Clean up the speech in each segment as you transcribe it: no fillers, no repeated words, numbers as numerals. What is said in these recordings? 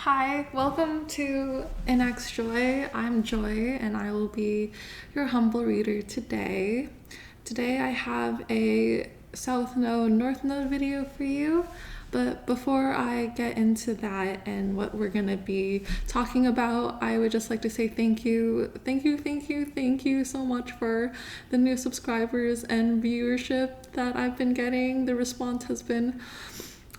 Hi, welcome to Enact Joy. I'm Joy and I will be your humble reader today. Today I have a South Node, North Node video for you. But before I get into that and what we're going to be talking about, I would just like to say thank you so much for the new subscribers and viewership that I've been getting. The response has been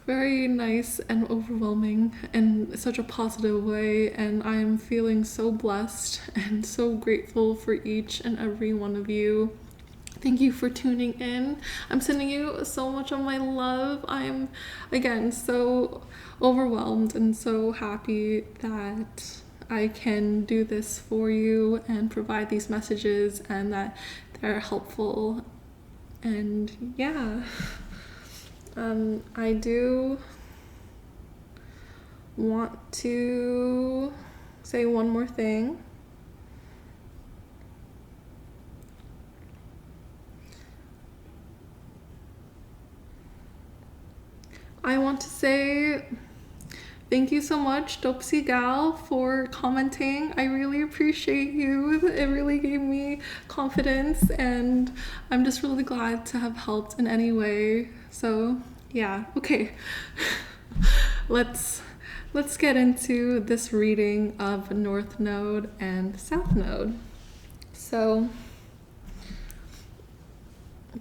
very nice and overwhelming in such a positive way, and I'm feeling so blessed and so grateful for each and every one of you. Thank you for tuning in. I'm sending you so much of my love. I'm again so overwhelmed and so happy that I can do this for you and provide these messages and that they're helpful. And yeah. I do want to say one more thing. I want to say thank you so much, Dopsy Gal, for commenting. I really appreciate you. It really gave me confidence, and I'm just really glad to have helped in any way. So yeah, okay. Let's get into this reading of North Node and South Node. So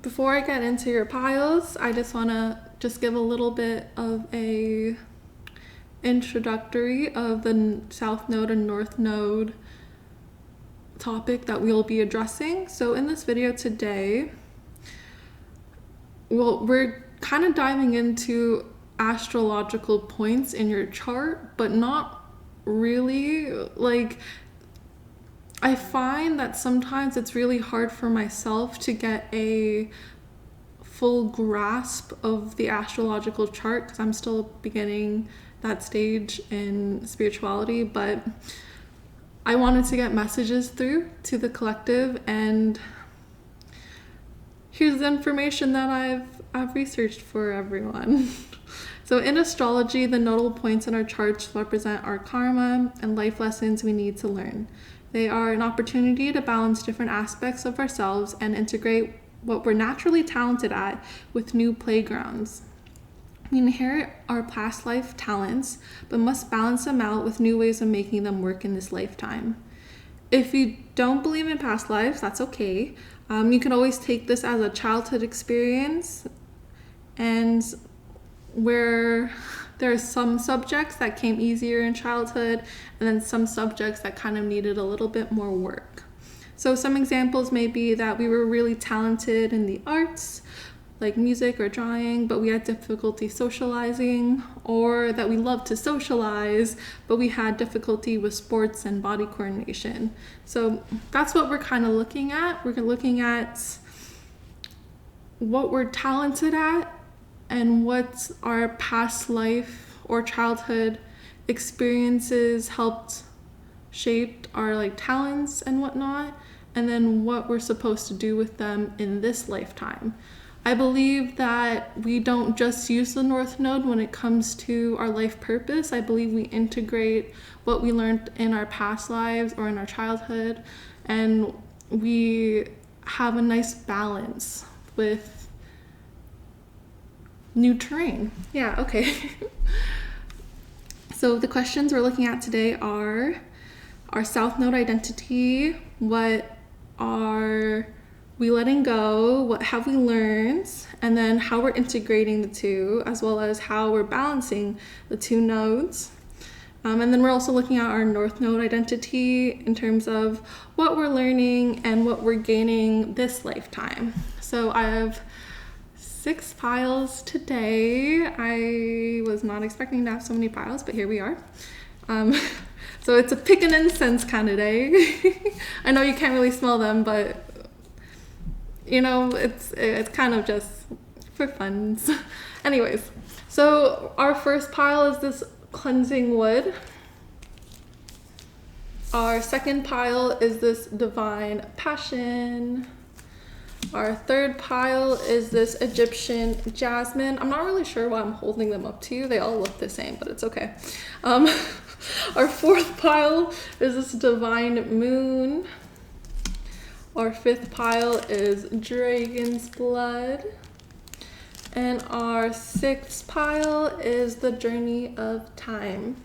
before I get into your piles, I just want to give a little bit of a introductory of the South Node and North Node topic that we'll be addressing. So in this video today, we're kind of diving into astrological points in your chart, but not really. Like, I find that sometimes it's really hard for myself to get a full grasp of the astrological chart because I'm still beginning that stage in spirituality, but I wanted to get messages through to the collective, and here's the information that I've researched for everyone. So in astrology, the nodal points in our charts represent our karma and life lessons we need to learn. They are an opportunity to balance different aspects of ourselves and integrate what we're naturally talented at with new playgrounds. We inherit our past life talents, but must balance them out with new ways of making them work in this lifetime. If you don't believe in past lives, that's okay. You can always take this as a childhood experience, and where there are some subjects that came easier in childhood and then some subjects that kind of needed a little bit more work. So some examples may be that we were really talented in the arts, like music or drawing, but we had difficulty socializing, or that we loved to socialize, but we had difficulty with sports and body coordination. So that's what we're kind of looking at. We're looking at what we're talented at and what our past life or childhood experiences helped shape our talents and whatnot, and then what we're supposed to do with them in this lifetime. I believe that we don't just use the North Node when it comes to our life purpose. I believe we integrate what we learned in our past lives or in our childhood, and we have a nice balance with new terrain. Yeah, okay. So the questions we're looking at today are our South Node identity, what are we letting go, what have we learned, and then how we're integrating the two, as well as how we're balancing the two nodes. And then we're also looking at our North Node identity in terms of what we're learning and what we're gaining this lifetime. So I have 6 piles today. I was not expecting to have so many piles, but here we are. So it's a pick an incense kind of day. I know you can't really smell them, but it's kind of just for fun. Anyways, so our first pile is this cleansing wood. Our second pile is this divine passion. Our third pile is this Egyptian jasmine. I'm not really sure why I'm holding them up to you. They all look the same, but it's okay. Our fourth pile is this divine moon. Our fifth pile is dragon's blood. And our sixth pile is the journey of time.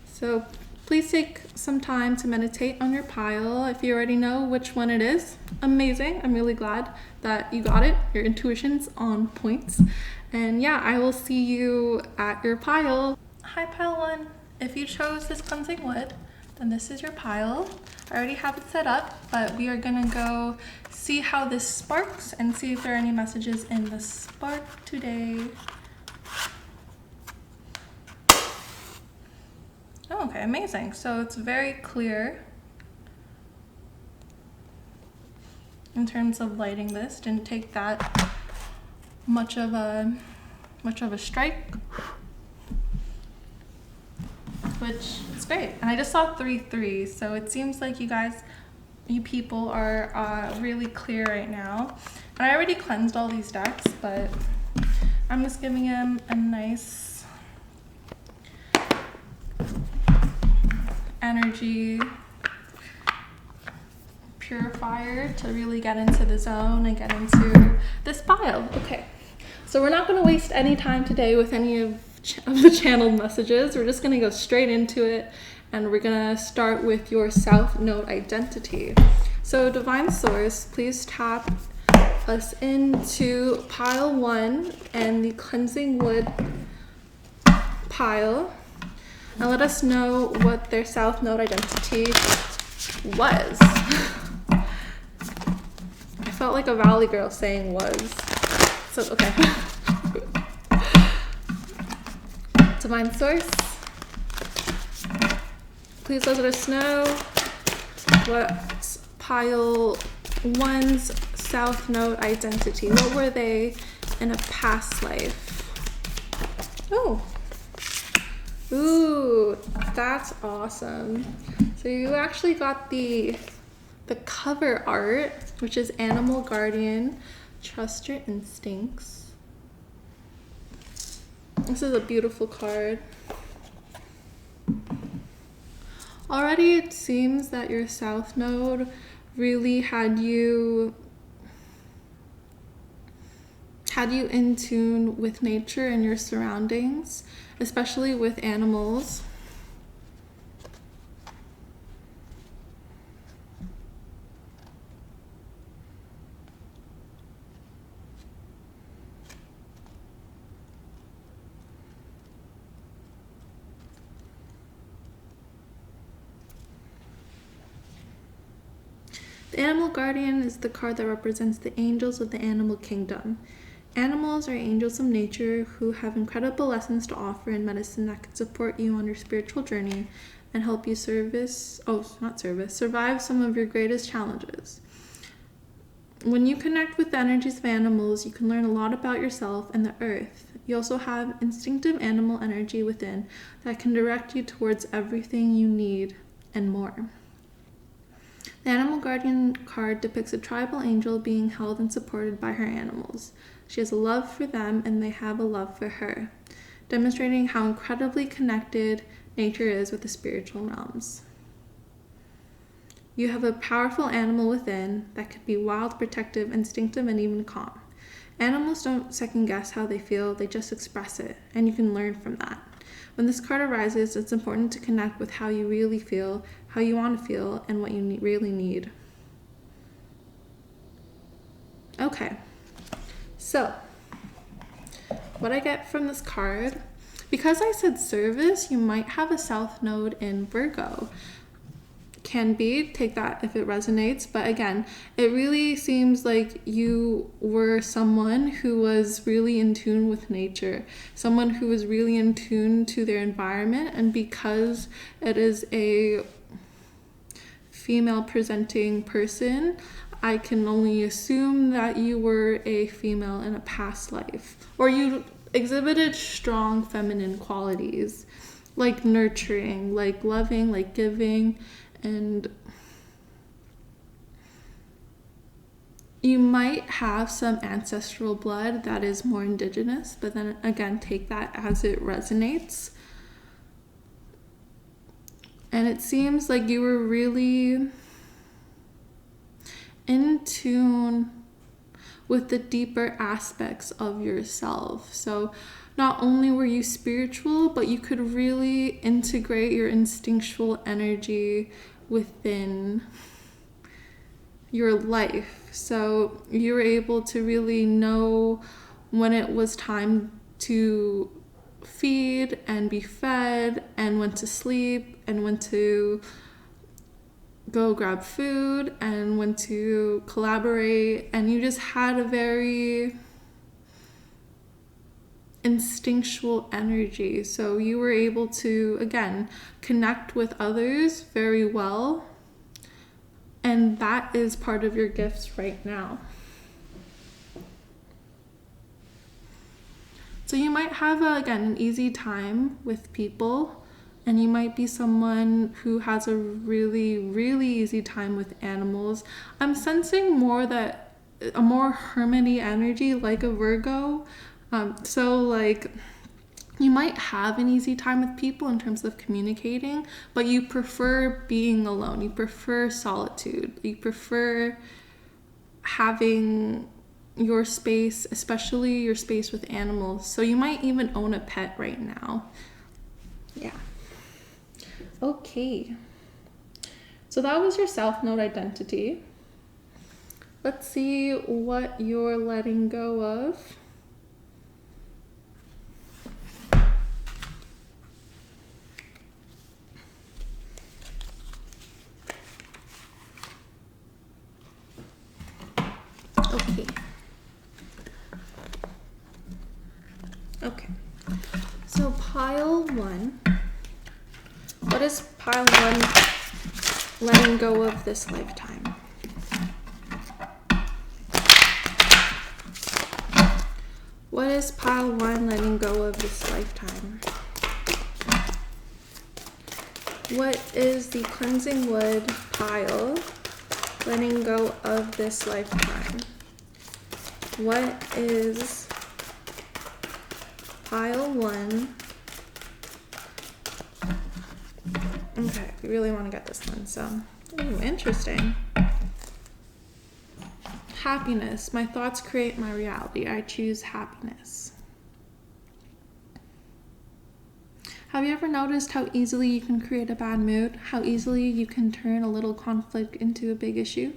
So please take some time to meditate on your pile. If you already know which one it is, amazing. I'm really glad that you got it. Your intuition's on point. And yeah, I will see you at your pile. Hi, pile one. If you chose this cleansing wood, then this is your pile. I already have it set up, but we are gonna go see how this sparks and see if there are any messages in the spark today. Oh, okay, amazing. So it's very clear in terms of lighting this. Didn't take that much of a strike, which is great. And I just saw 3-3, so it seems like you people are really clear right now. And I already cleansed all these decks, but I'm just giving him a nice energy purifier to really get into the zone and get into this pile. Okay, so we're not going to waste any time today with any of the channeled messages. We're just going to go straight into it, and we're going to start with your South Node identity. So Divine Source, please tap us into pile 1 and the cleansing wood pile, and let us know what their South Node identity was. I felt like a Valley girl saying was. So, okay. Divine Source, please let us know what pile 1's South Node identity. What were they in a past life? Oh. Ooh, that's awesome. So you actually got the cover art, which is Animal Guardian, Trust Your Instincts. This is a beautiful card. Already it seems that your South Node really had you in tune with nature and your surroundings, especially with animals. The Animal Guardian is the card that represents the angels of the animal kingdom. Animals are angels of nature who have incredible lessons to offer in medicine that can support you on your spiritual journey and help you survive some of your greatest challenges. When you connect with the energies of animals, you can learn a lot about yourself and the earth. You also have instinctive animal energy within that can direct you towards everything you need and more. The Animal Guardian card depicts a tribal angel being held and supported by her animals. She has a love for them and they have a love for her, demonstrating how incredibly connected nature is with the spiritual realms. You have a powerful animal within that could be wild, protective, instinctive, and even calm. Animals don't second guess how they feel, they just express it, and you can learn from that. When this card arises, it's important to connect with how you really feel, how you want to feel, and what you really need. Okay, so what I get from this card, because I said service, you might have a South Node in Virgo. Can be, take that if it resonates, but again, it really seems like you were someone who was really in tune with nature, someone who was really in tune to their environment, and because it is a female presenting person, I can only assume that you were a female in a past life, or you exhibited strong feminine qualities, like nurturing, like loving, like giving. And you might have some ancestral blood that is more indigenous, but then again, take that as it resonates. And it seems like you were really in tune with the deeper aspects of yourself. So not only were you spiritual, but you could really integrate your instinctual energy within your life. So you were able to really know when it was time to feed and be fed, and when to sleep, and when to go grab food, and when to collaborate. And you just had a very instinctual energy. So you were able to, again, connect with others very well. And that is part of your gifts right now. So you might have, again, an easy time with people, and you might be someone who has a really, really easy time with animals. I'm sensing more that a more hermity energy, like a Virgo. So like you might have an easy time with people in terms of communicating, but you prefer being alone. You prefer solitude. You prefer having your space, especially your space with animals. So you might even own a pet right now. Yeah. Okay. So that was your South Node identity. Let's see what you're letting go of. Okay, so pile one. What is pile one letting go of this lifetime? What is pile one letting go of this lifetime? What is the cleansing wood pile letting go of this lifetime? What is pile one? Okay, we really want to get this one, so interesting. Happiness. My thoughts create my reality. I choose happiness. Have you ever noticed how easily you can create a bad mood? How easily you can turn a little conflict into a big issue?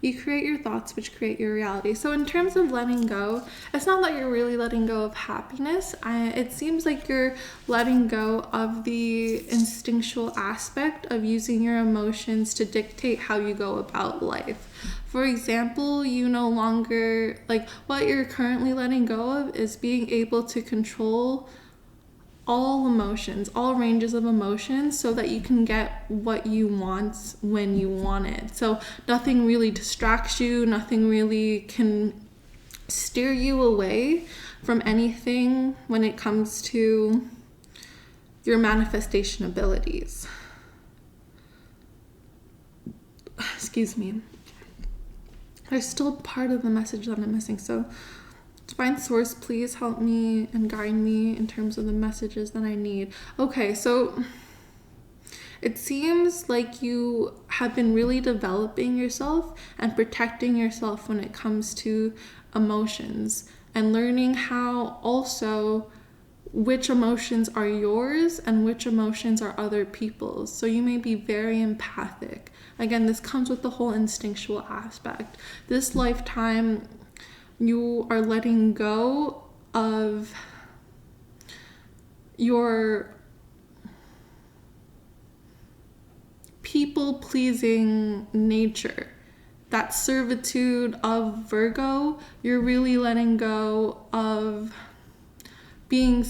You create your thoughts, which create your reality. So in terms of letting go, it's not that you're really letting go of happiness. It seems like you're letting go of the instinctual aspect of using your emotions to dictate how you go about life. For example, you no longer, like what you're currently letting go of is being able to control all emotions, all ranges of emotions, so that you can get what you want when you want it. So nothing really distracts you, nothing really can steer you away from anything when it comes to your manifestation abilities. Excuse me. There's still part of the message that I'm missing, so Divine Source, please help me and guide me in terms of the messages that I need. Okay, so it seems like you have been really developing yourself and protecting yourself when it comes to emotions, and learning how also which emotions are yours and which emotions are other people's. So you may be very empathic. Again, this comes with the whole instinctual aspect. This lifetime, you are letting go of your people-pleasing nature. That servitude of Virgo, you're really letting go of being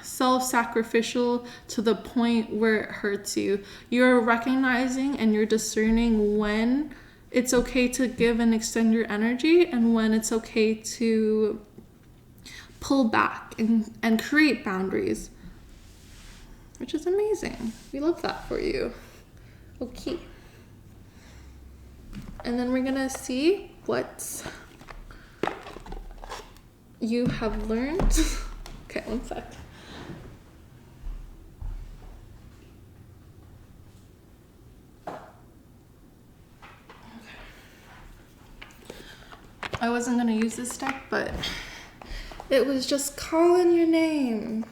self-sacrificial to the point where it hurts you. You're recognizing and you're discerning when it's okay to give and extend your energy, and when it's okay to pull back and create boundaries, which is amazing. We love that for you. Okay. And then we're gonna see what you have learned. Okay, one sec. I wasn't going to use this deck, but it was just calling your name.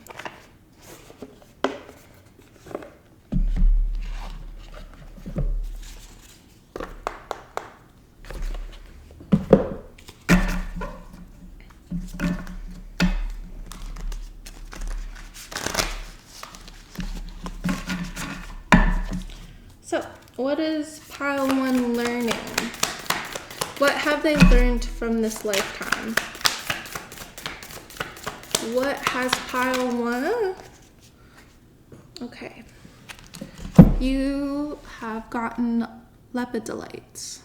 So, what is pile 1 learning? What have they learned from this lifetime? What has pile 1? Okay. You have gotten lepidolite.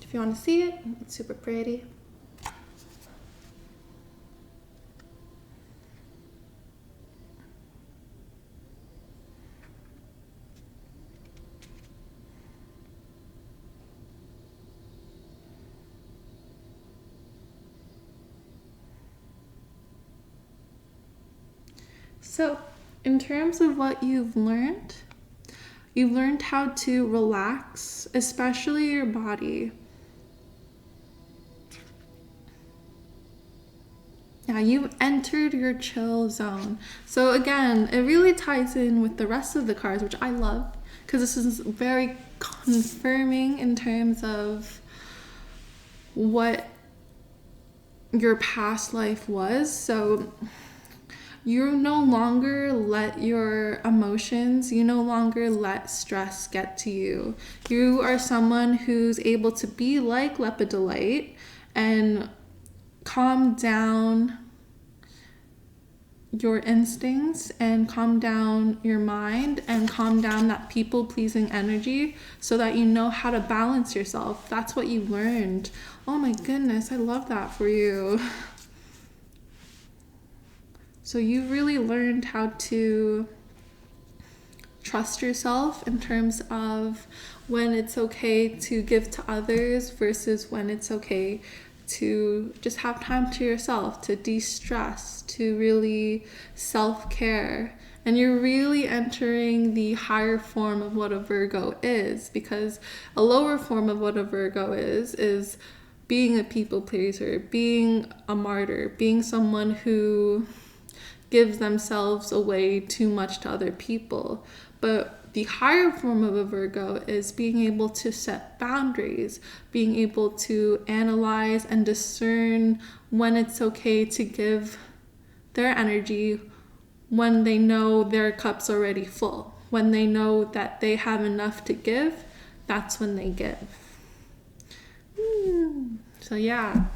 If you want to see it, it's super pretty. So, in terms of what you've learned how to relax, especially your body. Yeah, you've entered your chill zone. So again, it really ties in with the rest of the cards, which I love, because this is very confirming in terms of what your past life was. So you no longer let your emotions, you no longer let stress get to you. You are someone who's able to be like lepidolite and calm down your instincts and calm down your mind and calm down that people-pleasing energy so that you know how to balance yourself. That's what you learned. Oh my goodness, I love that for you. So you really learned how to trust yourself in terms of when it's okay to give to others versus when it's okay to just have time to yourself, to de-stress, to really self-care. And you're really entering the higher form of what a Virgo is, because a lower form of what a Virgo is being a people pleaser, being a martyr, being someone who gives themselves away too much to other people. But the higher form of a Virgo is being able to set boundaries, being able to analyze and discern when it's okay to give their energy, when they know their cup's already full, when they know that they have enough to give, that's when they give. So yeah.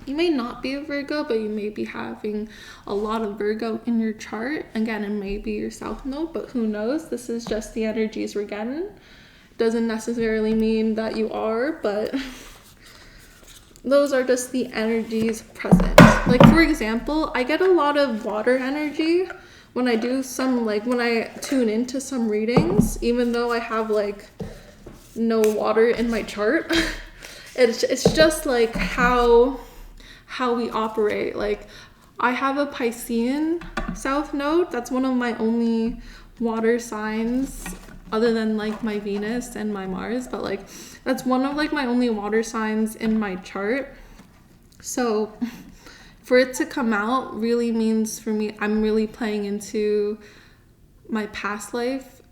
You may not be a Virgo, but you may be having a lot of Virgo in your chart. Again, it may be your South Node, but who knows? This is just the energies we're getting. Doesn't necessarily mean that you are, but those are just the energies present. Like, for example, I get a lot of water energy when I do when I tune into some readings, even though I have no water in my chart. It's just like how we operate. Like, I have a Piscean South Node. That's one of my only water signs other than my Venus and my Mars, but that's one of my only water signs in my chart. So for it to come out really means, for me, I'm really playing into my past life.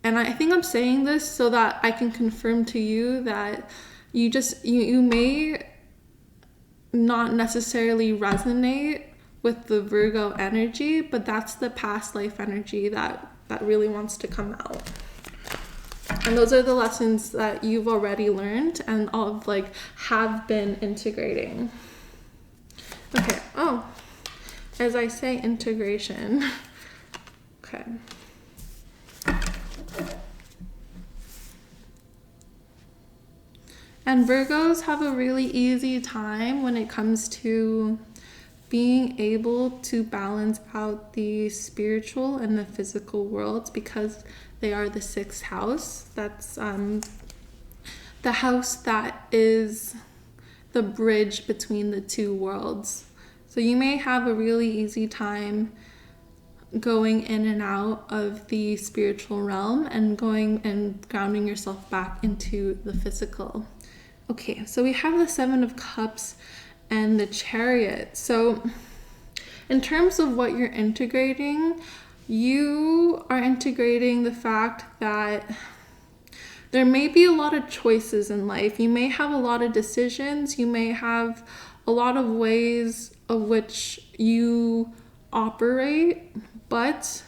And I think I'm saying this so that I can confirm to you that you may not necessarily resonate with the Virgo energy, but that's the past life energy that really wants to come out. And those are the lessons that you've already learned and have been integrating. Okay, as I say, integration. Okay. And Virgos have a really easy time when it comes to being able to balance out the spiritual and the physical worlds, because they are the 6th house. That's the house that is the bridge between the two worlds. So you may have a really easy time going in and out of the spiritual realm and going and grounding yourself back into the physical. Okay, so we have the Seven of Cups and the Chariot. So in terms of what you're integrating, you are integrating the fact that there may be a lot of choices in life. You may have a lot of decisions. You may have a lot of ways of which you operate, but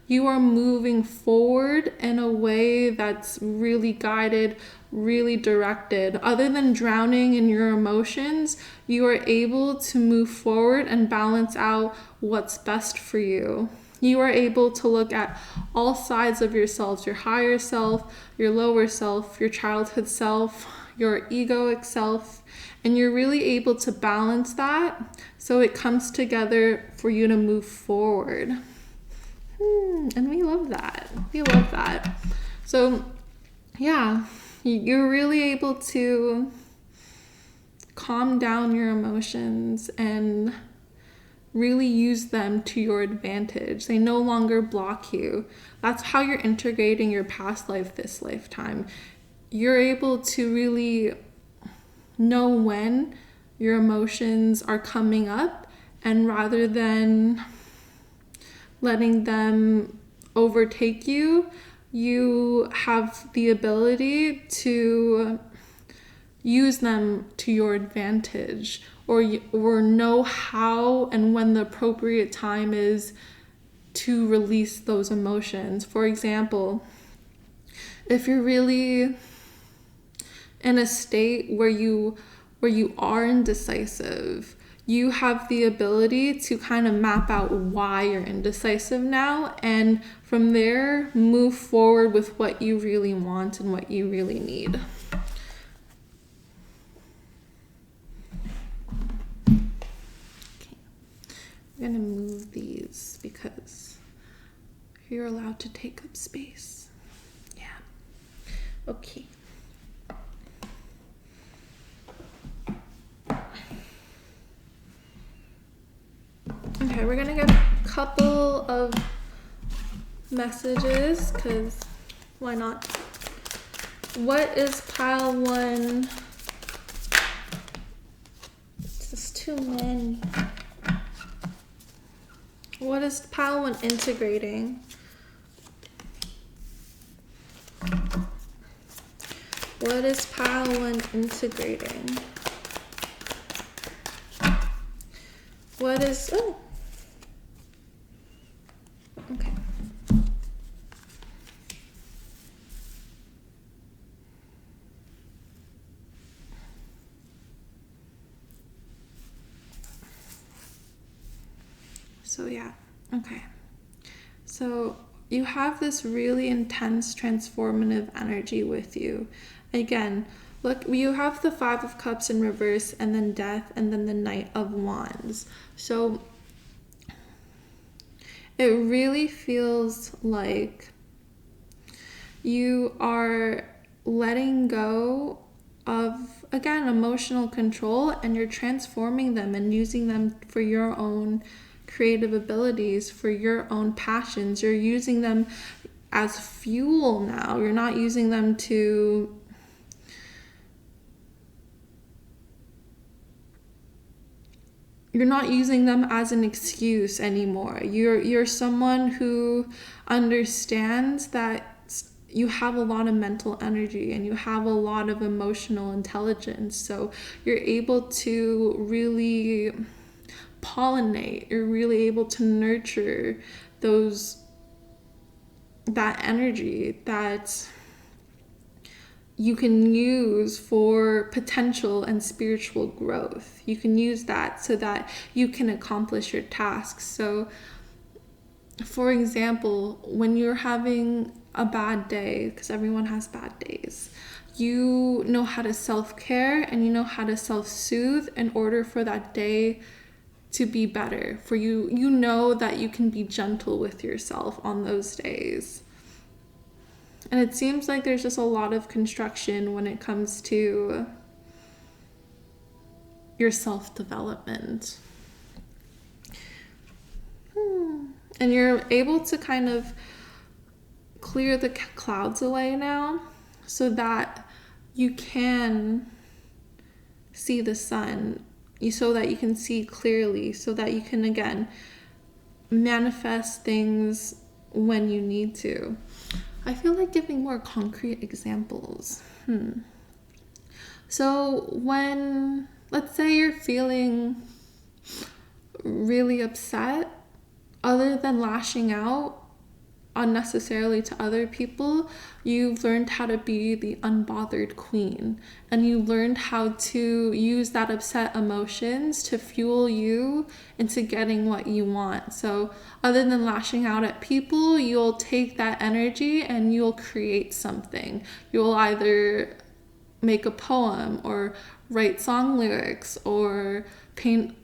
you are moving forward in a way that's really guided, really directed. Other than drowning in your emotions, you are able to move forward and balance out what's best for you. You are able to look at all sides of yourself, your higher self, your lower self, your childhood self, your egoic self, and you're really able to balance that so it comes together for you to move forward. And we love that. We love that. So, yeah, you're really able to calm down your emotions and really use them to your advantage. They no longer block you. That's how you're integrating your past life this lifetime. You're able to really know when your emotions are coming up, and rather than letting them overtake you, you have the ability to use them to your advantage, or know how and when the appropriate time is to release those emotions. For example, if you're really in a state where you are indecisive, you have the ability to kind of map out why you're indecisive now, and from there move forward with what you really want and what you really need. I'm gonna move these because you're allowed to take up space. Yeah. Okay. Okay, we're gonna get a couple of messages because why not? What is pile one? This is too many. What is pile one integrating? What is pile one integrating? What is, oh, okay. So yeah, okay. So you have this really intense transformative energy with you. Again, look, you have the Five of Cups in reverse, and then Death, and then the Knight of Wands. So it really feels like you are letting go of, again, emotional control, and you're transforming them and using them for your own creative abilities, for your own passions. You're using them as fuel now. You're not using them to as an excuse anymore. You're someone who understands that you have a lot of mental energy and you have a lot of emotional intelligence. So you're able to really pollinate. You're really able to nurture that energy that you can use for potential and spiritual growth. You can use that so that you can accomplish your tasks. So, for example, when you're having a bad day, because everyone has bad days, you know how to self-care and you know how to self-soothe in order for that day to be better for you. You know that you can be gentle with yourself on those days. And it seems like there's just a lot of construction when it comes to your self-development. And you're able to kind of clear the clouds away now so that you can see the sun, so that you can see clearly, so that you can, again, manifest things when you need to. I feel like giving more concrete examples. So when, let's say you're feeling really upset, other than lashing out unnecessarily to other people, you've learned how to be the unbothered queen, and you learned how to use that upset emotions to fuel you into getting what you want. So other than lashing out at people, you'll take that energy and you'll create something. You'll either make a poem or write song lyrics or paint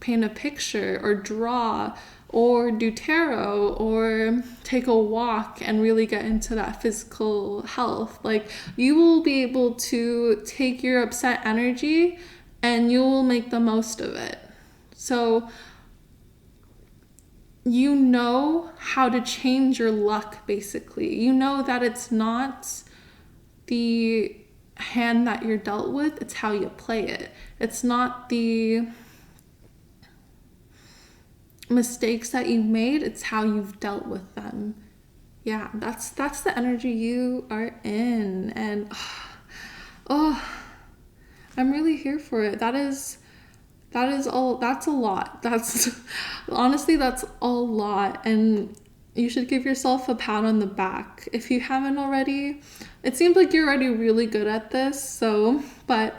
a picture or draw or do tarot or take a walk and really get into that physical health. Like, you will be able to take your upset energy and you will make the most of it. So you know how to change your luck, basically. You know that it's not the hand that you're dealt with, it's how you play it. It's not the mistakes that you've made, it's how you've dealt with them. Yeah, that's the energy you are in. And I'm really here for it. That's a lot. That's honestly, that's a lot. And you should give yourself a pat on the back if you haven't already. It seems like you're already really good at this. So, but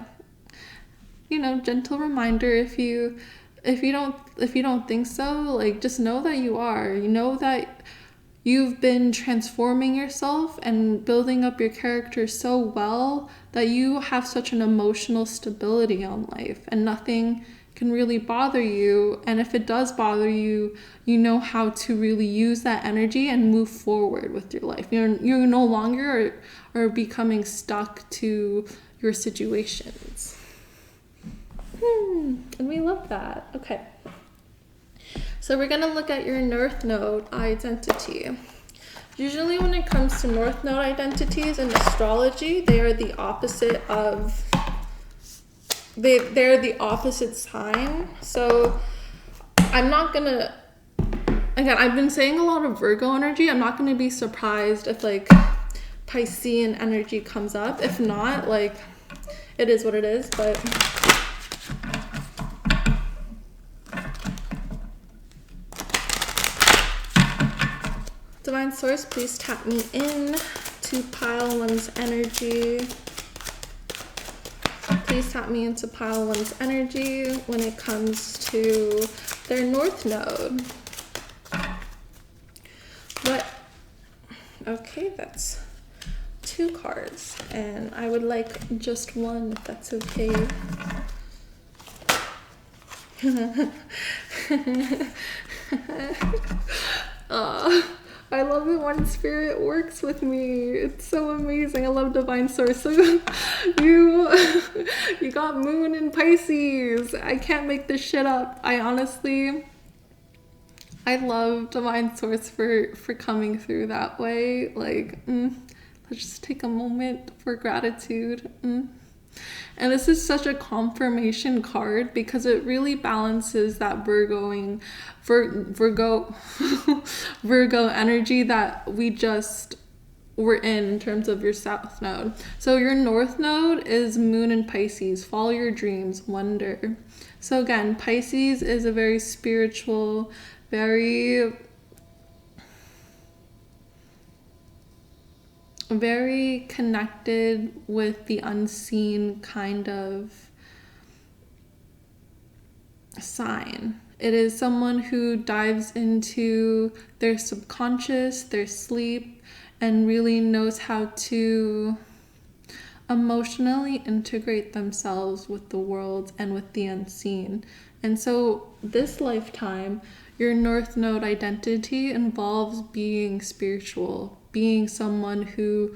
gentle reminder, if you don't think so, like, just know that you are. You know that you've been transforming yourself and building up your character so well that you have such an emotional stability on life, and nothing can really bother you. And if it does bother you, you know how to really use that energy and move forward with your life. You're no longer are becoming stuck to your situations. And we love that. Okay. So we're going to look at your North Node identity. Usually when it comes to North Node identities in astrology, they are the opposite of... They're the opposite sign. So I'm not going to... Again, I've been saying a lot of Virgo energy. I'm not going to be surprised if, like, Piscean energy comes up. If not, like, it is what it is, but... Divine Source, please tap me in to pile one's energy. Please tap me into pile one's energy when it comes to their North Node. Okay, that's 2 cards, and I would like just one, if that's okay. I love it when spirit works with me. It's so amazing. I love Divine Source. So you got Moon in Pisces. I can't make this shit up. I love Divine Source for coming through that way. Like, let's just take a moment for gratitude. And this is such a confirmation card because it really balances that Virgo energy that we just were in terms of your South Node. So your North Node is Moon in Pisces. Follow your dreams, wonder. So again, Pisces is a very spiritual, very connected with the unseen kind of sign. It is someone who dives into their subconscious, their sleep, and really knows how to emotionally integrate themselves with the world and with the unseen. And so this lifetime, your North Node identity involves being spiritual, being someone who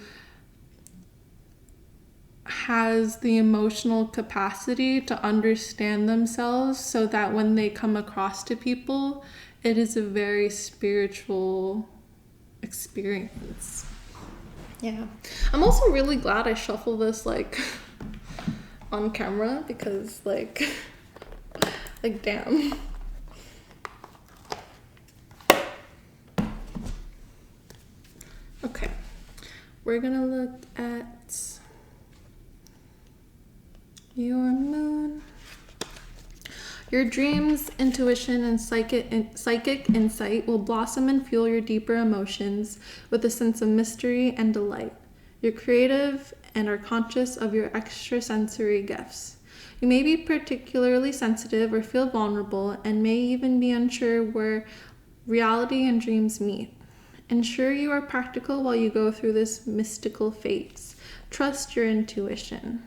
has the emotional capacity to understand themselves so that when they come across to people, it is a very spiritual experience. Yeah. I'm also really glad I shuffled this like on camera because like damn. Okay, we're gonna look at your moon. Your dreams, intuition, and psychic insight will blossom and fuel your deeper emotions with a sense of mystery and delight. You're creative and are conscious of your extrasensory gifts. You may be particularly sensitive or feel vulnerable and may even be unsure where reality and dreams meet. Ensure you are practical while you go through this mystical phase. Trust your intuition.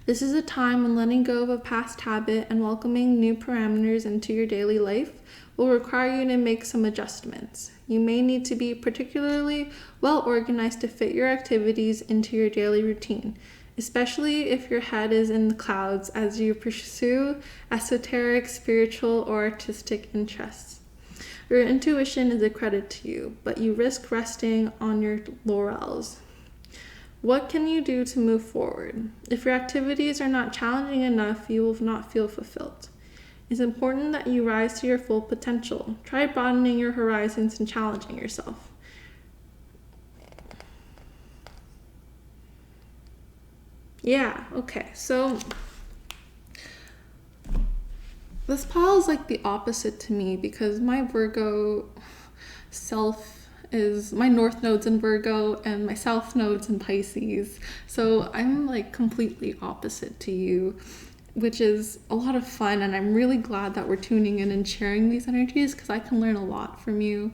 This is a time when letting go of a past habit and welcoming new parameters into your daily life will require you to make some adjustments. You may need to be particularly well organized to fit your activities into your daily routine, especially if your head is in the clouds as you pursue esoteric, spiritual, or artistic interests. Your intuition is a credit to you, but you risk resting on your laurels. What can you do to move forward? If your activities are not challenging enough, you will not feel fulfilled. It's important that you rise to your full potential. Try broadening your horizons and challenging yourself. Yeah, okay, so this pile is like the opposite to me because my Virgo self is my north node's in Virgo and my south node's in Pisces. So I'm like completely opposite to you, which is a lot of fun. And I'm really glad that we're tuning in and sharing these energies because I can learn a lot from you.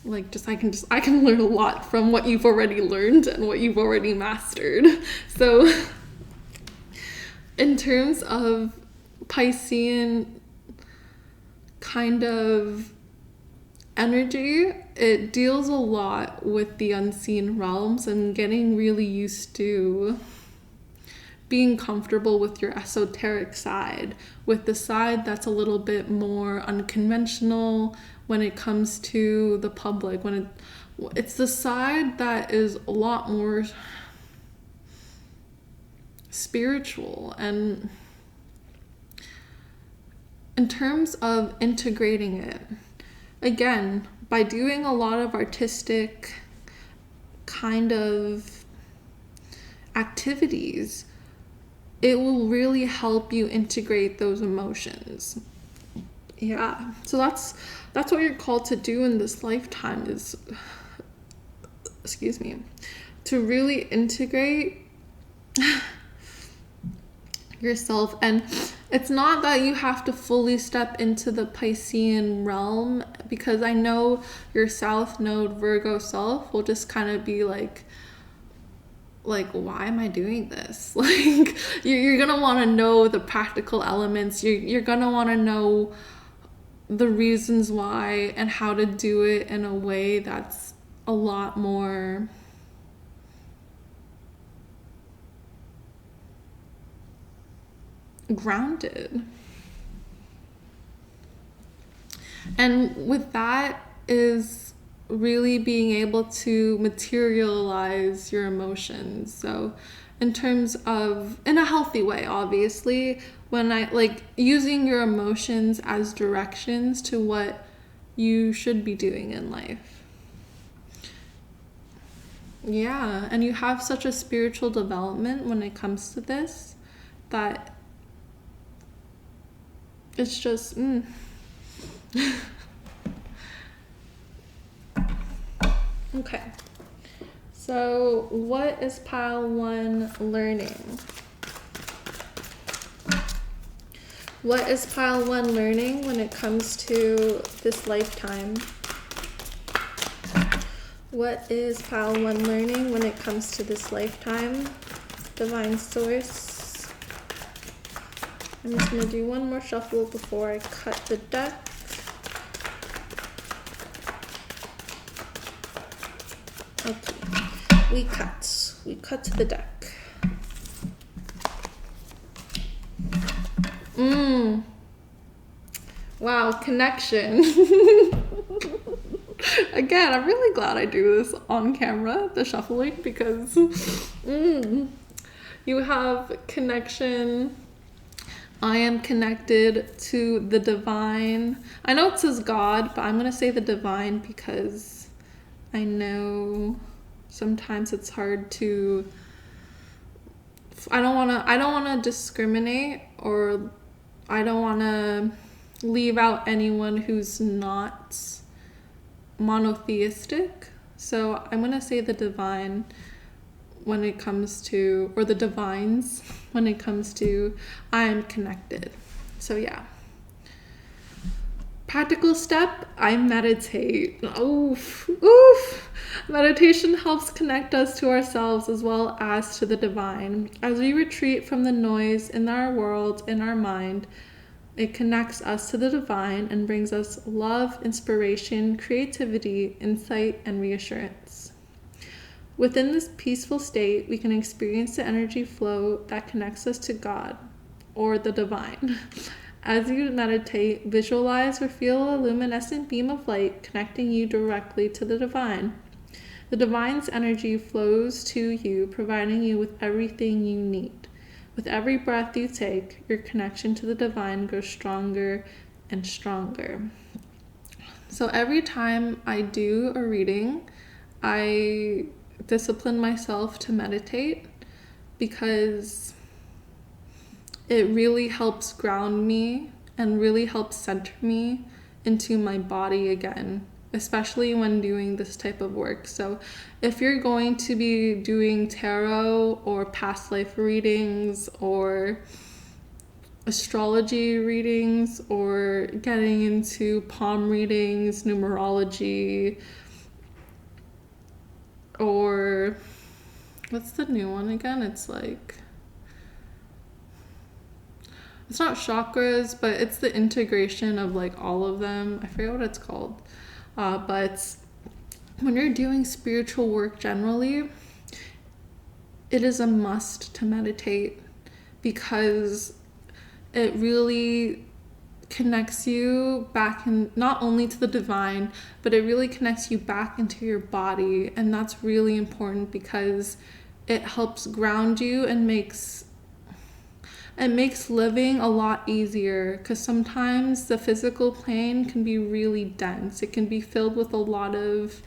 Like I can learn a lot from what you've already learned and what you've already mastered. So in terms of Piscean kind of energy, it deals a lot with the unseen realms and getting really used to being comfortable with your esoteric side, with the side that's a little bit more unconventional when it comes to the public, it's the side that is a lot more spiritual. And in terms of integrating it, again, by doing a lot of artistic kind of activities, it will really help you integrate those emotions. Yeah, so that's what you're called to do in this lifetime is, to really integrate yourself. And it's not that you have to fully step into the Piscean realm, because I know your south node Virgo self will just kind of be like why am I doing this? Like you're gonna want to know the practical elements. You're gonna want to know the reasons why and how to do it in a way that's a lot more grounded. And with that is really being able to materialize your emotions. So in terms of, in a healthy way, obviously, when I like using your emotions as directions to what you should be doing in life. Yeah, and you have such a spiritual development when it comes to this that it's just Okay, so what is pile 1 learning? What is pile 1 learning when it comes to this lifetime? What is pile 1 learning when it comes to this lifetime? Divine Source. I'm just going to do one more shuffle before I cut the deck. Okay, we cut the deck. Wow, connection. Again, I'm really glad I do this on camera, the shuffling, because You have connection. I am connected to the divine. I know it says God, but I'm going to say the divine because I know sometimes it's hard to, I don't want to discriminate, or I don't want to leave out anyone who's not monotheistic. So I'm going to say the divine when it comes to, or the divines when it comes to, I am connected. So yeah. Practical step, I meditate. Oof. Meditation helps connect us to ourselves as well as to the divine. As we retreat from the noise in our world, in our mind, it connects us to the divine and brings us love, inspiration, creativity, insight, and reassurance. Within this peaceful state, we can experience the energy flow that connects us to God, or the divine. As you meditate, visualize or feel a luminescent beam of light connecting you directly to the divine. The divine's energy flows to you, providing you with everything you need. With every breath you take, your connection to the divine grows stronger and stronger. So every time I do a reading, I discipline myself to meditate because it really helps ground me and really helps center me into my body again, especially when doing this type of work. So if you're going to be doing tarot or past life readings or astrology readings or getting into palm readings, numerology, or what's the new one again? It's like, it's not chakras, but it's the integration of like all of them. I forget what it's called. But when you're doing spiritual work generally, it is a must to meditate because it really connects you back in, not only to the divine, but it really connects you back into your body. And that's really important because it helps ground you and it makes living a lot easier, because sometimes the physical plane can be really dense. It can be filled with a lot of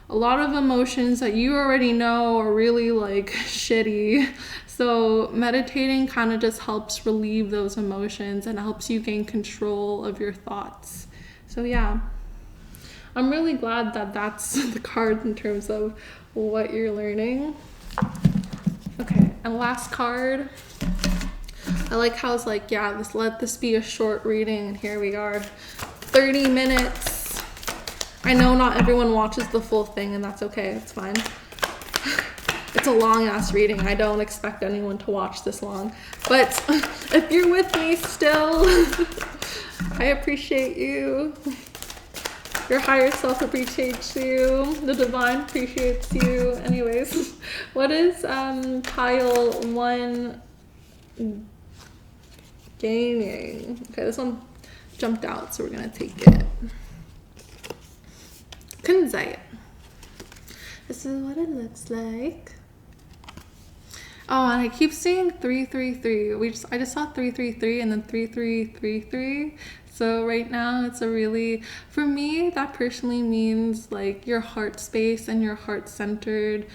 emotions that you already know are really like shitty. So meditating kind of just helps relieve those emotions and helps you gain control of your thoughts. So yeah, I'm really glad that that's the card in terms of what you're learning. Okay, and last card. I like how it's like, yeah, let this be a short reading, and here we are, 30 minutes. I know not everyone watches the full thing, and that's okay, it's fine. It's a long ass reading. I don't expect anyone to watch this long, but if you're with me still, I appreciate you. Your higher self appreciates you. The divine appreciates you. Anyways, what is pile 1 gaining? Okay, this one jumped out, so we're gonna take it. Couldn't say it. This is what it looks like. Oh, and I keep seeing 333. I just saw 333 and then 3333. So right now it's a really, for me, that personally means like your heart space and your heart-centered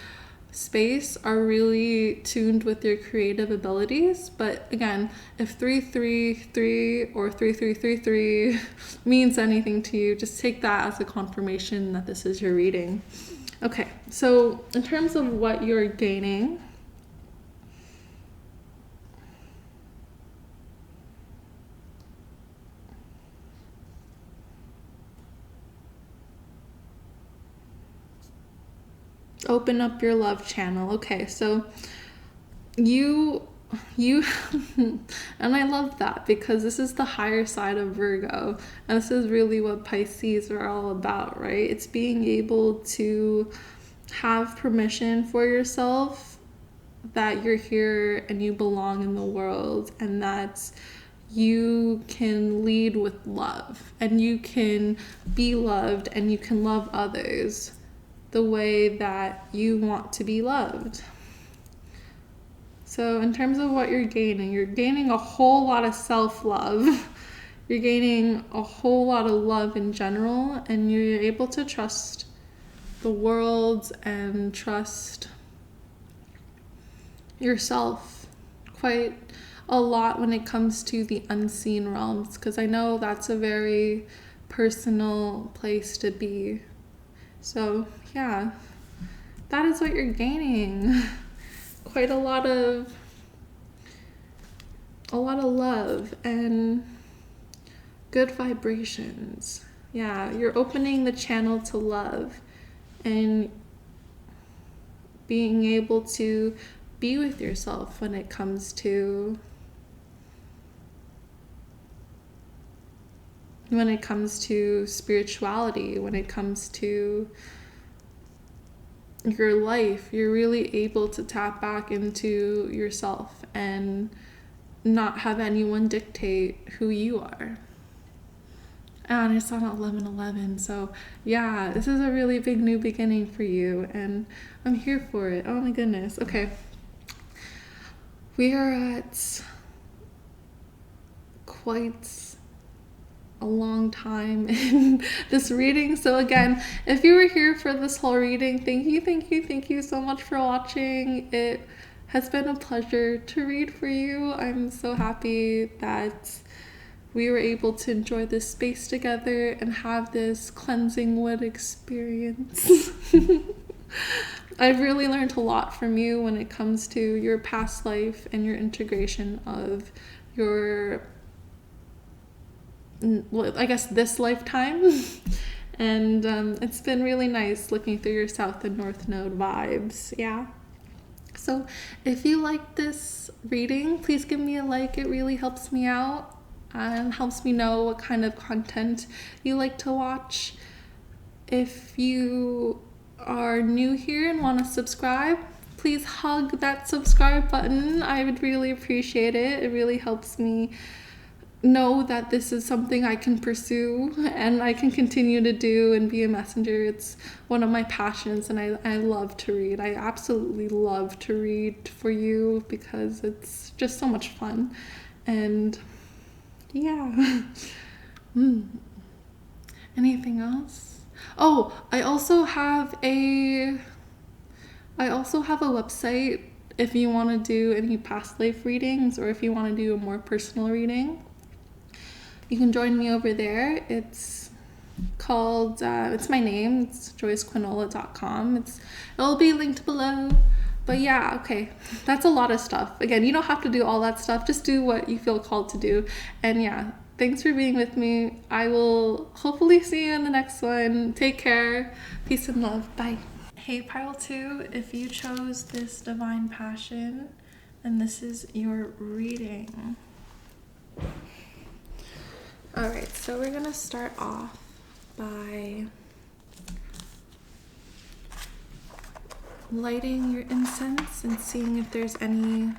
space are really tuned with your creative abilities. But again, if 333 or 3333 means anything to you, just take that as a confirmation that this is your reading. Okay, so in terms of what you're gaining, open up your love channel. Okay, so you and I love that because this is the higher side of Virgo, and this is really what Pisces are all about, right? It's being able to have permission for yourself that you're here and you belong in the world, and that you can lead with love and you can be loved and you can love others the way that you want to be loved. So in terms of what you're gaining a whole lot of self-love. You're gaining a whole lot of love in general, and you're able to trust the world and trust yourself quite a lot when it comes to the unseen realms, because I know that's a very personal place to be. So yeah, that is what you're gaining. Quite a lot of love and good vibrations. Yeah, you're opening the channel to love and being able to be with yourself when it comes to spirituality, when it comes to your life. You're really able to tap back into yourself and not have anyone dictate who you are. And it's on 11/11, so yeah, this is a really big new beginning for you, and I'm here for it. Oh my goodness. Okay, we are at quite a long time in this reading. So again, if you were here for this whole reading, thank you so much for watching. It has been a pleasure to read for you. I'm so happy that we were able to enjoy this space together and have this cleansing wood experience. I've really learned a lot from you when it comes to your past life and your integration of your, I guess, this lifetime. And it's been really nice looking through your South and North Node vibes. Yeah. So if you like this reading, please give me a like. It really helps me out and helps me know what kind of content you like to watch. If you are new here and want to subscribe, please hug that subscribe button. I would really appreciate it. It really helps me know that this is something I can pursue and I can continue to do and be a messenger. It's one of my passions, and I love to read. I absolutely love to read for you because it's just so much fun. And yeah. Anything else? Oh, I also have a website if you want to do any past life readings, or if you want to do a more personal reading. You can join me over there. It's called, it's my name, it's joycequinola.com. It'll be linked below. But yeah, okay, that's a lot of stuff. Again, you don't have to do all that stuff. Just do what you feel called to do. And yeah, thanks for being with me. I will hopefully see you in the next one. Take care. Peace and love. Bye. Hey, Pile 2, if you chose this divine passion, then this is your reading. Alright, so we're going to start off by lighting your incense and seeing if there's any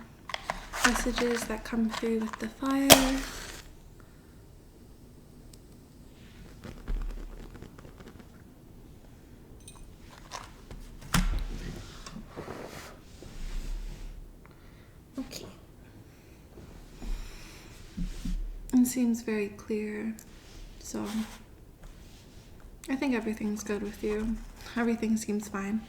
messages that come through with the fire. Okay. It seems very clear, so I think everything's good with you. Everything seems fine.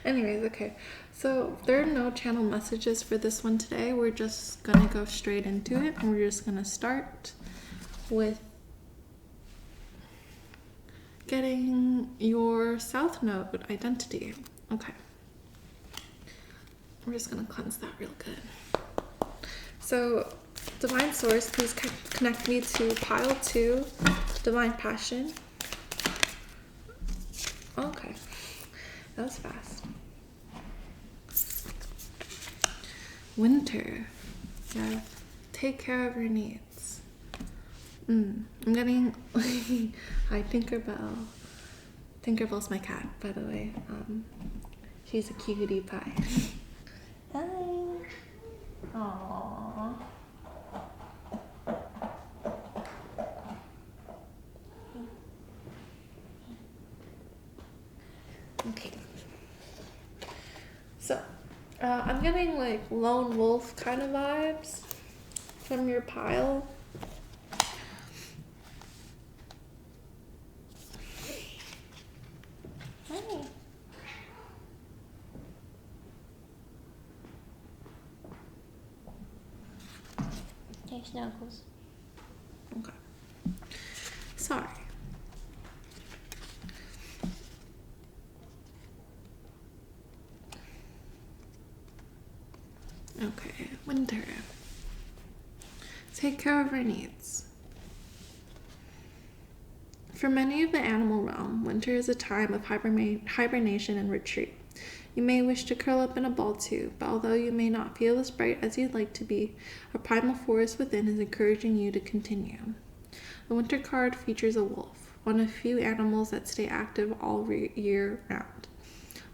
Anyways, okay, so there are no channel messages for this one today. We're just gonna go straight into it, and we're just gonna start with getting your South Node identity. Okay, we're just gonna cleanse that real good. So Divine Source, please connect me to Pile 2, Divine Passion. Okay, that was fast. Winter. Yeah, take care of your needs. I'm getting hi, Tinkerbell. Tinkerbell's my cat, by the way. She's a cutie pie. Hi. Aww. Okay. So I'm getting like lone wolf kind of vibes from your pile. Hi. Hey, Snuggles. Okay. Sorry. Okay, winter. Take care of her needs. For many of the animal realm, winter is a time of hibernation and retreat. You may wish to curl up in a ball too, but although you may not feel as bright as you'd like to be, a primal force within is encouraging you to continue. The winter card features a wolf, one of few animals that stay active all year round.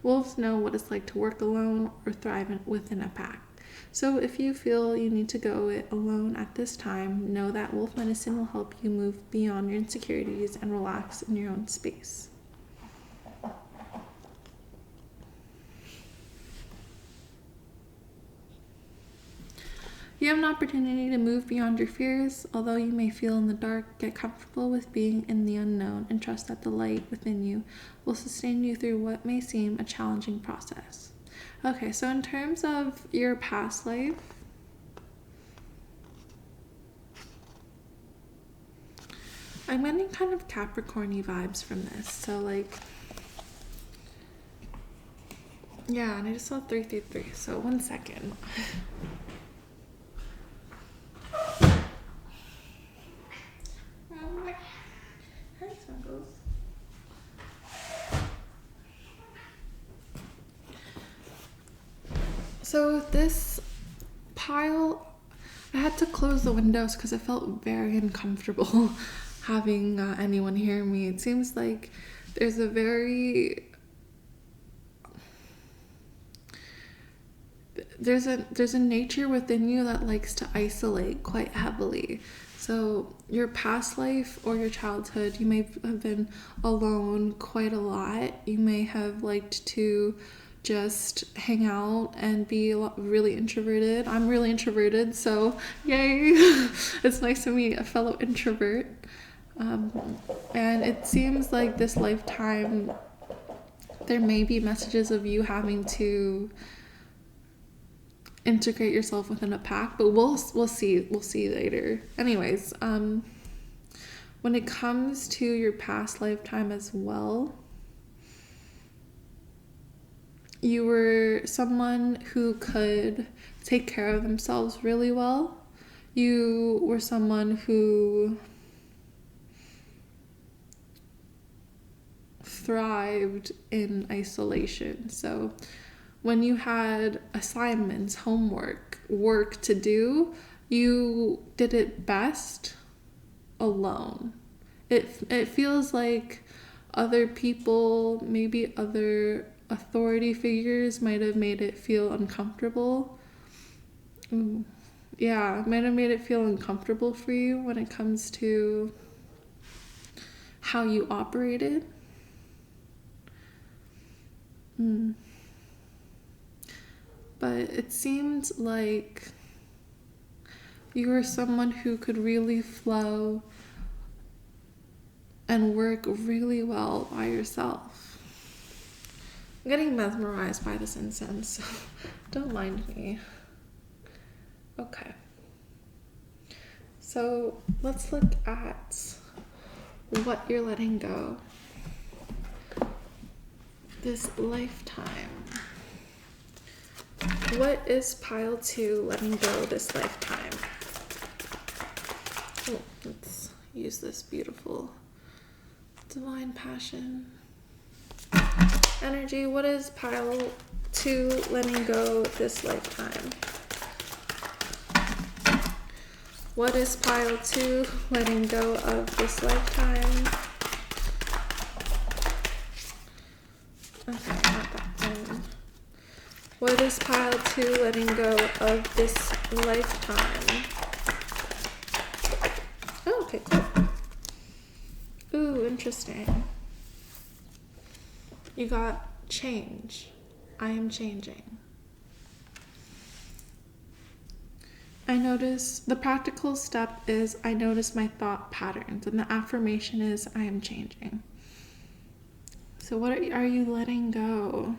Wolves know what it's like to work alone or thrive within a pack. So if you feel you need to go it alone at this time, know that wolf medicine will help you move beyond your insecurities and relax in your own space. You have an opportunity to move beyond your fears. Although you may feel in the dark, get comfortable with being in the unknown and trust that the light within you will sustain you through what may seem a challenging process. Okay, so in terms of your past life, I'm getting kind of Capricorn-y vibes from this. So like, yeah, and I just saw 333, so 1 second. Hi, Snuggles. So this pile, I had to close the windows because it felt very uncomfortable having anyone hear me. It seems like there's a there's a nature within you that likes to isolate quite heavily. So your past life or your childhood, you may have been alone quite a lot. You may have liked to just hang out and be really introverted. I'm really introverted, so yay. It's nice to meet a fellow introvert. And it seems like this lifetime there may be messages of you having to integrate yourself within a pack, but we'll see later. Anyways, when it comes to your past lifetime as well, you were someone who could take care of themselves really well. You were someone who thrived in isolation. So when you had assignments, homework, work to do, you did it best alone. It feels like other people, maybe other authority figures might have made it feel uncomfortable. Yeah, it might have made it feel uncomfortable for you when it comes to how you operated. But it seemed like you were someone who could really flow and work really well by yourself. I'm getting mesmerized by this incense, so don't mind me. Okay. So let's look at what you're letting go this lifetime. What is pile 2 letting go this lifetime? Oh, let's use this beautiful divine passion energy. What is pile 2 letting go this lifetime? What is pile 2 letting go of this lifetime? Okay, not that one. What is pile 2 letting go of this lifetime? Oh, okay, cool. Ooh, interesting. You got change. I am changing. I notice the practical step is I notice my thought patterns, and the affirmation is I am changing. So what are you letting go?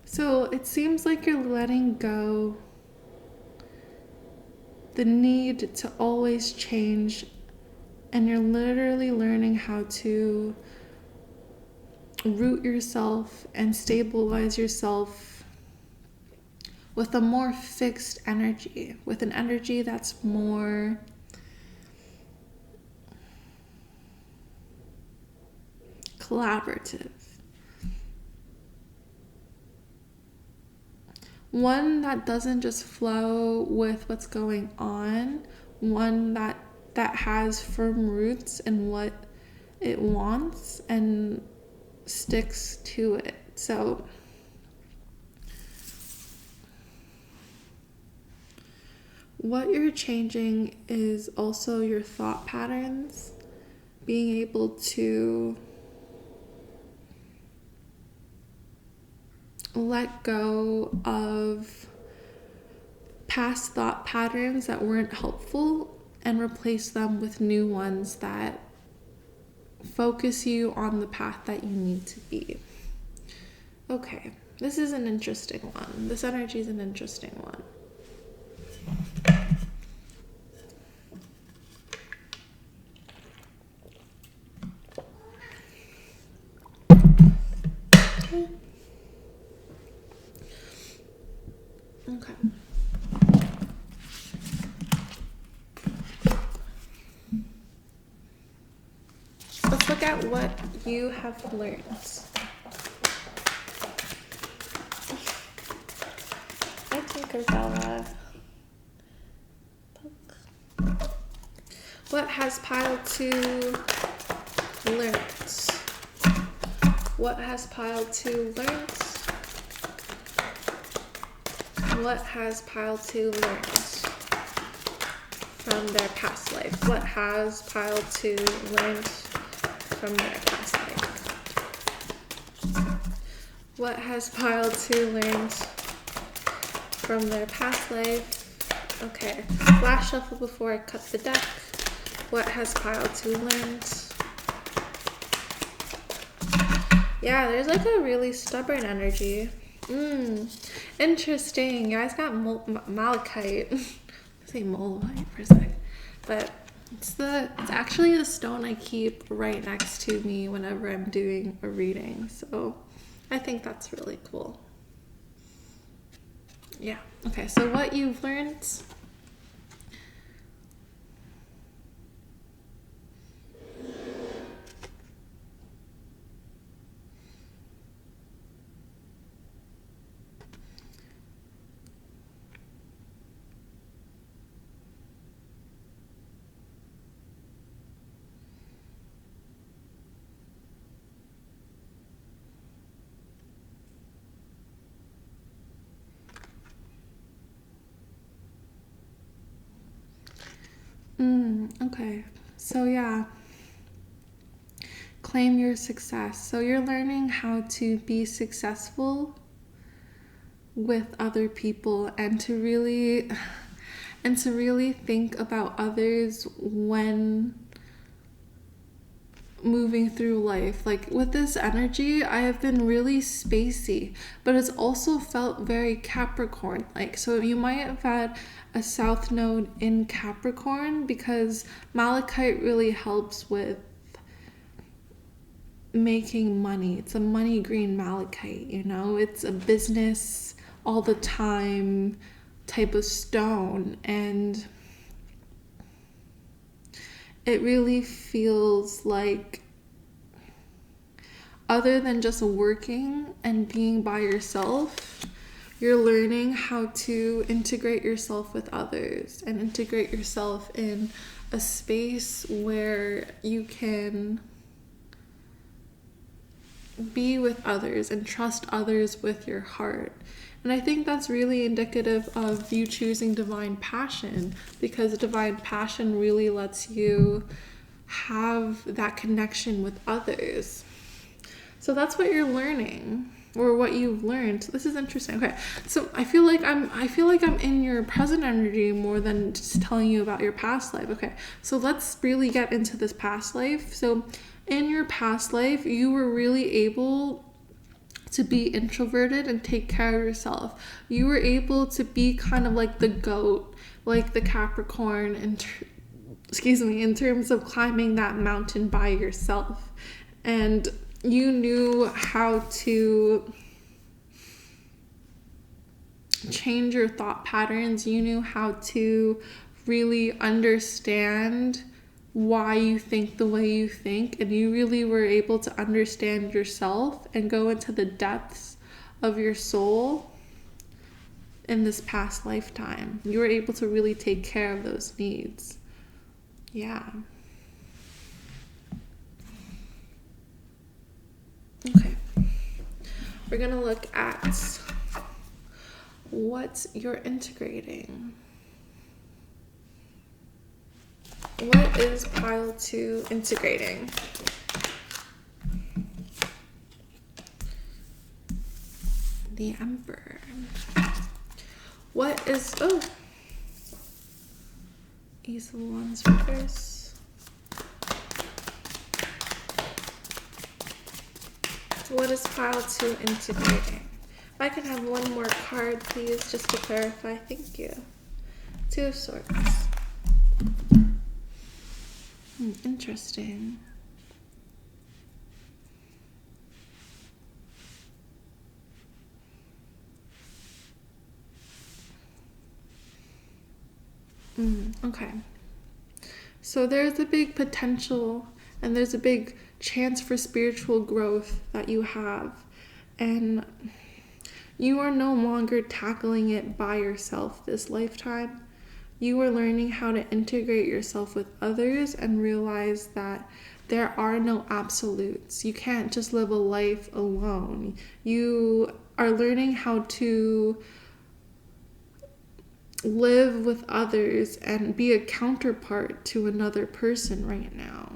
So it seems like you're letting go the need to always change, and you're literally learning how to root yourself and stabilize yourself with a more fixed energy, with an energy that's more collaborative. One that doesn't just flow with what's going on, one that has firm roots in what it wants and sticks to it. So what you're changing is also your thought patterns, being able to let go of past thought patterns that weren't helpful and replace them with new ones that focus you on the path that you need to be. Okay, this is an interesting one. This energy is an interesting one. Okay. Let's look at what you have learned. I Tinkerbella. What has pile 2 learned? What has pile 2 learned? What has pile 2 learned from their past life? What has pile 2 learned from their past life? What has pile 2 learned from their past life? Okay, last shuffle before I cut the deck. What has pile 2 learned? Yeah, there's like a really stubborn energy. Interesting. You guys got malachite. I say molite for a sec, but it's actually the stone I keep right next to me whenever I'm doing a reading. So I think that's really cool. Yeah. Okay. So what you've learned. Okay. So yeah. Claim your success. So you're learning how to be successful with other people and to really think about others when moving through life. Like with this energy, I have been really spacey, but it's also felt very Capricorn like. So you might have had a south node in Capricorn because malachite really helps with making money. It's a money green malachite, you know? It's a business all the time type of stone, and it really feels like other than just working and being by yourself, you're learning how to integrate yourself with others and integrate yourself in a space where you can be with others and trust others with your heart. And I think that's really indicative of you choosing divine passion, because divine passion really lets you have that connection with others. So that's what you're learning, or what you've learned. This is interesting. Okay, so I feel like I'm in your present energy more than just telling you about your past life. Okay, so let's really get into this past life. So in your past life, you were really able to be introverted and take care of yourself. You were able to be kind of like the goat, like the Capricorn, in terms of climbing that mountain by yourself. And you knew how to change your thought patterns. You knew how to really understand why you think the way you think, and you really were able to understand yourself and go into the depths of your soul in this past lifetime. You were able to really take care of those needs. Yeah. Okay. We're gonna look at what you're integrating. What is pile 2 integrating? The Emperor. What is, Ace of Wands reverse. What is pile 2 integrating? If I can have one more card, please, just to clarify. Thank you. 2 of Swords. Interesting. Okay. So there's a big potential and there's a big chance for spiritual growth that you have. And you are no longer tackling it by yourself this lifetime. You are learning how to integrate yourself with others and realize that there are no absolutes. You can't just live a life alone. You are learning how to live with others and be a counterpart to another person right now.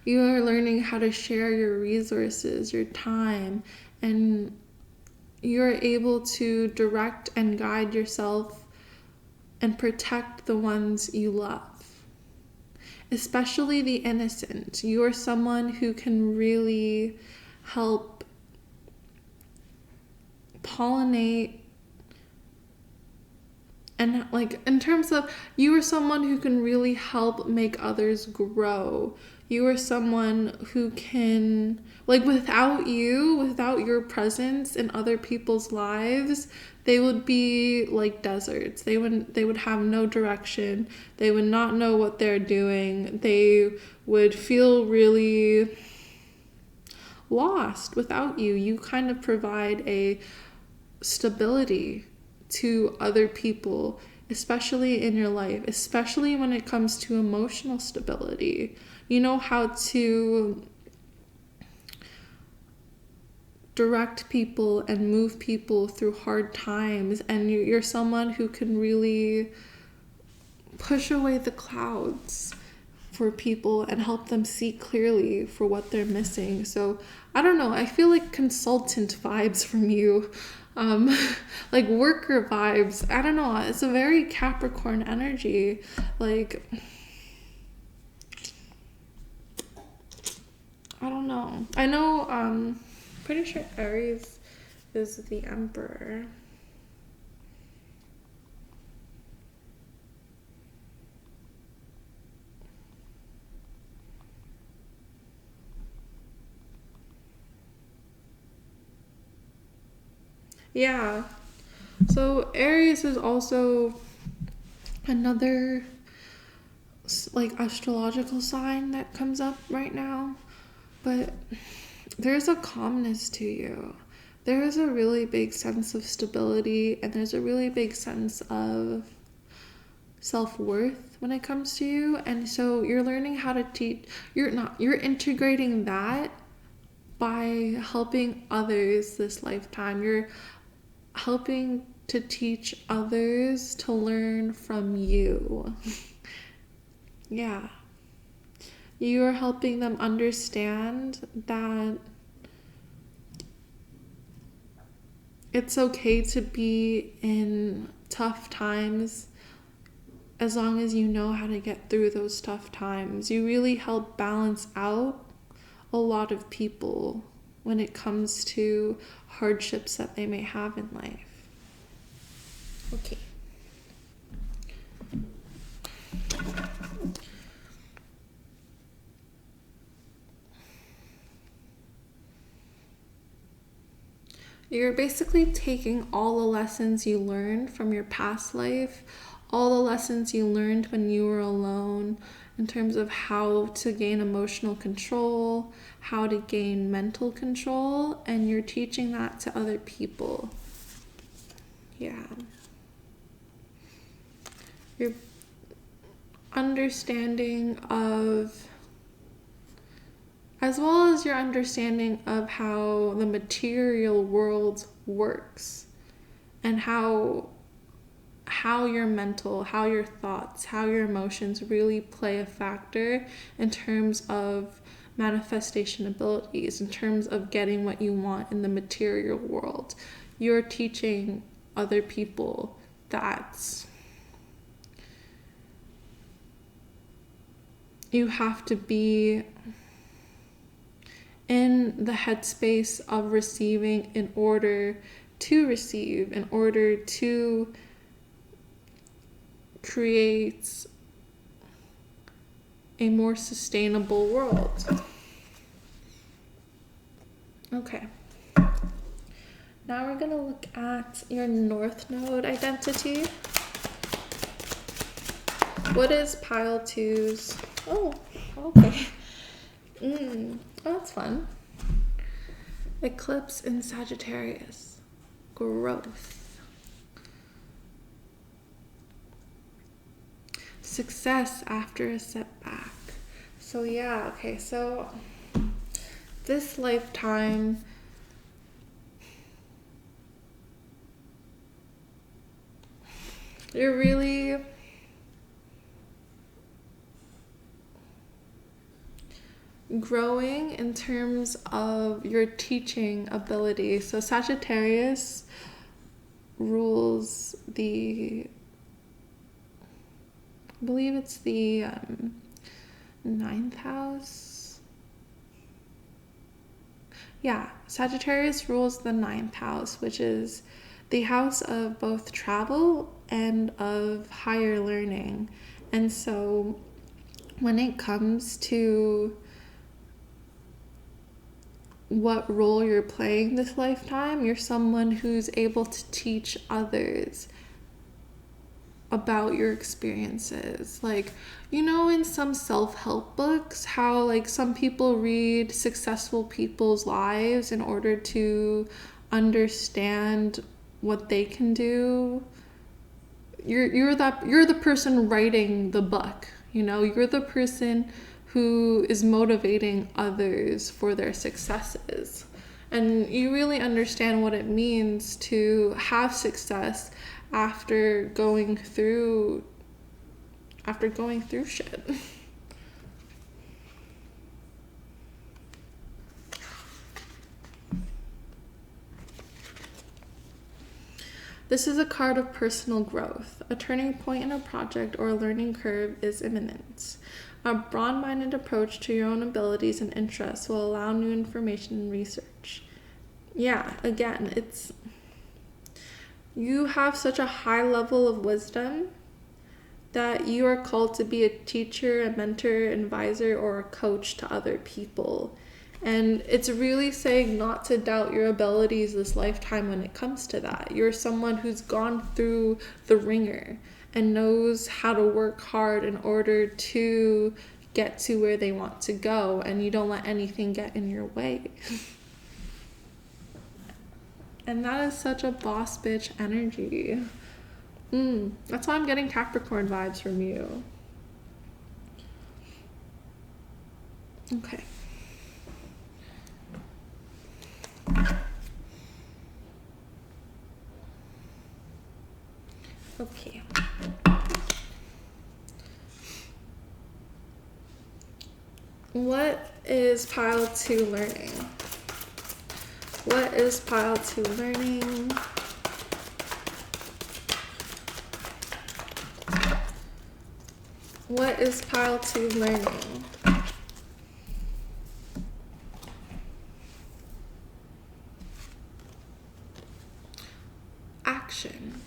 You are learning how to share your resources, your time, and you're able to direct and guide yourself and protect the ones you love, especially the innocent. You are someone who can really help pollinate, and like in terms of, you are someone who can really help make others grow. You are someone who can, like, without your presence in other people's lives, they would be like deserts. They would have no direction. They would not know what they're doing. They would feel really lost without you. You kind of provide a stability to other people, especially in your life, especially when it comes to emotional stability. You know how to direct people and move people through hard times, and you're someone who can really push away the clouds for people and help them see clearly for what they're missing. So I don't know, I feel like consultant vibes from you, like worker vibes. I don't know, it's a very Capricorn energy. Like, I don't know. I know, pretty sure Aries is the Emperor. Yeah. So Aries is also another like astrological sign that comes up right now, but there's a calmness to you. There is a really big sense of stability, and there's a really big sense of self-worth when it comes to you. And so you're learning how to teach, you're integrating that by helping others this lifetime. You're helping to teach others to learn from you. Yeah. You are helping them understand that it's okay to be in tough times as long as you know how to get through those tough times. You really help balance out a lot of people when it comes to hardships that they may have in life. Okay. You're basically taking all the lessons you learned from your past life, all the lessons you learned when you were alone, in terms of how to gain emotional control, how to gain mental control, and you're teaching that to other people. Yeah. Your understanding of, as well as your understanding of how the material world works, and how your mental, how your thoughts, how your emotions really play a factor in terms of manifestation abilities, in terms of getting what you want in the material world. You're teaching other people that you have to be in the headspace of receiving in order to receive, in order to create a more sustainable world. Okay. Now we're going to look at your North Node identity. What is pile 2's? Oh, okay. Oh, that's fun. Eclipse in Sagittarius. Growth. Success after a setback. So yeah, okay, so this lifetime, you're really growing in terms of your teaching ability. So Sagittarius rules the, I believe it's the 9th house. Yeah, Sagittarius rules the 9th house, which is the house of both travel and of higher learning. And so when it comes to what role you're playing this lifetime, you're someone who's able to teach others about your experiences. Like, you know, in some self-help books, how like some people read successful people's lives in order to understand what they can do. You're the person writing the book, you know, you're the person who is motivating others for their successes. And you really understand what it means to have success after going through shit. This is a card of personal growth. A turning point in a project or a learning curve is imminent. A broad-minded approach to your own abilities and interests will allow new information and research. Yeah, again, you have such a high level of wisdom that you are called to be a teacher, a mentor, advisor, or a coach to other people. And it's really saying not to doubt your abilities this lifetime when it comes to that. You're someone who's gone through the ringer and knows how to work hard in order to get to where they want to go, and you don't let anything get in your way. And that is such a boss bitch energy. That's why I'm getting Capricorn vibes from you. Okay. Okay. What is pile 2 learning? What is pile 2 learning? What is pile 2 learning? Action.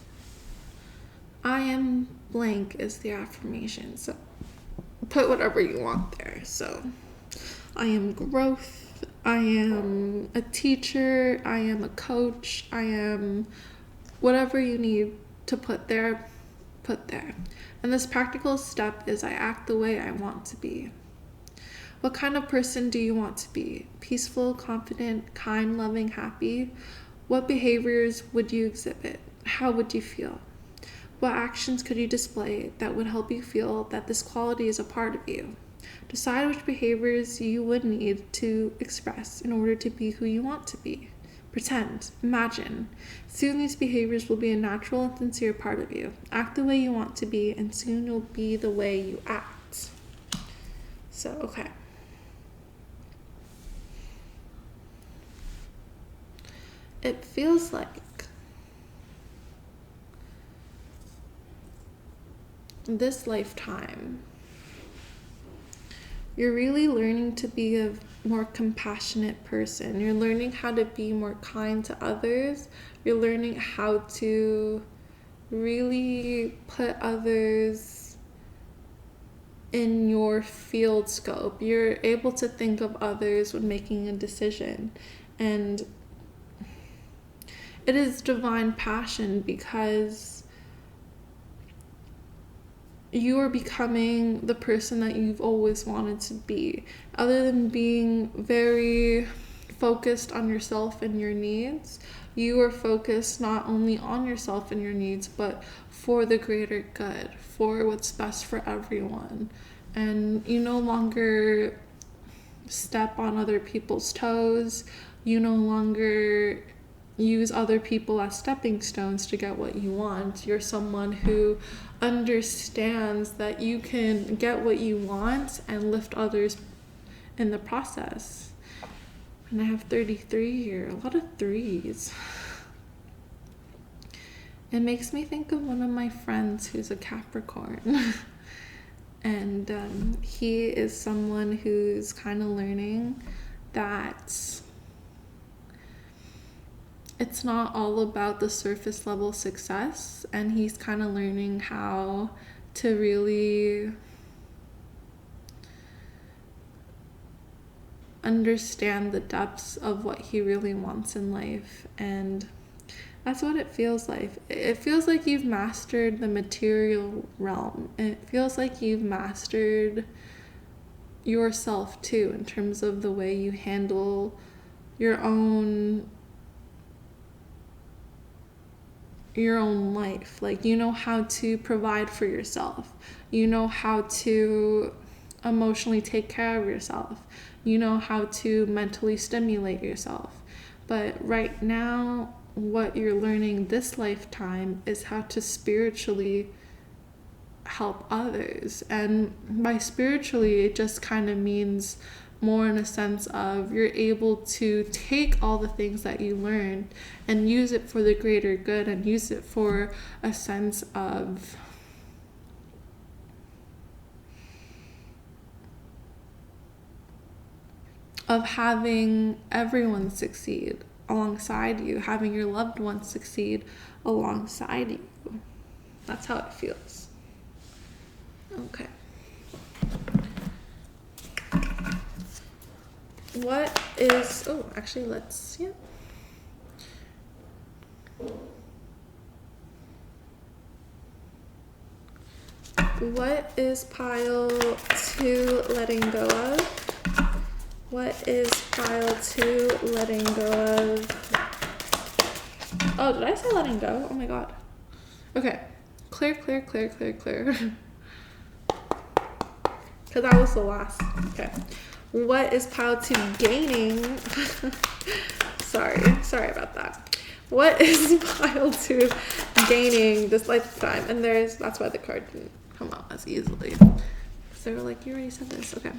I am blank is the affirmation. So put whatever you want there. So I am growth. I am a teacher. I am a coach. I am whatever you need to put there, put there. And this practical step is I act the way I want to be. What kind of person do you want to be? Peaceful, confident, kind, loving, happy? What behaviors would you exhibit? How would you feel? What actions could you display that would help you feel that this quality is a part of you? Decide which behaviors you would need to express in order to be who you want to be. Pretend, imagine. Soon these behaviors will be a natural and sincere part of you. Act the way you want to be, and soon you'll be the way you act. So, okay. It feels like this lifetime, you're really learning to be a more compassionate person. You're learning how to be more kind to others. You're learning how to really put others in your field scope. You're able to think of others when making a decision. And it is divine passion because you are becoming the person that you've always wanted to be. Other than being very focused on yourself and your needs, you are focused not only on yourself and your needs, but for the greater good, for what's best for everyone. And you no longer step on other people's toes. You no longer use other people as stepping stones to get what you want. You're someone who understands that you can get what you want and lift others in the process. And I have 33 here, a lot of threes. It makes me think of one of my friends who's a Capricorn. And he is someone who's kind of learning that it's not all about the surface level success, and he's kind of learning how to really understand the depths of what he really wants in life. And that's what it feels like. It feels like you've mastered the material realm. It feels like you've mastered yourself too, in terms of the way you handle your own life. Like, you know how to provide for yourself. You know how to emotionally take care of yourself. You know how to mentally stimulate yourself. But right now, what you're learning this lifetime is how to spiritually help others. And by spiritually, it just kind of means more in a sense of you're able to take all the things that you learned and use it for the greater good, and use it for a sense of having everyone succeed alongside you, having your loved ones succeed alongside you. That's how it feels. Okay. What is, What is pile 2 letting go of? What is pile 2 letting go of? Oh, did I say letting go? Oh my god. Okay. clear. Because that was the last. Okay. What is pile 2 gaining? Sorry about that. What is pile 2 gaining this lifetime? And that's why the card didn't come out as easily. So we're like, you already said this. Okay.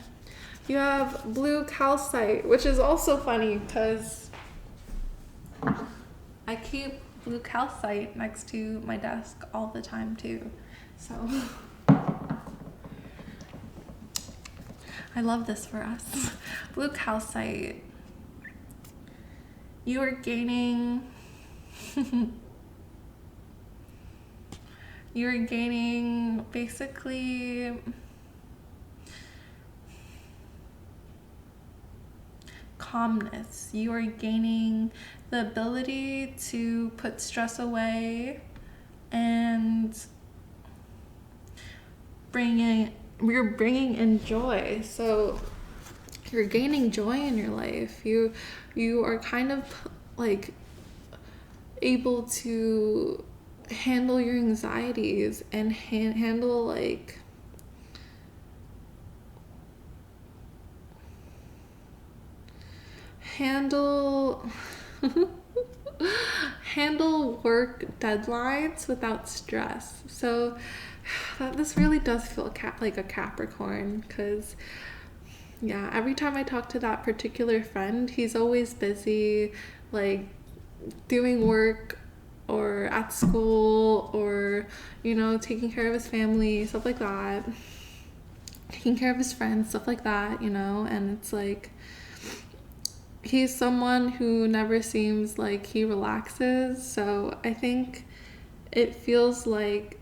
You have blue calcite, which is also funny because I keep blue calcite next to my desk all the time too. So I love this for us. Blue calcite. You are gaining you're gaining basically calmness. You are gaining the ability to put stress away and you're bringing in joy. So you're gaining joy in your life. You are kind of like able to handle your anxieties and handle like handle work deadlines without stress. So this really does feel like a Capricorn, because yeah, every time I talk to that particular friend, he's always busy, like doing work or at school or, you know, taking care of his family, stuff like that, taking care of his friends, stuff like that, you know. And it's like, he's someone who never seems like he relaxes. So I think it feels like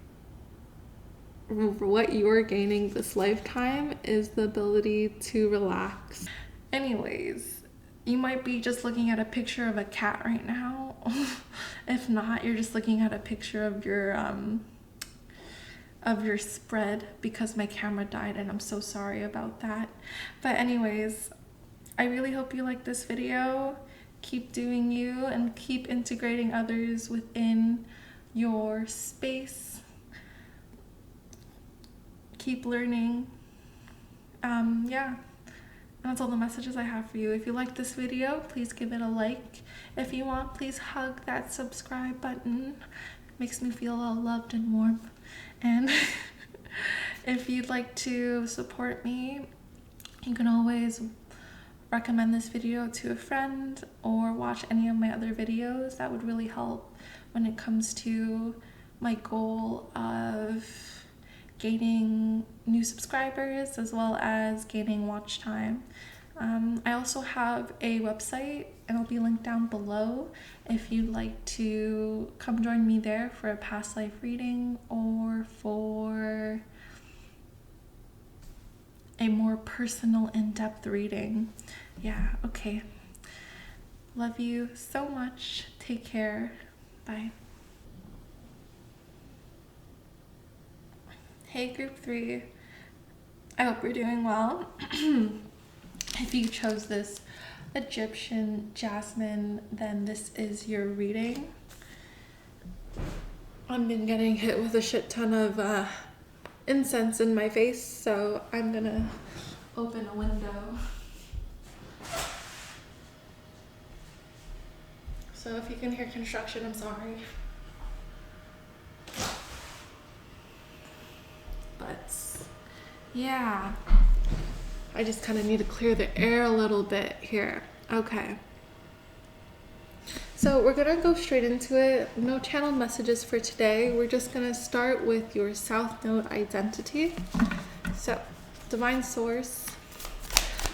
what you're gaining this lifetime is the ability to relax. Anyways, you might be just looking at a picture of a cat right now. If not, you're just looking at a picture of your spread, because my camera died and I'm so sorry about that. But anyways, I really hope you like this video. Keep doing you and keep integrating others within your space. Keep learning. Yeah, that's all the messages I have for you. If you like this video, please give it a like. If you want, please hug that subscribe button. It makes me feel all loved and warm. And if you'd like to support me, you can always recommend this video to a friend or watch any of my other videos. That would really help when it comes to my goal of gaining new subscribers as well as gaining watch time. I also have a website, and it'll be linked down below if you'd like to come join me there for a past life reading or for a more personal, in-depth reading. Yeah, okay. Love you so much. Take care. Bye. Hey group 3, I hope you're doing well. If you chose this Egyptian jasmine, then this is your reading. I've been getting hit with a shit ton of incense in my face, so I'm gonna open a window. So if you can hear construction, I'm sorry. But yeah, I just kind of need to clear the air a little bit here. Okay. So we're gonna go straight into it. No channel messages for today. We're just gonna start with your South Node identity. So, Divine Source,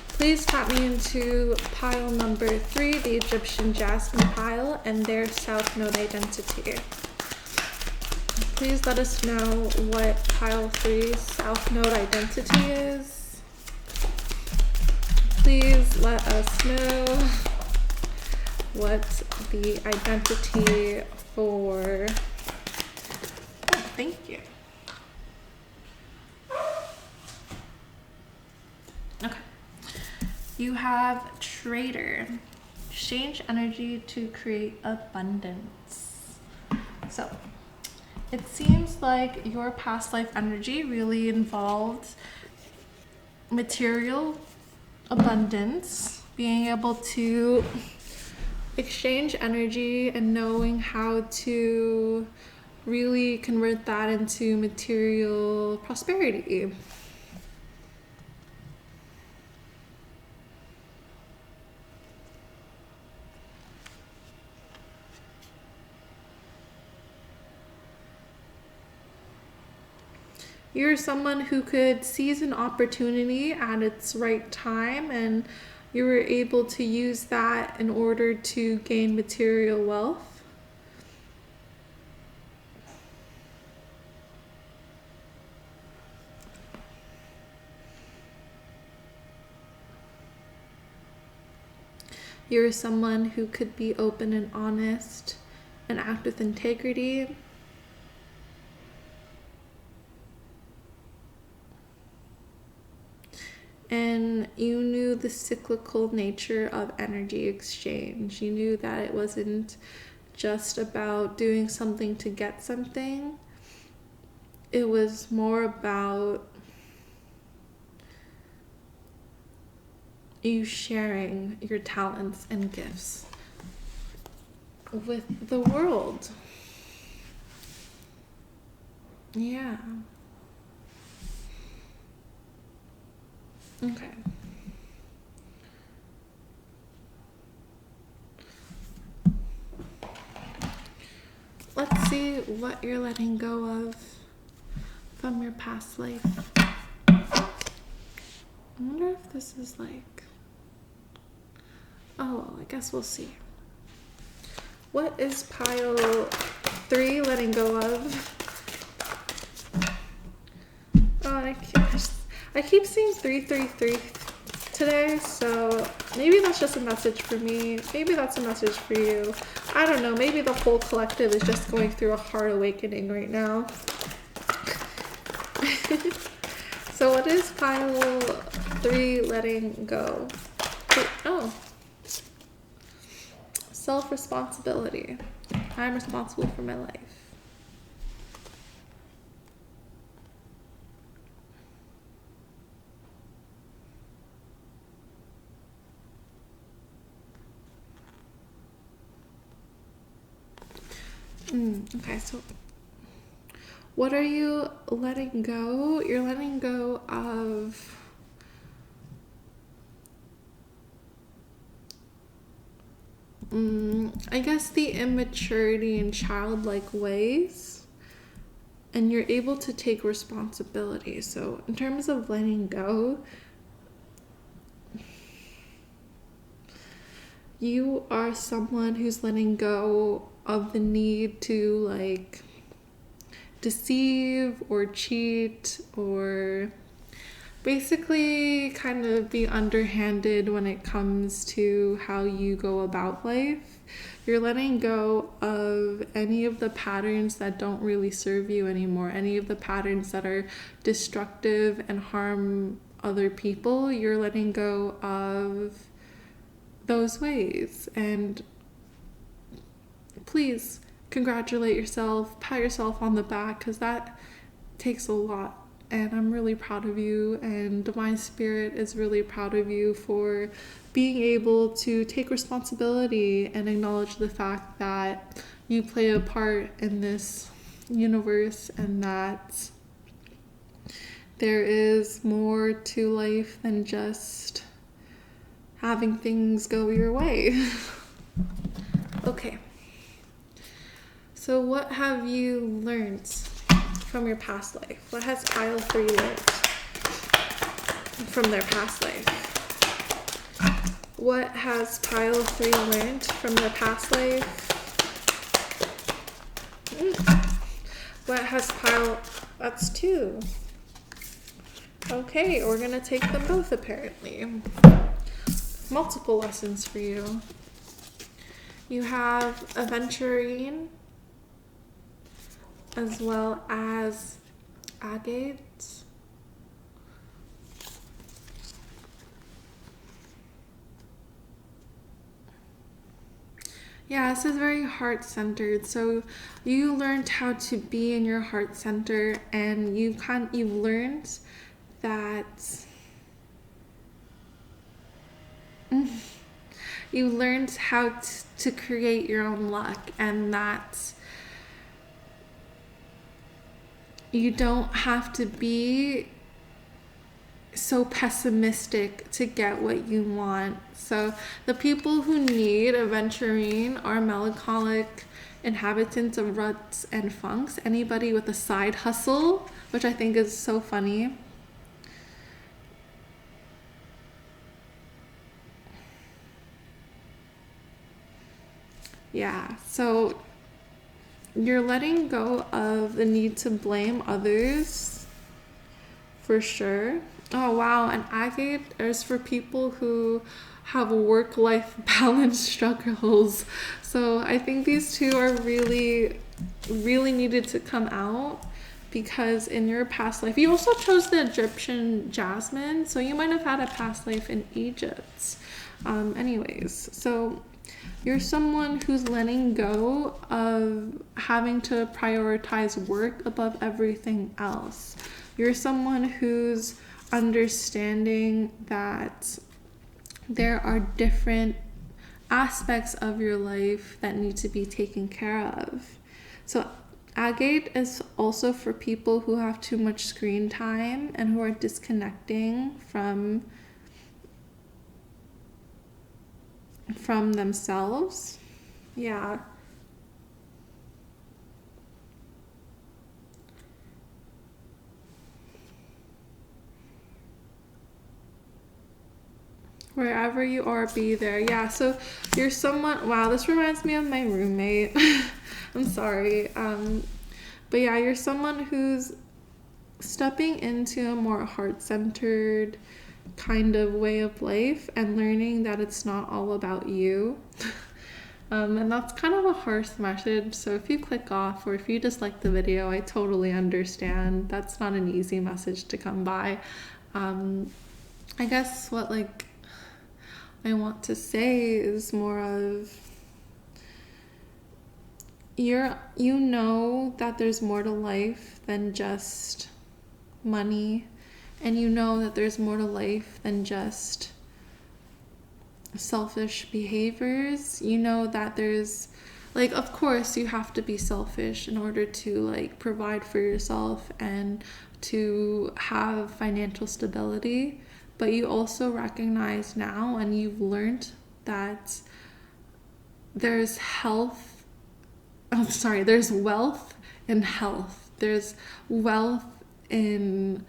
please tap me into pile number 3, the Egyptian Jasmine pile, and their South Node identity. Please let us know what pile 3's South Node identity is. Please let us know what the identity for... Oh, thank you. Okay. You have Trader. Exchange energy to create abundance. So, It seems like your past life energy really involved material abundance, being able to exchange energy and knowing how to really convert that into material prosperity. You're someone who could seize an opportunity at its right time, and you were able to use that in order to gain material wealth. You're someone who could be open and honest and act with integrity. And you knew the cyclical nature of energy exchange. You knew that it wasn't just about doing something to get something. It was more about you sharing your talents and gifts with the world. Yeah. Okay. Let's see what you're letting go of from your past life. I wonder if this is like... Oh, well, I guess we'll see. What is pile 3 letting go of? Oh, I keep seeing 333 today, so maybe that's just a message for me. Maybe that's a message for you. I don't know. Maybe the whole collective is just going through a heart awakening right now. So what is pile 3 letting go? Oh. Self-responsibility. I'm responsible for my life. Okay, so what are you letting go? You're letting go of I guess the immaturity and childlike ways, and you're able to take responsibility. So in terms of letting go, you are someone who's letting go of the need to like deceive or cheat or basically kind of be underhanded when it comes to how you go about life. You're letting go of any of the patterns that don't really serve you anymore, any of the patterns that are destructive and harm other people. You're letting go of those ways. And please congratulate yourself, pat yourself on the back, because that takes a lot. And I'm really proud of you, and Divine Spirit is really proud of you for being able to take responsibility and acknowledge the fact that you play a part in this universe and that there is more to life than just having things go your way. Okay. So what have you learned from your past life? What has pile 3 learned from their past life? What has pile 3 learned from their past life? What has pile... That's 2. Okay, we're gonna take them both apparently. Multiple lessons for you. You have aventurine as well as agate. Yeah, this is very heart-centered. So you learned how to be in your heart center, and you've learned that you learned how to create your own luck, and that you don't have to be so pessimistic to get what you want. So the people who need aventurine are melancholic inhabitants of ruts and funks, anybody with a side hustle, which I think is so funny. Yeah, so you're letting go of the need to blame others for sure. Oh wow, and agate is for people who have work-life balance struggles. So I think these two are really, really needed to come out, because in your past life, you also chose the Egyptian jasmine, so you might have had a past life in Egypt. Anyways, so you're someone who's letting go of having to prioritize work above everything else. You're someone who's understanding that there are different aspects of your life that need to be taken care of. So agate is also for people who have too much screen time and who are disconnecting from themselves. Yeah. Wherever you are, be there. Yeah, so you're someone, wow, this reminds me of my roommate. I'm sorry. But yeah, you're someone who's stepping into a more heart-centered kind of way of life and learning that it's not all about you. And that's kind of a harsh message, so if you click off or if you dislike the video, I totally understand. That's not an easy message to come by. I guess what I want to say is more of, you know that there's more to life than just money, and you know that there's more to life than just selfish behaviors. You know that there's, of course you have to be selfish in order to provide for yourself and to have financial stability, but you also recognize now, and you've learned that there's there's wealth in health. There's wealth in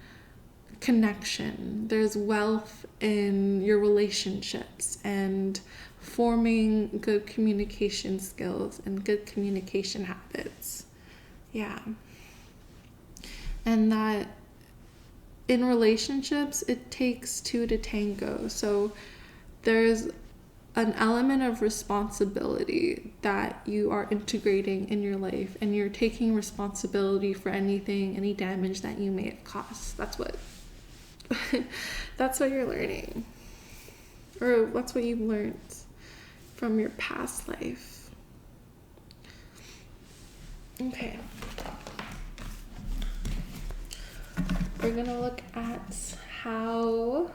connection. There's wealth in your relationships and forming good communication skills and good communication habits. Yeah. And that in relationships, it takes two to tango. So there's an element of responsibility that you are integrating in your life, and you're taking responsibility for any damage that you may have caused. That's what that's what you're learning, or that's what you've learned from your past life. Okay, we're gonna look at how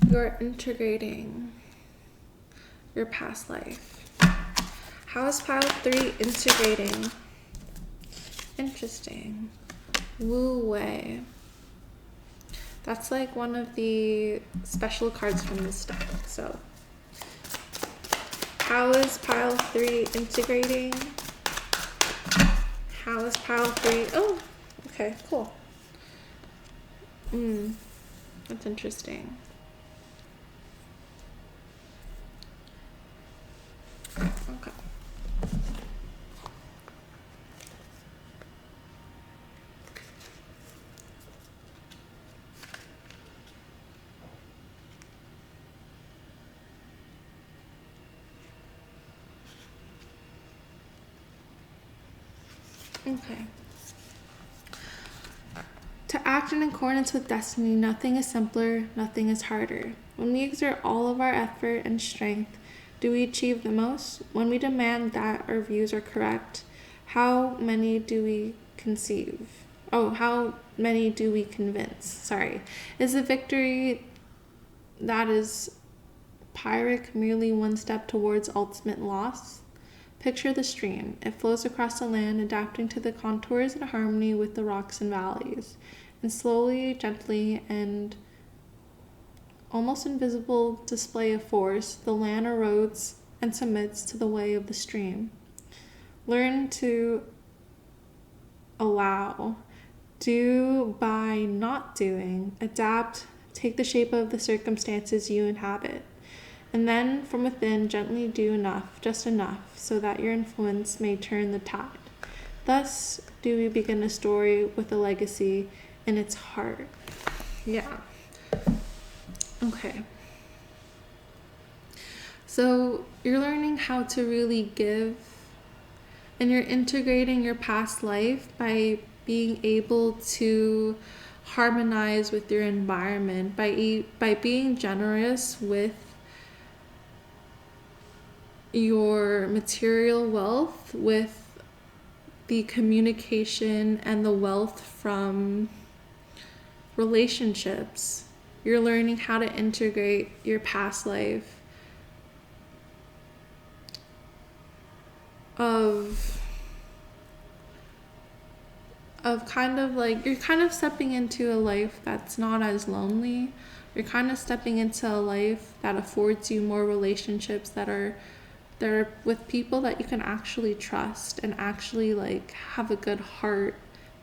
you're integrating your past life. How is pile 3 integrating? Interesting. Wu Wei. That's one of the special cards from this deck. So how is pile 3 integrating? How is pile 3? Oh, okay, cool. That's interesting. Okay. Okay. To act in accordance with destiny, nothing is simpler, nothing is harder. When we exert all of our effort and strength, Do we achieve the most? When we demand that our views are correct, how many do we conceive? Oh, how many do we convince? Sorry. Is the victory that is Pyrrhic merely one step towards ultimate loss? Picture the stream. It flows across the land, adapting to the contours in harmony with the rocks and valleys. And slowly, gently, and almost invisible display of force, the land erodes and submits to the way of the stream. Learn to allow. Do by not doing. Adapt. Take the shape of the circumstances you inhabit. And then from within, gently do enough, just enough, so that your influence may turn the tide. Thus do we begin a story with a legacy in its heart. Yeah. Okay. So you're learning how to really give, and you're integrating your past life by being able to harmonize with your environment, by being generous with your material wealth, with the communication and the wealth from relationships. You're learning how to integrate your past life of kind of like, you're kind of stepping into a life that's not as lonely. You're kind of stepping into a life that affords you more relationships that are with people that you can actually trust and actually like have a good heart.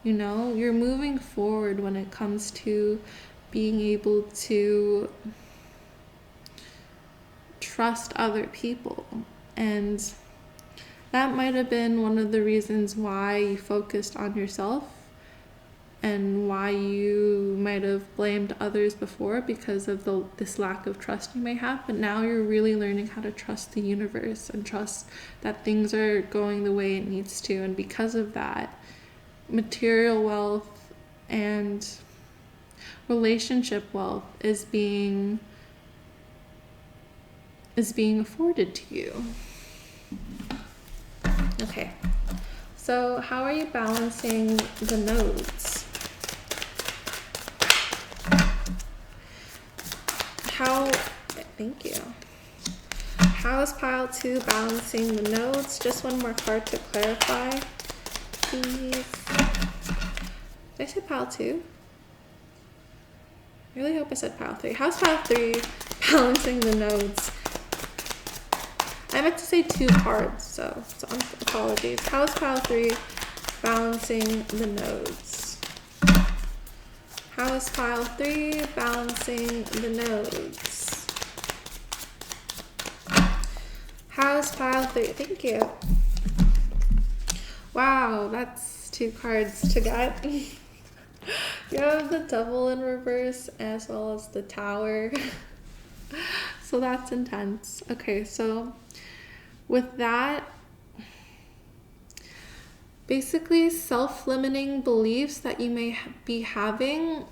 You know, you're moving forward when it comes to being able to trust other people. And that might have been one of the reasons why you focused on yourself and why you might have blamed others before, because of this lack of trust you may have. But now you're really learning how to trust the universe and trust that things are going the way it needs to. And because of that, material wealth and relationship wealth is being afforded to you. Okay, so how are you balancing the nodes? Thank you. How is pile 2 balancing the nodes? Just one more card to clarify, please. Did I say pile 2? I really hope I said pile 3. How's pile 3 balancing the nodes? I meant to say 2 cards, so apologies. How's pile 3 balancing the nodes? How is pile 3 balancing the nodes? How's pile 3? Thank you. Wow, that's 2 cards to get. You have the Devil in reverse as well as the Tower. So that's intense. Okay, so with that, basically self-limiting beliefs that you may be having,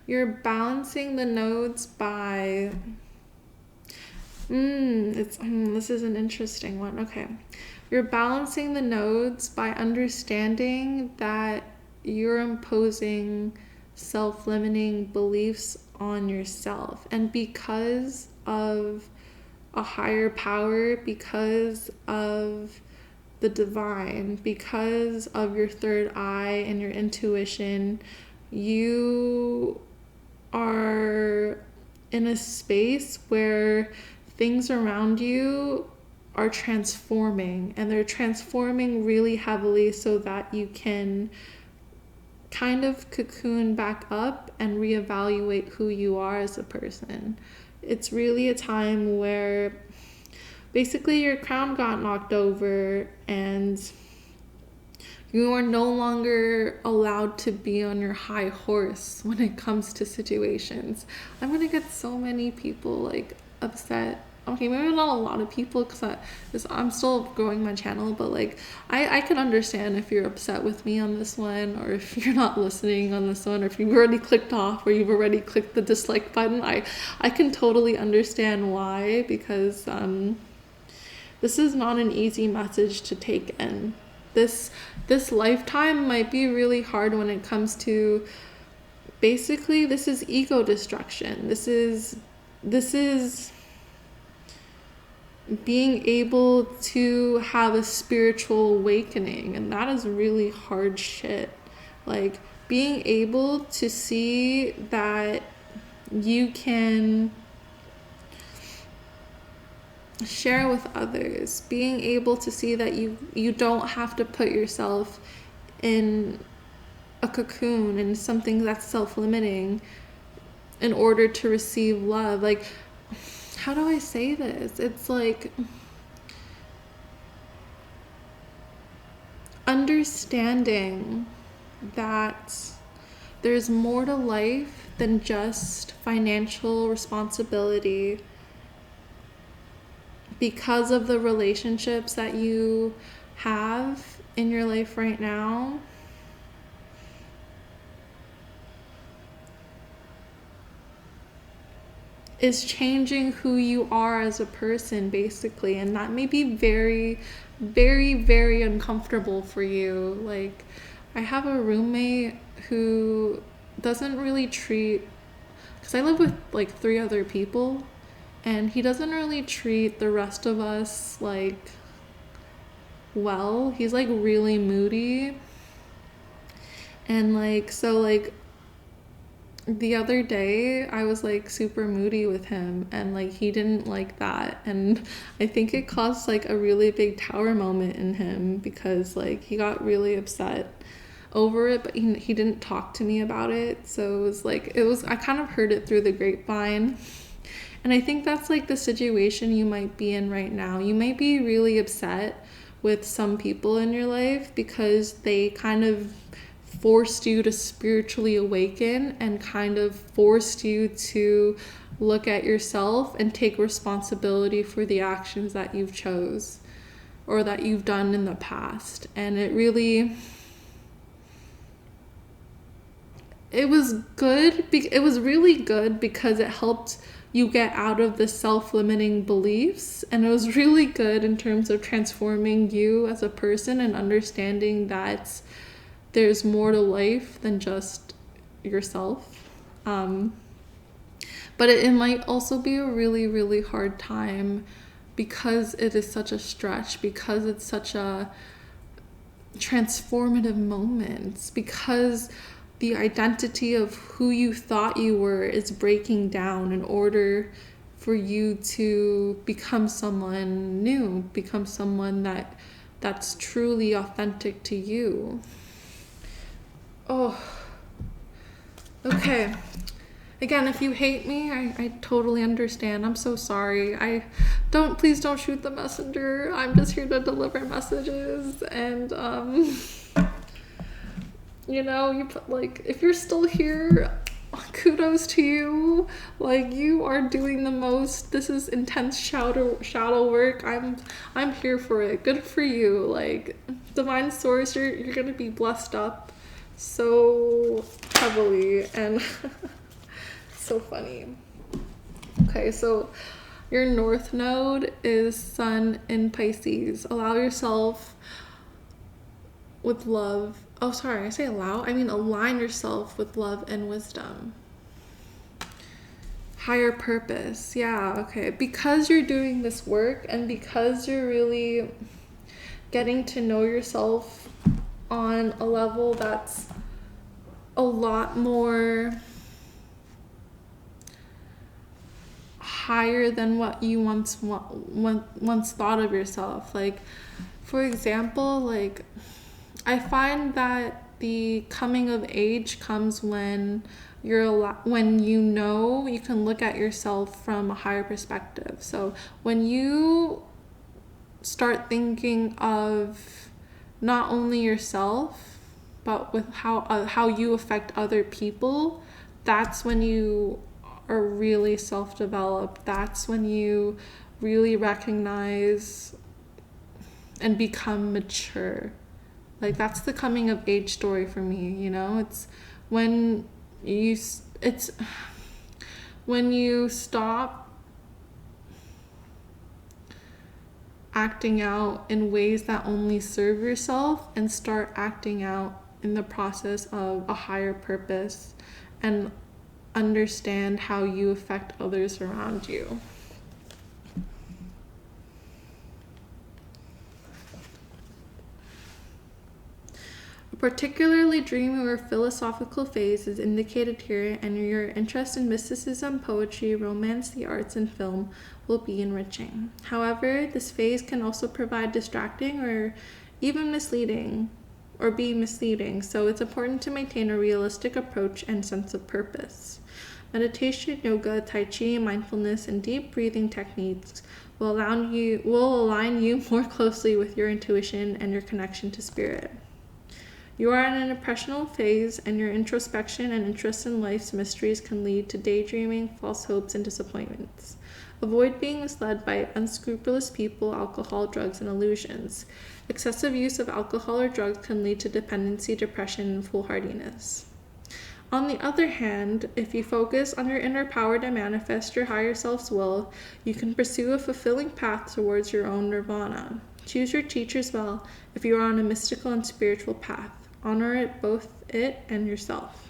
you're balancing the nodes by this is an interesting one. Okay, you're balancing the nodes by understanding that you're imposing self-limiting beliefs on yourself, and because of a higher power, because of the divine, because of your third eye and your intuition, you are in a space where things around you are transforming, and they're transforming really heavily so that you can kind of cocoon back up and reevaluate who you are as a person. It's really a time where basically your crown got knocked over and you are no longer allowed to be on your high horse when it comes to situations. I'm gonna get so many people like upset okay, maybe not a lot of people, because I'm still growing my channel, but like I can understand if you're upset with me on this one, or if you're not listening on this one, or if you've already clicked off, or you've already clicked the dislike button. I can totally understand why, because this is not an easy message to take in. This lifetime might be really hard when it comes to, basically, this is ego destruction. This is being able to have a spiritual awakening, and that is really hard shit. Like, being able to see that you can share with others, being able to see that you don't have to put yourself in a cocoon and something that's self-limiting in order to receive love. Like, how do I say this? It's like understanding that there's more to life than just financial responsibility, because of the relationships that you have in your life right now. Is changing who you are as a person, basically, and that may be very, very, very uncomfortable for you. Like, I have a roommate who doesn't really treat, because I live with like 3 other people, and he doesn't really treat the rest of us like well. He's like really moody, and like, so like the other day I was like super moody with him, and like he didn't like that, and I think it caused like a really big tower moment in him, because like he got really upset over it, but he didn't talk to me about it. So it was I kind of heard it through the grapevine. And I think that's like the situation you might be in right now. You might be really upset with some people in your life because they kind of forced you to spiritually awaken, and kind of forced you to look at yourself and take responsibility for the actions that you've chose or that you've done in the past. And it was really good because it helped you get out of the self-limiting beliefs, and it was really good in terms of transforming you as a person and understanding that there's more to life than just yourself. But it might also be a really, really hard time, because it is such a stretch, because it's such a transformative moment, because the identity of who you thought you were is breaking down in order for you to become someone new, become someone that's truly authentic to you. Oh, okay. Again, if you hate me, I totally understand. I'm so sorry. Please don't shoot the messenger. I'm just here to deliver messages, and if you're still here, kudos to you. Like, you are doing the most. This is intense shadow work. I'm here for it. Good for you. Like, divine source, you're gonna be blessed up so heavily, and so funny. Okay, so your north node is Sun in Pisces. Allow yourself with love. Oh, sorry, I say allow. I mean align yourself with love and wisdom. Higher purpose. Yeah, okay. Because you're doing this work, and because you're really getting to know yourself on a level that's a lot more higher than what you once thought of yourself. Like, for example, like, I find that the coming of age comes when you can look at yourself from a higher perspective. So when you start thinking of not only yourself, but with how you affect other people, that's when you are really self-developed. That's when you really recognize and become mature. Like, that's the coming of age story for me, you know? It's when you stop acting out in ways that only serve yourself and start acting out in the process of a higher purpose and understand how you affect others around you. A particularly dreamy or philosophical phase is indicated here, and your interest in mysticism, poetry, romance, the arts, and film will be enriching. However, this phase can also provide distracting or even misleading, so it's important to maintain a realistic approach and sense of purpose. Meditation, yoga, tai chi, mindfulness, and deep breathing techniques will align you more closely with your intuition and your connection to spirit. You are in an impressional phase, and your introspection and interest in life's mysteries can lead to daydreaming, false hopes, and disappointments. Avoid being misled by unscrupulous people, alcohol, drugs, and illusions. Excessive use of alcohol or drugs can lead to dependency, depression, and foolhardiness. On the other hand, if you focus on your inner power to manifest your higher self's will, you can pursue a fulfilling path towards your own nirvana. Choose your teachers well if you are on a mystical and spiritual path. Honor both it and yourself.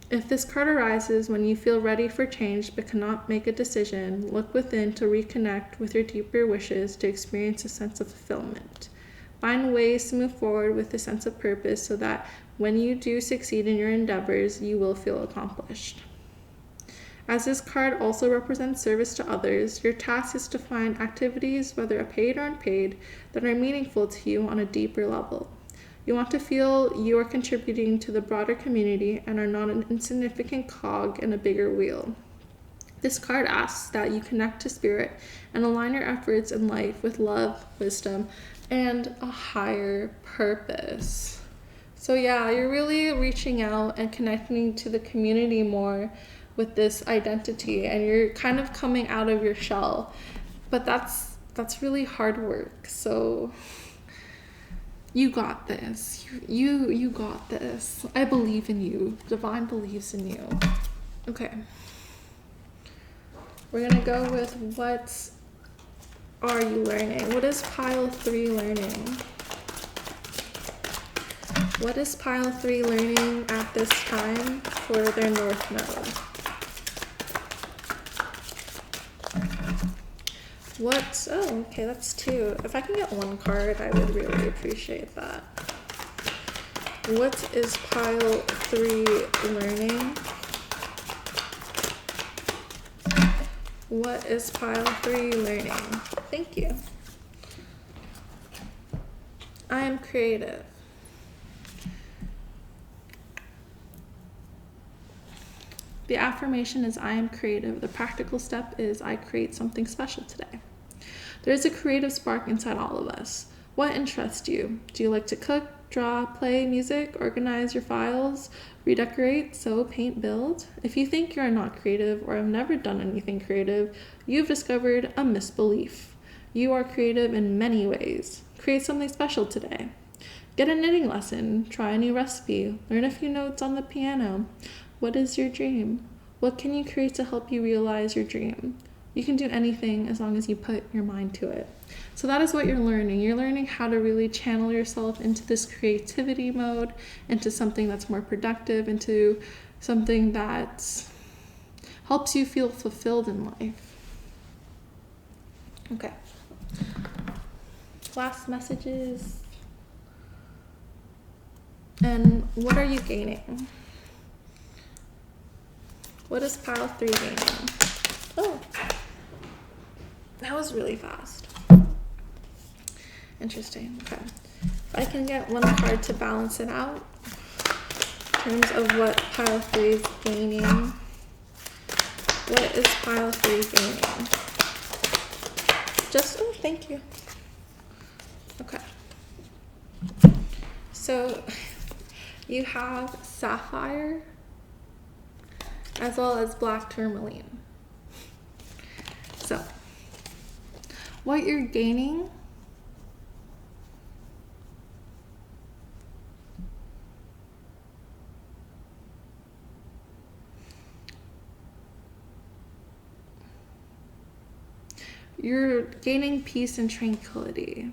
If this card arises when you feel ready for change but cannot make a decision, look within to reconnect with your deeper wishes to experience a sense of fulfillment. Find ways to move forward with a sense of purpose so that when you do succeed in your endeavors, you will feel accomplished. As this card also represents service to others, your task is to find activities, whether paid or unpaid, that are meaningful to you on a deeper level. You want to feel you are contributing to the broader community and are not an insignificant cog in a bigger wheel. This card asks that you connect to spirit and align your efforts in life with love, wisdom, and a higher purpose. So yeah, you're really reaching out and connecting to the community more with this identity, and you're kind of coming out of your shell. But that's really hard work. So you got this. You got this. I believe in you. Divine believes in you. Okay. We're gonna go with what are you learning? What is pile 3 learning? What is pile 3 learning at this time for their North Node? Oh, okay, that's 2. If I can get 1 card, I would really appreciate that. What is pile 3 learning? What is pile 3 learning? Thank you. I am creative. The affirmation is I am creative. The practical step is I create something special today. There is a creative spark inside all of us. What interests you? Do you like to cook, draw, play music, organize your files, redecorate, sew, paint, build? If you think you are not creative or have never done anything creative, you've discovered a misbelief. You are creative in many ways. Create something special today. Get a knitting lesson, try a new recipe, learn a few notes on the piano. What is your dream? What can you create to help you realize your dream? You can do anything as long as you put your mind to it. So that is what you're learning. You're learning how to really channel yourself into this creativity mode, into something that's more productive, into something that helps you feel fulfilled in life. Okay. Last messages. And what are you gaining? What is pile 3 gaining? Oh, that was really fast. Interesting. Okay. If I can get 1 card to balance it out in terms of what pile 3 is gaining. What is pile 3 gaining? Oh, thank you. Okay. So you have sapphire as well as black tourmaline. So what you're gaining you're gaining peace and tranquility.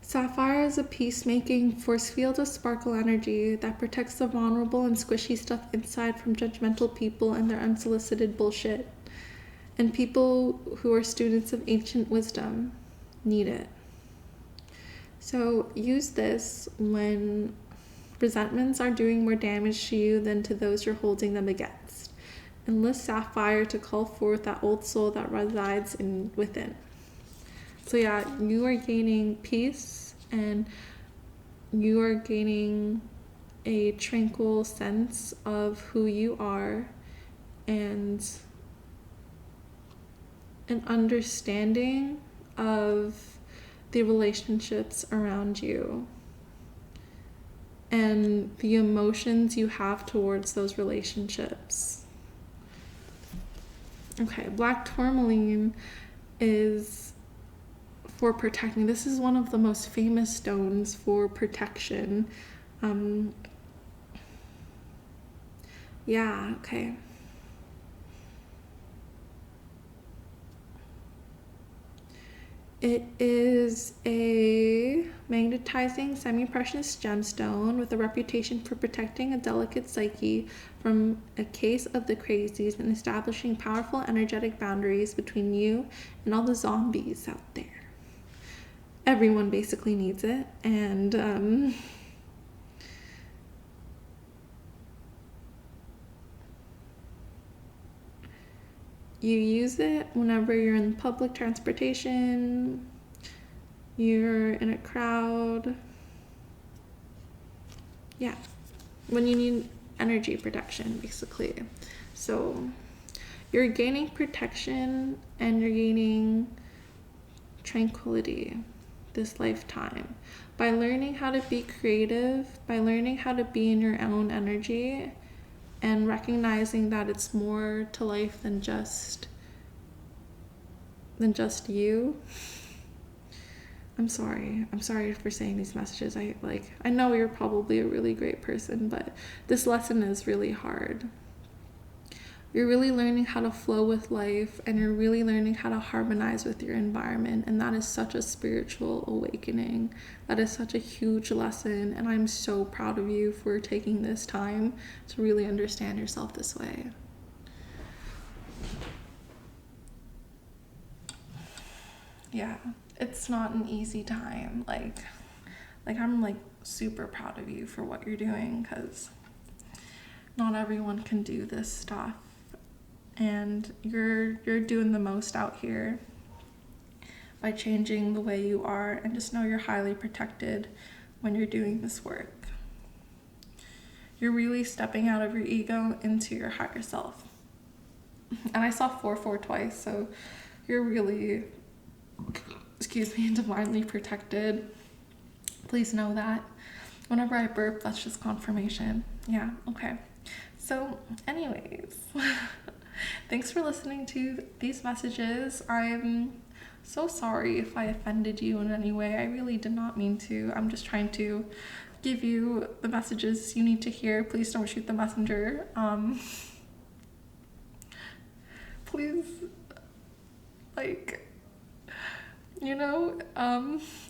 Sapphire is a peacemaking force field of sparkle energy that protects the vulnerable and squishy stuff inside from judgmental people and their unsolicited bullshit. And people who are students of ancient wisdom need it. So use this when resentments are doing more damage to you than to those you're holding them against. Enlist Sapphire to call forth that old soul that resides within. So yeah, you are gaining peace and you are gaining a tranquil sense of who you are and an understanding of the relationships around you and the emotions you have towards those relationships. Okay, black tourmaline is for protecting. This is one of the most famous stones for protection. Yeah, okay. It is a magnetizing semi-precious gemstone with a reputation for protecting a delicate psyche from a case of the crazies and establishing powerful energetic boundaries between you and all the zombies out there. Everyone basically needs it, and you use it whenever you're in public transportation, you're in a crowd. Yeah, when you need energy protection, basically. So you're gaining protection and you're gaining tranquility this lifetime by learning how to be creative, by learning how to be in your own energy, and recognizing that it's more to life than just you. I'm sorry for saying these messages. I know you're probably a really great person, but this lesson is really hard. You're really learning how to flow with life, and you're really learning how to harmonize with your environment, and that is such a spiritual awakening. That is such a huge lesson, and I'm so proud of you for taking this time to really understand yourself this way. Yeah, it's not an easy time. Like I'm super proud of you for what you're doing, because not everyone can do this stuff. And you're doing the most out here by changing the way you are, and just know you're highly protected when you're doing this work. You're really stepping out of your ego into your higher self. And I saw 4-4 twice, so you're really, divinely protected. Please know that. Whenever I burp, that's just confirmation. Yeah, okay. So anyways, thanks for listening to these messages. I'm so sorry if I offended you in any way. I really did not mean to. I'm just trying to give you the messages you need to hear. Please don't shoot the messenger. Please,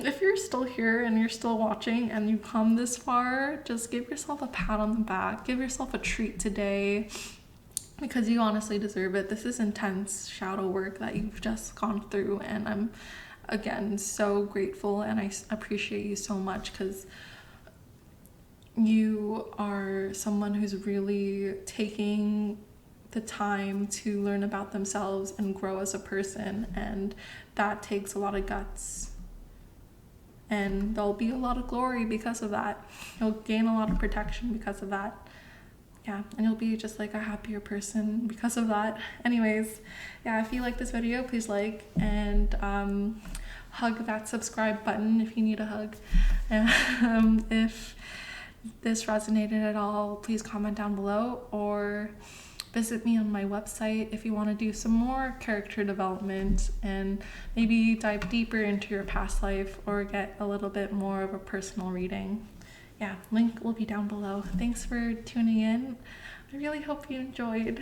if you're still here and you're still watching and you've come this far, just give yourself a pat on the back. Give yourself a treat today, because you honestly deserve it. This is intense shadow work that you've just gone through, and I'm, again, so grateful, and I appreciate you so much, because you are someone who's really taking the time to learn about themselves and grow as a person, and that takes a lot of guts, and there'll be a lot of glory because of that. You'll gain a lot of protection because of that. Yeah, and you'll be just like a happier person because of that. Anyways, yeah, if you like this video, please like and hug that subscribe button if you need a hug. If this resonated at all, please comment down below or visit me on my website if you want to do some more character development and maybe dive deeper into your past life or get a little bit more of a personal reading. Yeah, link will be down below. Thanks for tuning in. I really hope you enjoyed.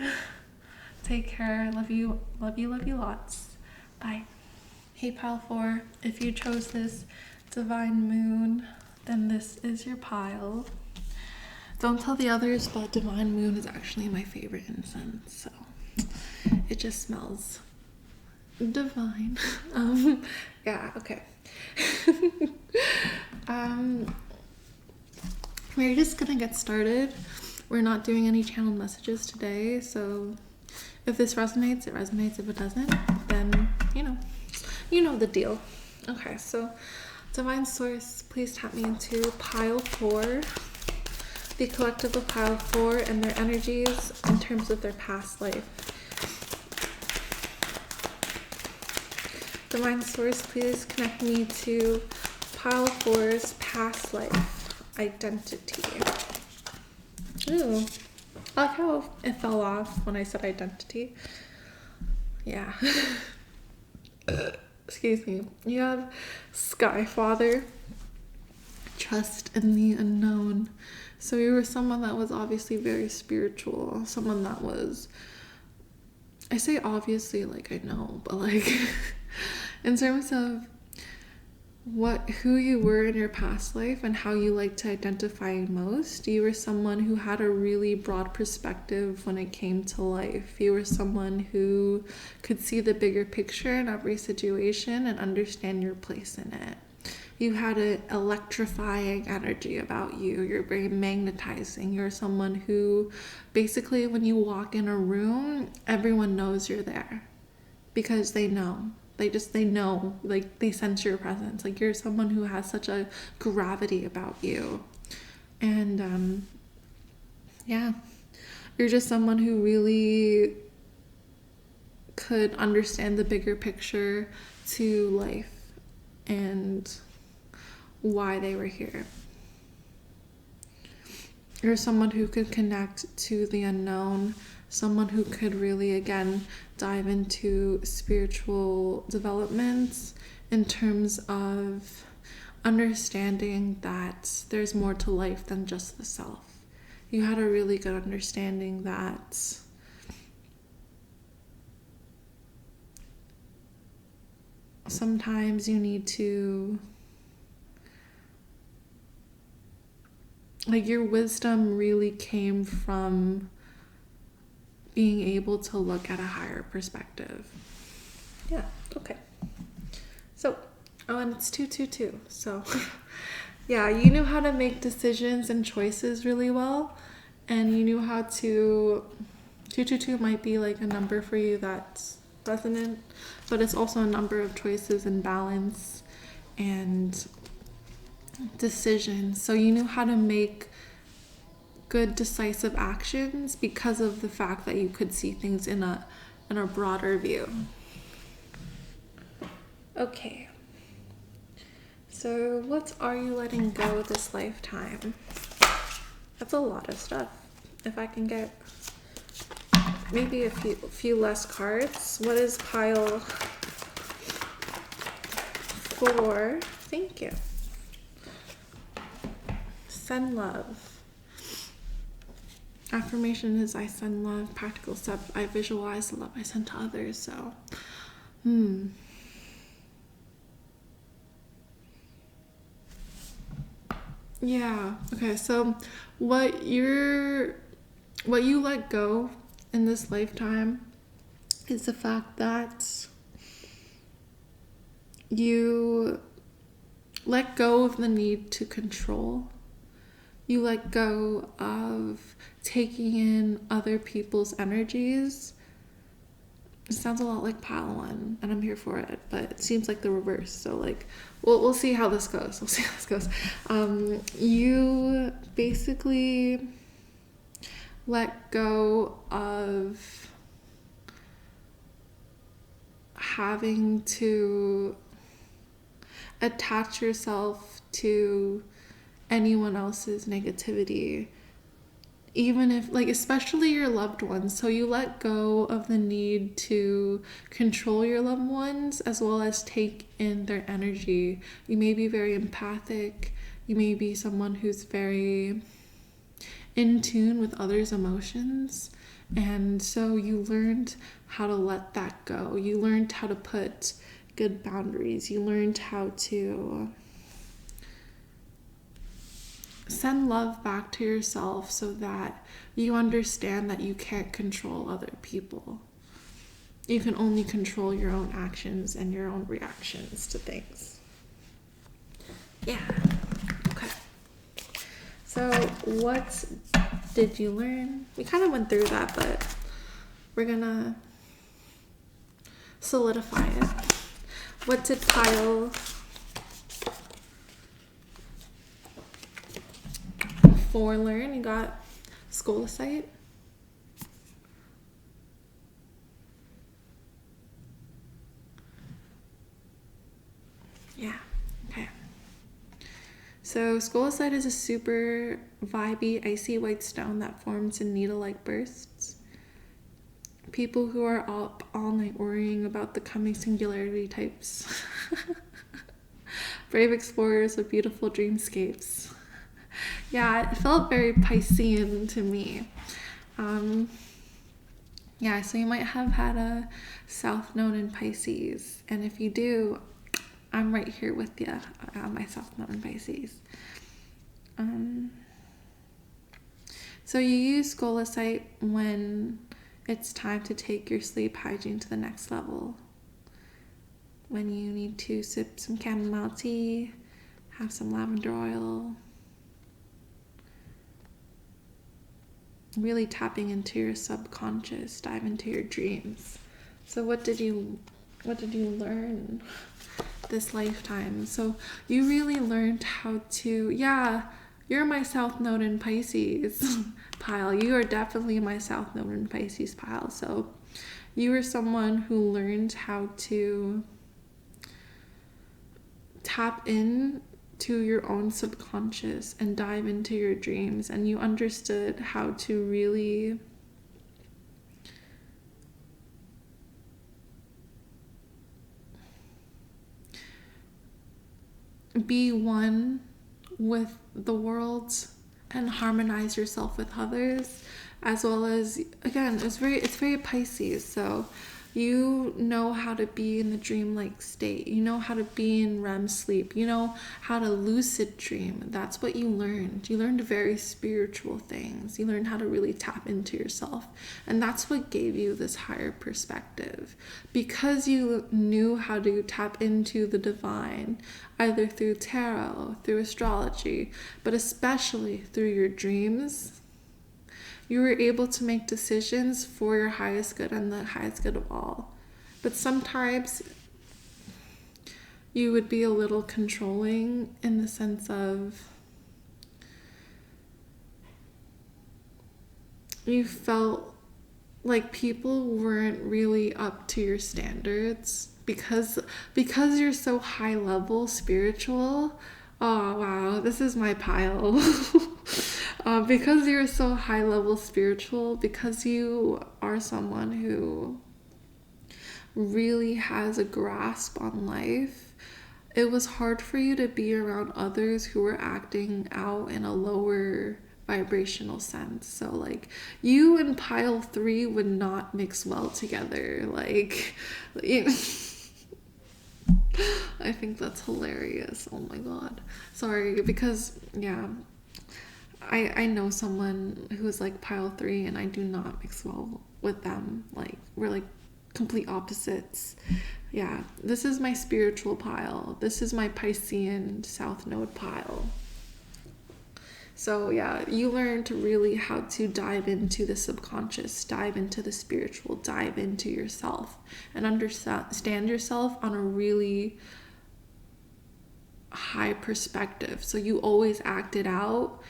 Take care. Love you lots. Bye. Hey pile 4, if you chose this divine moon, then this is your pile. Don't tell the others, but divine moon is actually my favorite incense, so it just smells divine. Yeah, okay. We're just gonna get started. We're not doing any channeled messages today, so if this resonates, it resonates. If it doesn't, then you know the deal. Okay, so divine source, please tap me into pile 4, the collective of pile 4 and their energies in terms of their past life. Divine source, please connect me to pile 4's past life identity. Ooh, I like how it fell off when I said identity. Yeah. Excuse me. You have Sky Father, trust in the unknown. So you were someone that was obviously very spiritual, someone that was, I say obviously like I know, but like in terms of who you were in your past life and how you like to identify most, you were someone who had a really broad perspective when it came to life. You were someone who could see the bigger picture in every situation and understand your place in it. You had an electrifying energy about you. You're very magnetizing. You're someone who basically when you walk in a room, everyone knows you're there because they know. They know, like they sense your presence. Like you're someone who has such a gravity about you. And yeah, you're just someone who really could understand the bigger picture to life and why they were here. You're someone who could connect to the unknown, someone who could really, again, dive into spiritual developments in terms of understanding that there's more to life than just the self. You had a really good understanding that sometimes you need to, like, your wisdom really came from being able to look at a higher perspective. Yeah, okay. So, and it's 222. So, yeah, you knew how to make decisions and choices really well. And you knew how to, 222 might be like a number for you that's resonant, but it's also a number of choices and balance and decisions. So you knew how to make good decisive actions because of the fact that you could see things in a broader view. Okay, so what are you letting go this lifetime? That's a lot of stuff. If I can get maybe a few less cards. What is pile 4? Thank you. Send love. Affirmation is I send love. Practical step, I visualize the love I send to others. So, yeah. Okay, so what you let go in this lifetime is the fact that you let go of the need to control. You let go of taking in other people's energies. It sounds a lot like pile 1, and I'm here for it, but it seems like the reverse. So like, we'll see how this goes. You basically let go of having to attach yourself to anyone else's negativity, even if, like, especially your loved ones. So you let go of the need to control your loved ones as well as take in their energy. You may be very empathic. You may be someone who's very in tune with others' emotions. And so you learned how to let that go. You learned how to put good boundaries. You learned how to send love back to yourself so that you understand that you can't control other people. You can only control your own actions and your own reactions to things. Yeah. Okay. So what did you learn? We kind of went through that, but we're gonna solidify it. What did pile 4 learn? You got scholicite. Yeah, okay. So scholicite is a super vibey, icy white stone that forms in needle-like bursts. People who are up all night worrying about the coming singularity types. Brave explorers with beautiful dreamscapes. Yeah, it felt very Piscean to me. Yeah, so you might have had a South Node in Pisces. And if you do, I'm right here with you on my South Node in Pisces. So you use scholicite when it's time to take your sleep hygiene to the next level. When you need to sip some chamomile tea, have some lavender oil, really tapping into your subconscious, dive into your dreams. So what did you learn this lifetime? So you really learned how to, you're my South Node in Pisces pile. You are definitely my South Node in Pisces pile. So you were someone who learned how to tap in to your own subconscious and dive into your dreams, and you understood how to really be one with the world and harmonize yourself with others, as well as, again, it's very Pisces. So you know how to be in the dreamlike state. You know how to be in REM sleep. You know how to lucid dream. That's what you learned. You learned very spiritual things. You learned how to really tap into yourself. And that's what gave you this higher perspective. Because you knew how to tap into the divine, either through tarot, through astrology, but especially through your dreams, you were able to make decisions for your highest good and the highest good of all. But sometimes you would be a little controlling in the sense of you felt like people weren't really up to your standards because you're so high level spiritual. Oh wow, this is my pile. Because you're so high level spiritual, because you are someone who really has a grasp on life, it was hard for you to be around others who were acting out in a lower vibrational sense. So like you and pile 3 would not mix well together. Like, you know, I think that's hilarious. Oh my god. Sorry, because I know someone who's like pile 3 and I do not mix well with them. Like we're like complete opposites. Yeah, this is my spiritual pile. This is my Piscean South Node pile. So yeah, you learn to really how to dive into the subconscious, dive into the spiritual, dive into yourself and understand yourself on a really high perspective. So you always acted out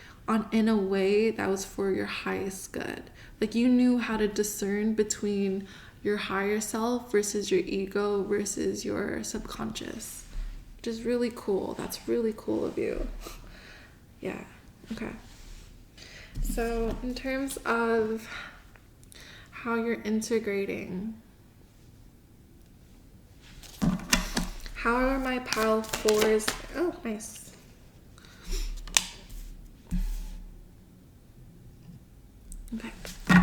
in a way that was for your highest good. Like you knew how to discern between your higher self versus your ego versus your subconscious, which is really cool. That's really cool of you. Yeah, okay. So in terms of how you're integrating, how are my pile fours? Oh, nice. Okay. I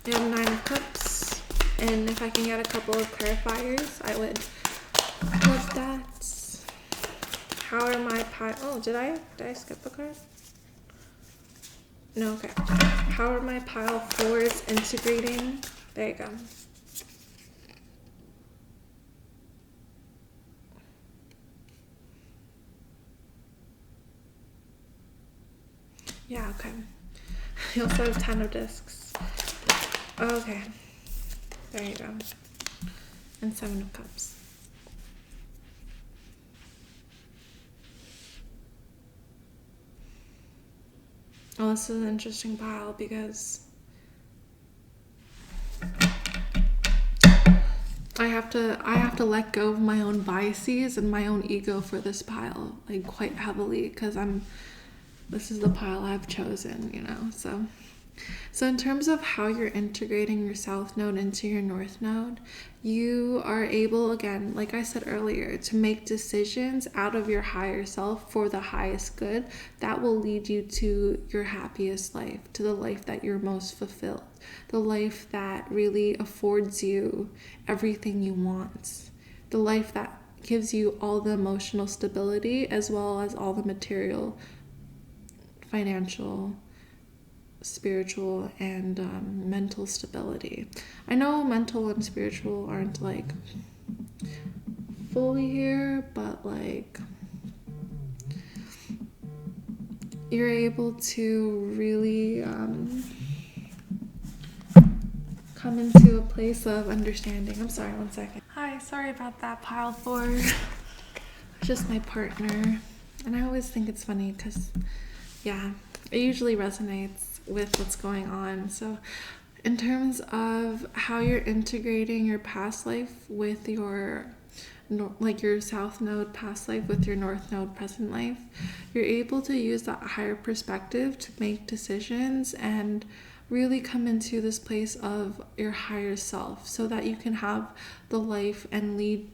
have 9 of cups, and if I can get a couple of clarifiers, I would love that. How are my pile? Oh, did I skip a card? No, okay. How are my pile fours integrating? There you go. Yeah, okay. You also have 10 of discs. Okay. There you go. And 7 of cups. Oh, this is an interesting pile because I have to let go of my own biases and my own ego for this pile, like quite heavily, because this is the pile I've chosen, you know. So in terms of how you're integrating your south node into your north node, you are able, again, like I said earlier, to make decisions out of your higher self for the highest good that will lead you to your happiest life, to the life that you're most fulfilled, the life that really affords you everything you want, the life that gives you all the emotional stability as well as all the material, financial, spiritual, and mental stability. I know mental and spiritual aren't like fully here, but like you're able to really come into a place of understanding. I'm sorry, 1 second. Hi, sorry about that, pile 4. It's just my partner, and I always think it's funny because, yeah, it usually resonates with what's going on. So in terms of how you're integrating your past life with your your south node past life with your north node present life, you're able to use that higher perspective to make decisions and really come into this place of your higher self so that you can have the life and lead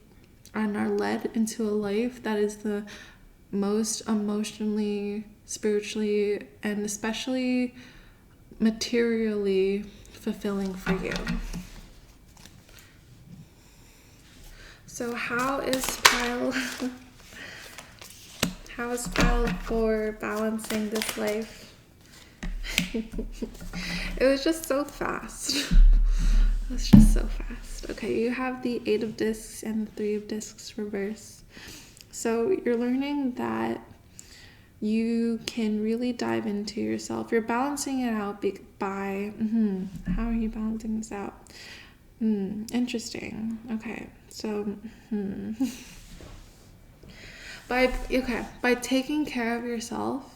and are led into a life that is the most emotionally, spiritually, and especially materially fulfilling for you. So how is pile 4 balancing this life? It was just so fast. It's just so fast. Okay, you have the 8 of discs and the 3 of discs reverse. So you're learning that you can really dive into yourself. You're balancing it out by how are you balancing this out? Interesting. Okay, so by taking care of yourself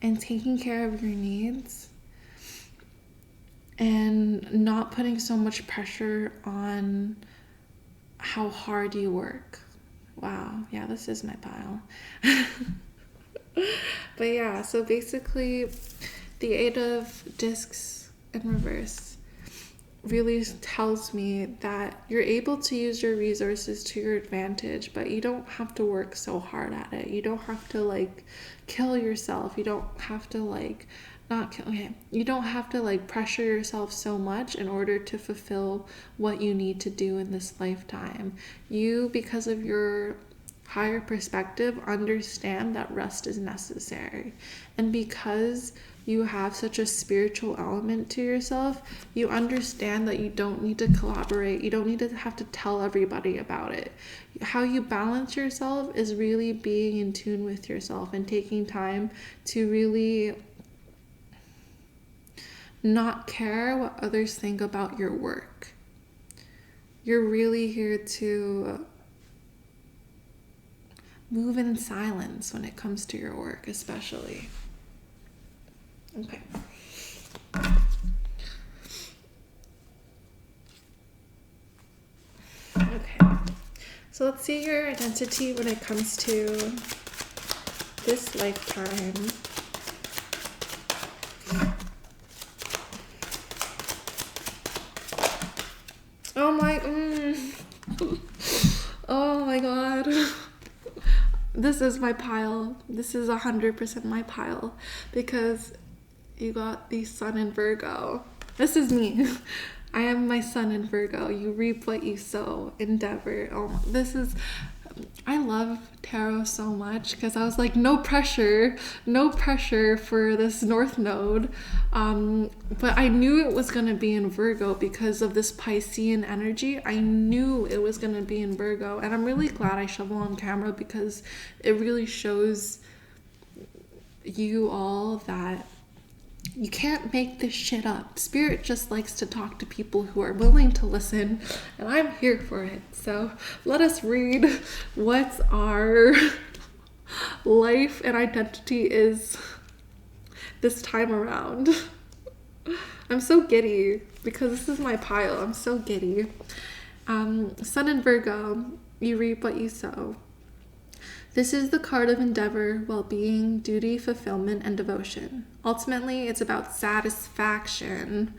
and taking care of your needs and not putting so much pressure on how hard you work. Wow, yeah, this is my pile. But yeah, so basically the 8 of discs in reverse really tells me that you're able to use your resources to your advantage, but you don't have to work so hard at it. You don't have to like kill yourself. You don't have to like you don't have to like pressure yourself so much in order to fulfill what you need to do in this lifetime. You, because of your higher perspective, understand that rest is necessary. And because you have such a spiritual element to yourself, you understand that you don't need to collaborate. You don't need to have to tell everybody about it. How you balance yourself is really being in tune with yourself and taking time to really not care what others think about your work. You're really here to move in silence when it comes to your work, especially. Okay. Okay. So let's see your identity when it comes to this lifetime. Oh my god. This is my pile. This is 100% my pile because you got the sun in Virgo. This is me. I am my sun in Virgo. You reap what you sow. Endeavor. Oh, I love tarot so much because I was like, no pressure for this North Node. But I knew it was going to be in Virgo because of this Piscean energy. I knew it was going to be in Virgo. And I'm really glad I shovel on camera because it really shows you all that you can't make this shit up. Spirit just likes to talk to people who are willing to listen, and I'm here for it. So let us read what our life and identity is this time around. I'm so giddy because this is my pile. I'm so giddy. Sun in Virgo, you reap what you sow. This is the card of endeavor, well-being, duty, fulfillment, and devotion. Ultimately, it's about satisfaction.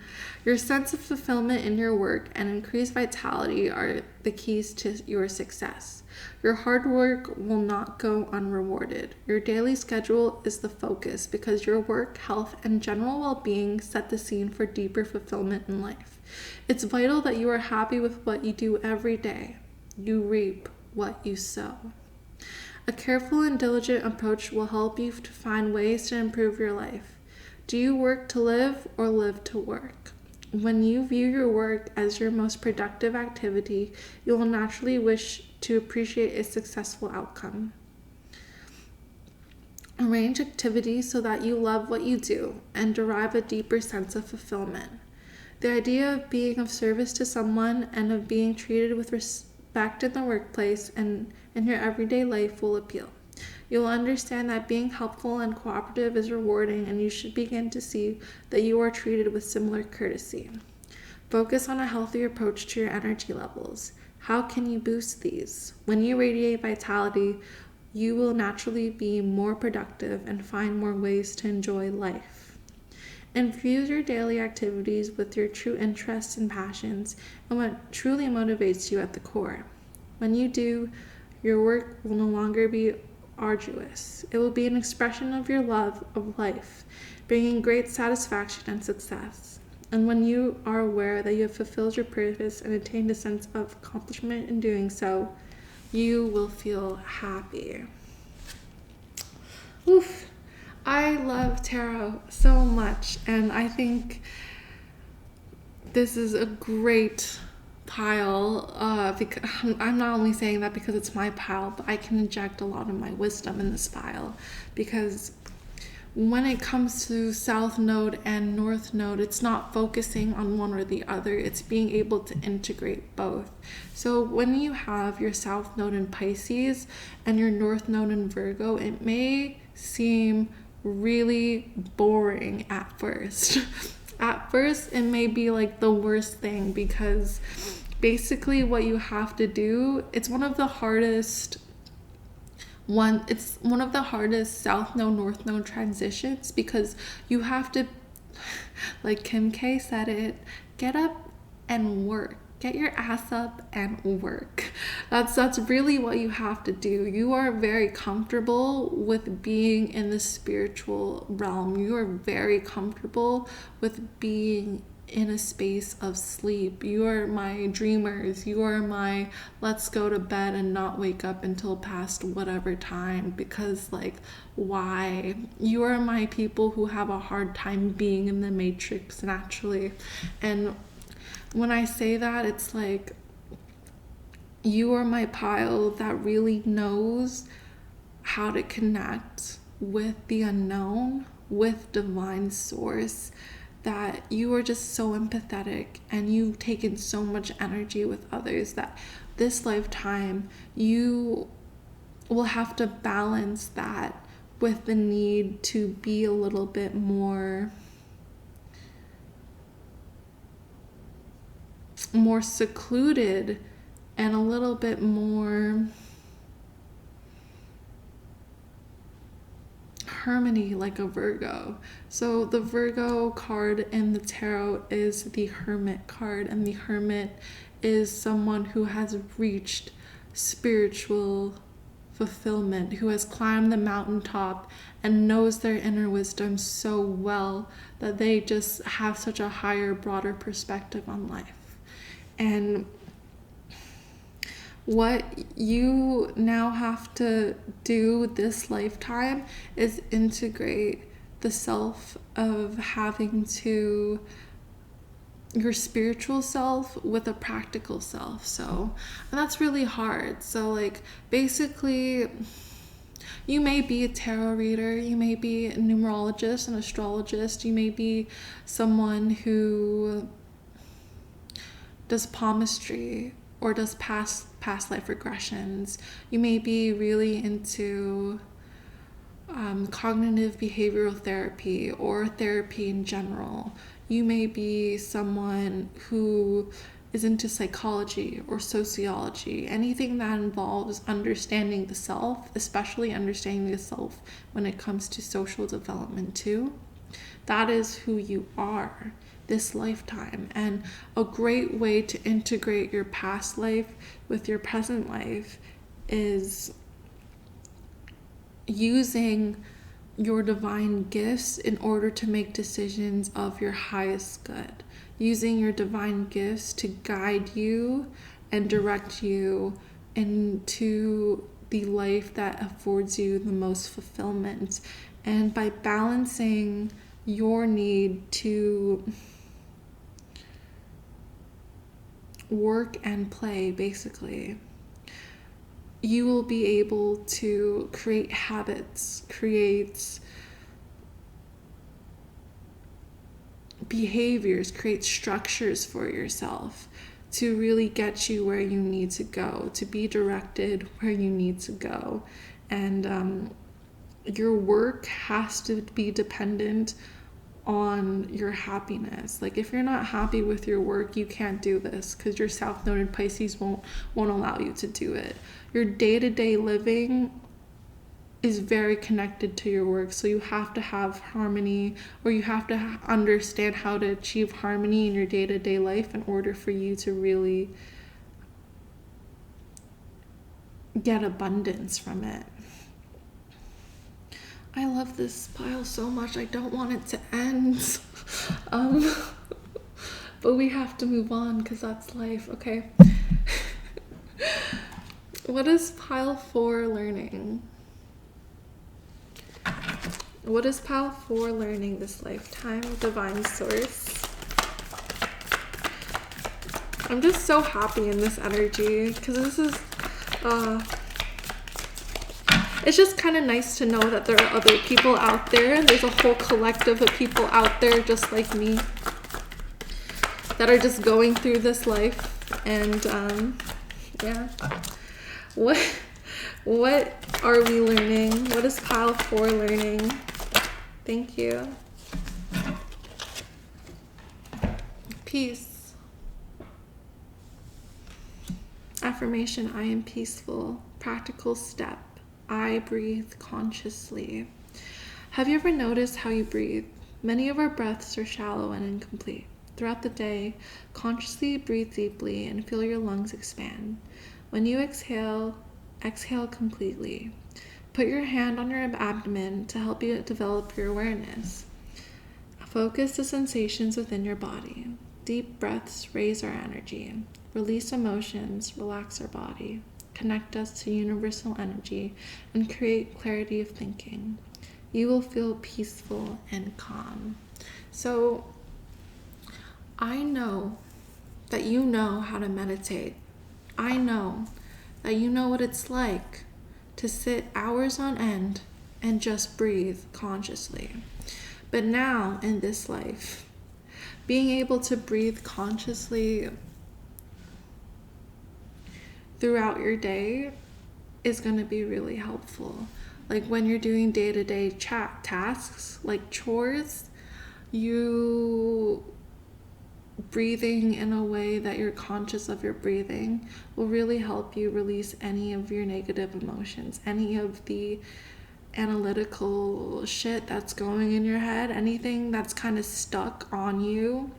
Your sense of fulfillment in your work and increased vitality are the keys to your success. Your hard work will not go unrewarded. Your daily schedule is the focus because your work, health, and general well-being set the scene for deeper fulfillment in life. It's vital that you are happy with what you do every day. You reap what you sow. A careful and diligent approach will help you to find ways to improve your life. Do you work to live or live to work? When you view your work as your most productive activity, you will naturally wish to appreciate a successful outcome. Arrange activities so that you love what you do and derive a deeper sense of fulfillment. The idea of being of service to someone and of being treated with respect in the workplace and in your everyday life will appeal. You will understand that being helpful and cooperative is rewarding, and you should begin to see that you are treated with similar courtesy. Focus on a healthy approach to your energy levels. How can you boost these? When you radiate vitality, you will naturally be more productive and find more ways to enjoy life. Infuse your daily activities with your true interests and passions and what truly motivates you at the core. When you do, your work will no longer be arduous. It will be an expression of your love of life, bringing great satisfaction and success. And when you are aware that you have fulfilled your purpose and attained a sense of accomplishment in doing so, you will feel happy. Oof. I love tarot so much, and I think this is a great pile, because I'm not only saying that because it's my pile, but I can inject a lot of my wisdom in this pile, because when it comes to South Node and North Node, it's not focusing on one or the other, it's being able to integrate both. So when you have your South Node in Pisces and your North Node in Virgo, it may seem really boring at first. At first, it may be like the worst thing because basically what you have to do, it's one of the hardest South Node, North Node transitions because you have to, like Kim K said it, get up and work. Get your ass up and work. That's really what you have to do. You are very comfortable with being in the spiritual realm. You are very comfortable with being in a space of sleep. You are my dreamers. You are my let's go to bed and not wake up until past whatever time, because like, why? You are my people who have a hard time being in the matrix naturally. And when I say that, it's like you are my pile that really knows how to connect with the unknown, with divine source, that you are just so empathetic and you've taken so much energy with others that this lifetime you will have to balance that with the need to be a little bit more secluded and a little bit more harmony like a Virgo. So the Virgo card in the tarot is the Hermit card, and the Hermit is someone who has reached spiritual fulfillment, who has climbed the mountaintop and knows their inner wisdom so well that they just have such a higher, broader perspective on life. And what you now have to do this lifetime is integrate the self of having to your spiritual self with a practical self. So, and that's really hard. So like basically you may be a tarot reader, you may be a numerologist, an astrologist, you may be someone who does palmistry or does past life regressions. You may be really into cognitive behavioral therapy or therapy in general. You may be someone who is into psychology or sociology, anything that involves understanding the self, especially understanding the self when it comes to social development too. That is who you are this lifetime. And a great way to integrate your past life with your present life is using your divine gifts in order to make decisions of your highest good. Using your divine gifts to guide you and direct you into the life that affords you the most fulfillment. And by balancing your need to work and play, basically, you will be able to create habits, create behaviors, create structures for yourself to really get you where you need to go, to be directed where you need to go. And your work has to be dependent on your happiness. Like if you're not happy with your work, you can't do this because your South Node in Pisces won't allow you to do it. Your day-to-day living is very connected to your work, so you have to have harmony, or you have to understand how to achieve harmony in your day-to-day life in order for you to really get abundance from it. I love this pile so much. I don't want it to end. But we have to move on because that's life. Okay. What is pile 4 learning? What is pile 4 learning this lifetime? Divine Source. I'm just so happy in this energy because this is it's just kind of nice to know that there are other people out there. There's a whole collective of people out there just like me that are just going through this life. And yeah. What are we learning? What is pile 4 learning? Thank you. Peace. Affirmation, I am peaceful. Practical step, I breathe consciously. Have you ever noticed how you breathe? Many of our breaths are shallow and incomplete. Throughout the day, consciously breathe deeply and feel your lungs expand. When you exhale, exhale completely. Put your hand on your abdomen to help you develop your awareness. Focus the sensations within your body. Deep breaths raise our energy. Release emotions, relax our body. Connect us to universal energy and create clarity of thinking. You will feel peaceful and calm. So, I know that you know how to meditate. I know that you know what it's like to sit hours on end and just breathe consciously. But now, in this life, being able to breathe consciously throughout your day is going to be really helpful. Like when you're doing day-to-day tasks, like chores, you breathing in a way that you're conscious of your breathing will really help you release any of your negative emotions, any of the analytical shit that's going in your head, anything that's kind of stuck on you,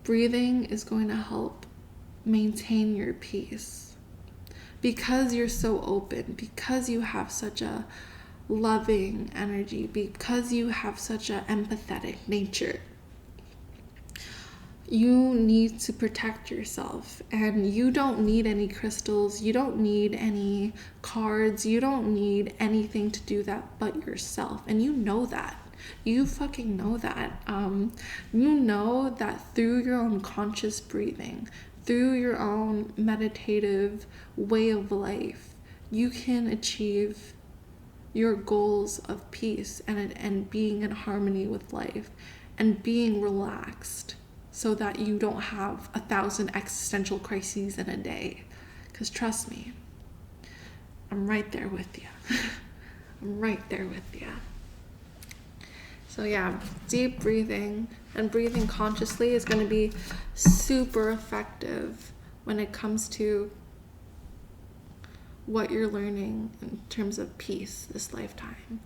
breathing is going to help maintain your peace. Because you're so open, because you have such a loving energy, because you have such an empathetic nature, you need to protect yourself, and you don't need any crystals, you don't need any cards, you don't need anything to do that but yourself. And you know that. You fucking know that. You know that through your own conscious breathing, through your own meditative way of life, you can achieve your goals of peace and being in harmony with life and being relaxed, so that you don't have 1,000 existential crises in a day. Because trust me, I'm right there with you. I'm right there with you. So yeah, deep breathing and breathing consciously is going to be super effective when it comes to what you're learning in terms of peace this lifetime.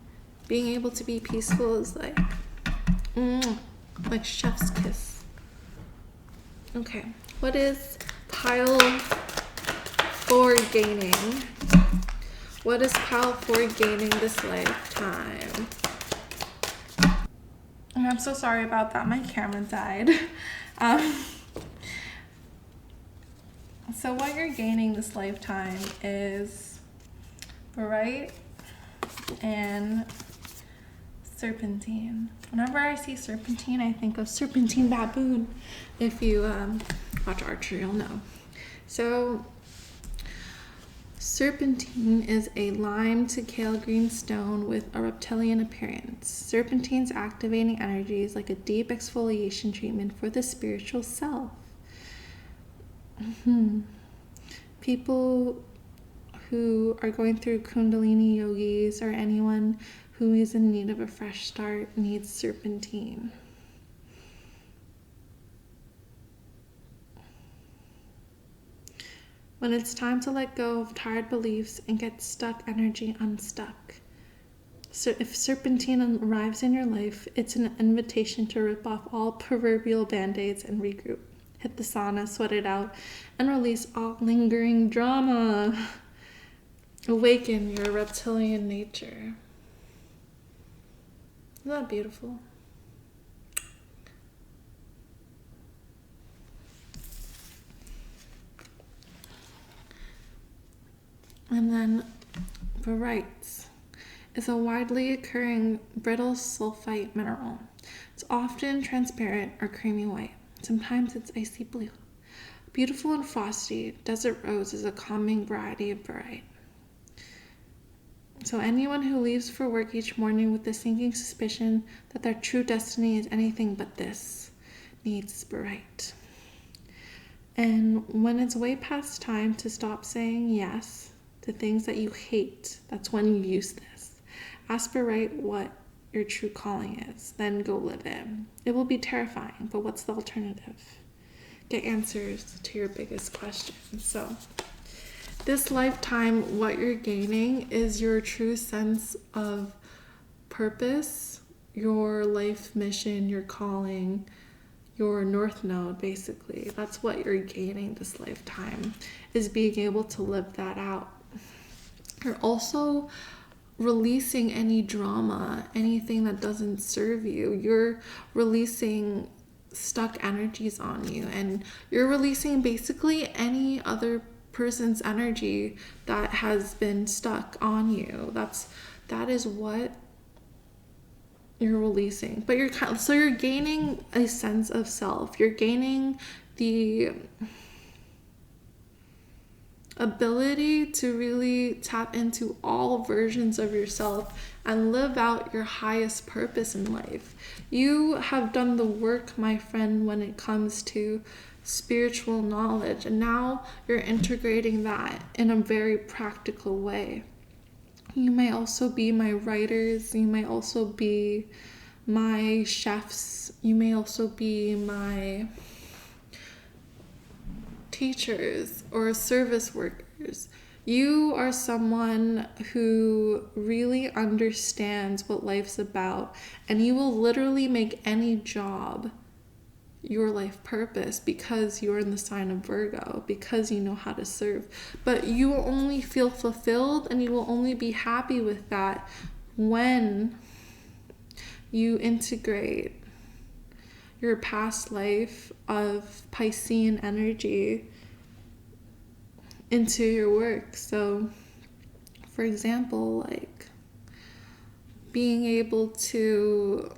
Being able to be peaceful is like chef's kiss. Okay, what is pile 4 gaining? What is pile 4 gaining this lifetime? And I'm so sorry about that. My camera died. So what you're gaining this lifetime is bright and serpentine. Whenever I see serpentine, I think of serpentine baboon. If you watch archery, you'll know. So serpentine is a lime to pale green stone with a reptilian appearance. Serpentine's activating energy is like a deep exfoliation treatment for the spiritual self. People who are going through Kundalini yogis or anyone who is in need of a fresh start needs serpentine. When it's time to let go of tired beliefs and get stuck energy unstuck. So if serpentine arrives in your life, it's an invitation to rip off all proverbial band-aids and regroup. Hit the sauna, sweat it out, and release all lingering drama. Awaken your reptilian nature. Isn't that beautiful? And then barytes is a widely occurring brittle sulfite mineral. It's often transparent or creamy white. Sometimes it's icy blue. Beautiful and frosty, desert rose is a calming variety of baryte. So anyone who leaves for work each morning with the sinking suspicion that their true destiny is anything but this needs baryte. And when it's way past time to stop saying yes to things that you hate, that's when you use this. Ask baryte what your true calling is, then go live it. It will be terrifying, but what's the alternative? Get answers to your biggest questions. So this lifetime, what you're gaining is your true sense of purpose, your life mission, your calling, your north node, basically. That's what you're gaining this lifetime, is being able to live that out. You're also releasing any drama, anything that doesn't serve you. You're releasing stuck energies on you, and you're releasing basically any other person's energy that has been stuck on you. That is what you're releasing. But you're gaining a sense of self. You're gaining the ability to really tap into all versions of yourself and live out your highest purpose in life. You have done the work, my friend, when it comes to spiritual knowledge, and now you're integrating that in a very practical way. You may also be my writers, you may also be my chefs, you may also be my teachers or service workers. You are someone who really understands what life's about, and you will literally make any job your life purpose because you're in the sign of Virgo, because you know how to serve. But you will only feel fulfilled and you will only be happy with that when you integrate your past life of Piscean energy into your work. So, for example, like being able to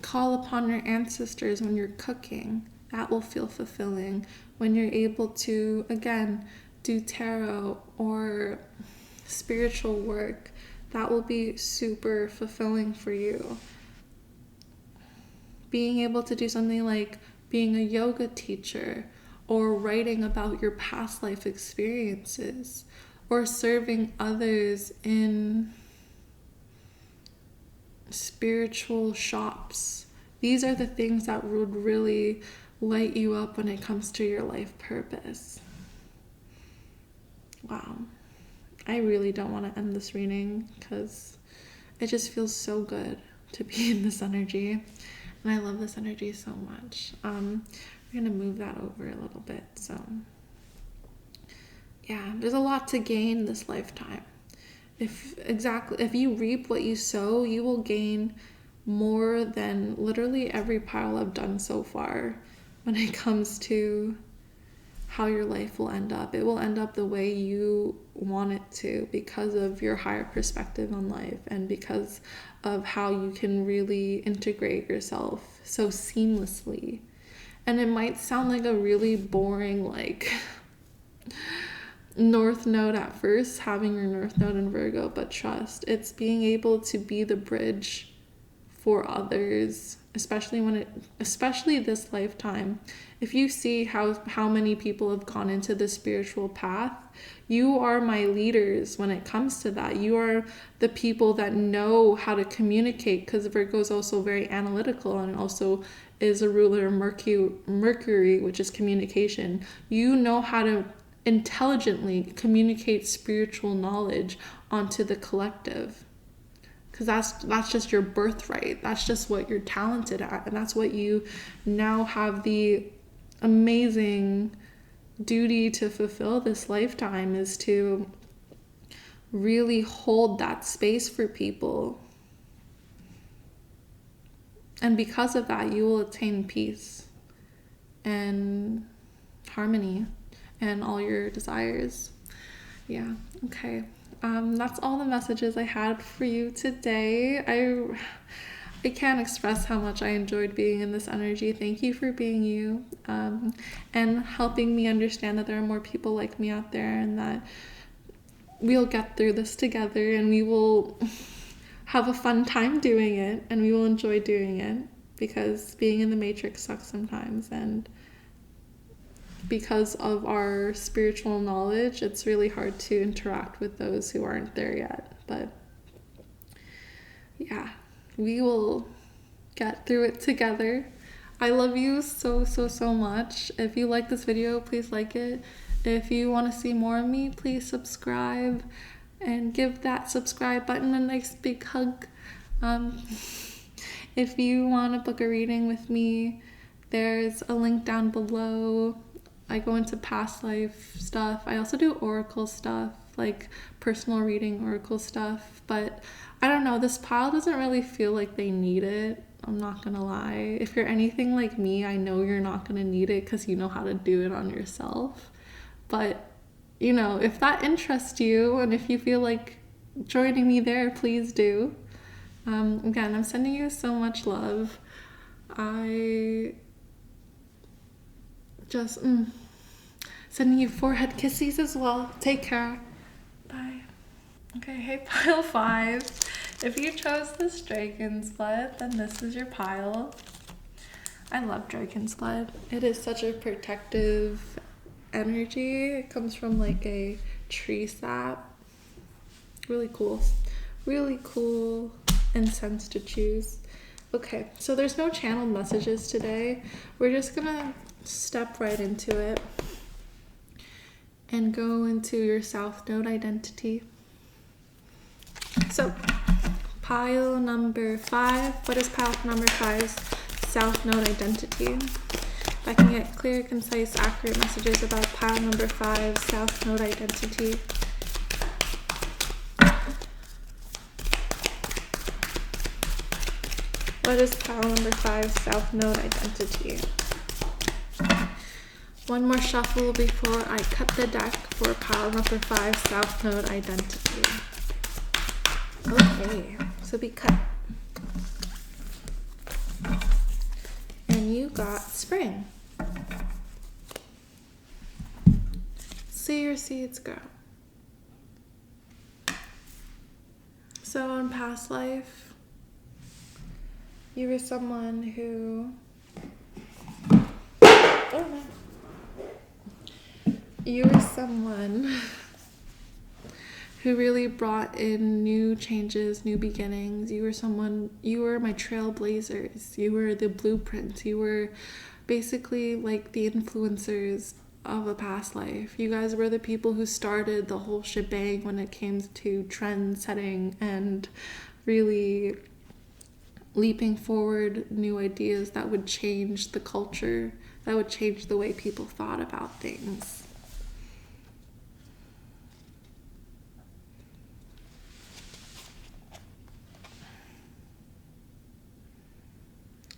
call upon your ancestors when you're cooking, that will feel fulfilling. When you're able to, again, do tarot or spiritual work, that will be super fulfilling for you. Being able to do something like being a yoga teacher, or writing about your past life experiences, or serving others in spiritual shops. These are the things that would really light you up when it comes to your life purpose. Wow. I really don't want to end this reading because it just feels so good to be in this energy. And I love this energy so much. We're going to move that over a little bit. So, yeah, there's a lot to gain this lifetime. If you reap what you sow, you will gain more than literally every pile I've done so far when it comes to how your life will end up. It will end up the way you want it to because of your higher perspective on life and because of how you can really integrate yourself so seamlessly. And it might sound like a really boring, like, North Node at first, having your North Node in Virgo, but trust, it's being able to be the bridge for others, especially this lifetime. If you see how many people have gone into the spiritual path, you are my leaders when it comes to that. You are the people that know how to communicate, because Virgo is also very analytical and also is a ruler of Mercury, which is communication. You know how to intelligently communicate spiritual knowledge onto the collective, because that's just your birthright. That's just what you're talented at, and that's what you now have the amazing duty to fulfill this lifetime, is to really hold that space for people. And because of that, you will attain peace and harmony and all your desires. Yeah, okay. That's all the messages I had for you today. I can't express how much I enjoyed being in this energy. Thank you for being you, and helping me understand that there are more people like me out there, and that we'll get through this together, and we will have a fun time doing it, and we will enjoy doing it, because being in the Matrix sucks sometimes, and because of our spiritual knowledge, it's really hard to interact with those who aren't there yet. But yeah, we will get through it together. I love you so, so, so much. If you like this video, please like it. If you want to see more of me, please subscribe and give that subscribe button a nice big hug. If you want to book a reading with me, there's a link down below. I go into past life stuff. I also do oracle stuff, like personal reading oracle stuff. But I don't know, this pile doesn't really feel like they need it. I'm not gonna lie. If you're anything like me, I know you're not gonna need it because you know how to do it on yourself. But, you know, if that interests you and if you feel like joining me there, please do. Again, I'm sending you so much love. I just sending you forehead kisses as well. Take care. Bye. Okay, hey pile 5. If you chose this dragon's blood, then this is your pile. I love dragon's blood. It is such a protective energy. It comes from like a tree sap. Really cool. Really cool incense to choose. Okay, so there's no channeled messages today. We're just gonna step right into it. and go into your South Node identity. So, pile number 5. What is pile number 5's South Node identity? If I can get clear, concise, accurate messages about pile number 5's South Node identity. What is pile number 5's South Node identity? One more shuffle before I cut the deck for pile number 5's South Node identity. Okay, so be cut. And you got spring. See your seeds grow. So in past life, you were someone who, you were someone who really brought in new changes, new beginnings. You were my trailblazers. You were the blueprints. You were basically like the influencers of a past life. You guys were the people who started the whole shebang when it came to trend setting and really leaping forward new ideas that would change the culture, that would change the way people thought about things.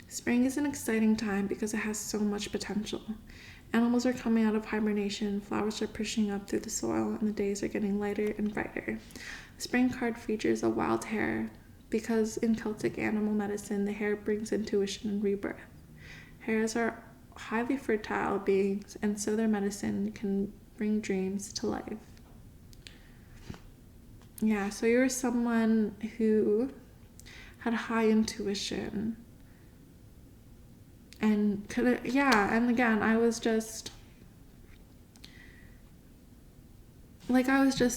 Spring is an exciting time because it has so much potential. Animals are coming out of hibernation, flowers are pushing up through the soil, and the days are getting lighter and brighter. The spring card features a wild hare because in Celtic animal medicine, the hare brings intuition and rebirth. Hares are highly fertile beings, and so their medicine can bring dreams to life. Yeah, so you're someone who had high intuition. And and again, I was just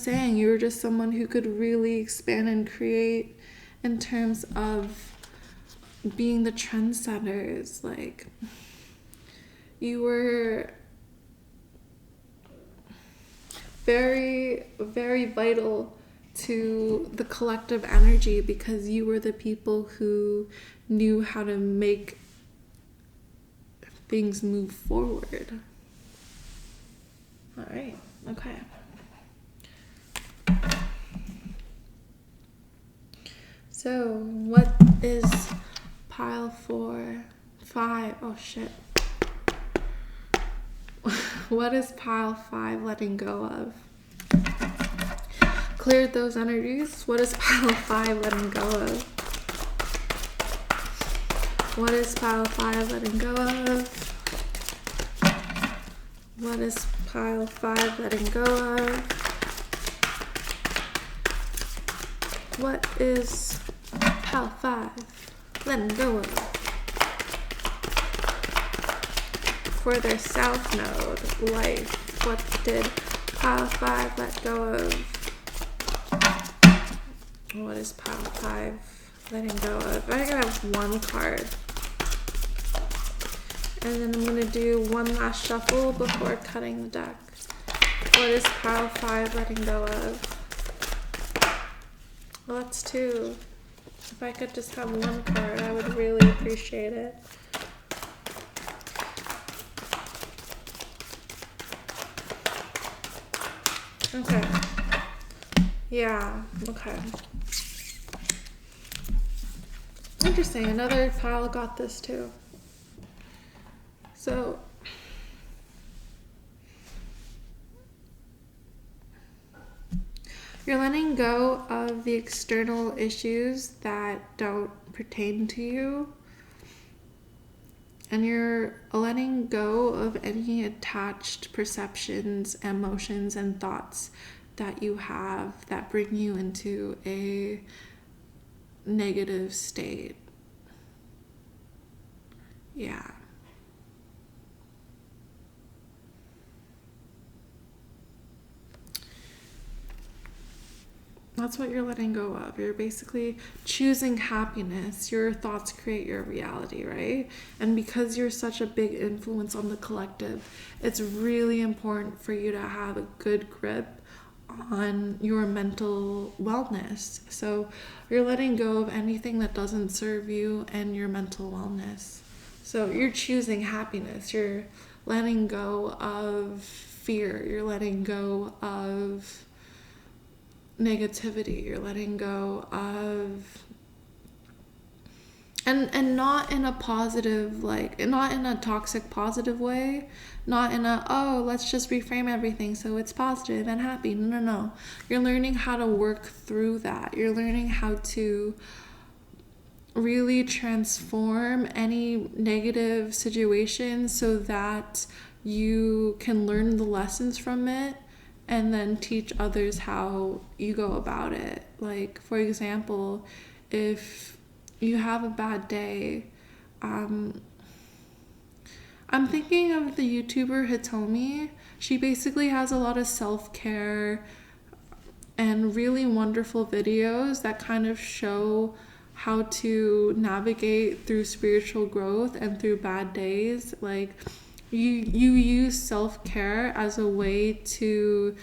saying, you were just someone who could really expand and create in terms of being the trendsetters. Like, you were very, very vital to the collective energy because you were the people who knew how to make things move forward. All right, okay. So, what is pile 5? Oh shit. What is pile 5 letting go of? Cleared those energies. What is pile 5 letting go of? What is pile 5 letting go of? What is pile 5 letting go of? What is pile 5 letting go of? For their South Node life, what did pile 5 let go of? What is pile 5 letting go of? I think I have one card. And then I'm going to do one last shuffle before cutting the deck. What is pile 5 letting go of? Well, that's 2. If I could just have one card, I would really appreciate it. Okay. Yeah, okay. Interesting, another pile got this too. So, you're letting go of the external issues that don't pertain to you, and you're letting go of any attached perceptions, emotions, and thoughts that you have that bring you into a negative state. Yeah. That's what you're letting go of. You're basically choosing happiness. Your thoughts create your reality, right? And because you're such a big influence on the collective, it's really important for you to have a good grip on your mental wellness. So you're letting go of anything that doesn't serve you and your mental wellness. So you're choosing happiness. You're letting go of fear. You're letting go of negativity. You're letting go of, and not in a positive, like, not in a toxic positive way, not in a, oh, let's just reframe everything so it's positive and happy. No. You're learning how to work through that. You're learning how to really transform any negative situation so that you can learn the lessons from it and then teach others how you go about it. Like, for example, if you have a bad day, I'm thinking of the YouTuber Hitomi. She basically has a lot of self-care and really wonderful videos that kind of show how to navigate through spiritual growth and through bad days. Like, you use self-care as a way to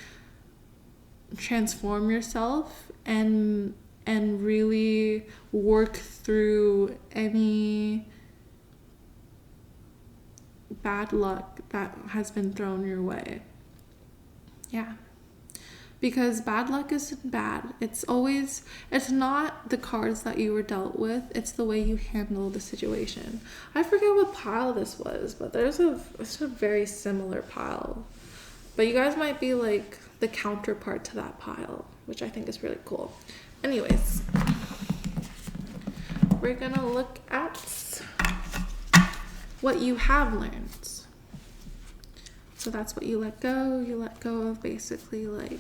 transform yourself and really work through any bad luck that has been thrown your way. Yeah. Because bad luck isn't bad. It's not the cards that you were dealt with, it's the way you handle the situation. I forget what pile this was, but it's a very similar pile. But you guys might be like the counterpart to that pile, which I think is really cool. Anyways, we're gonna look at what you have learned. So that's what you let go. You let go of basically like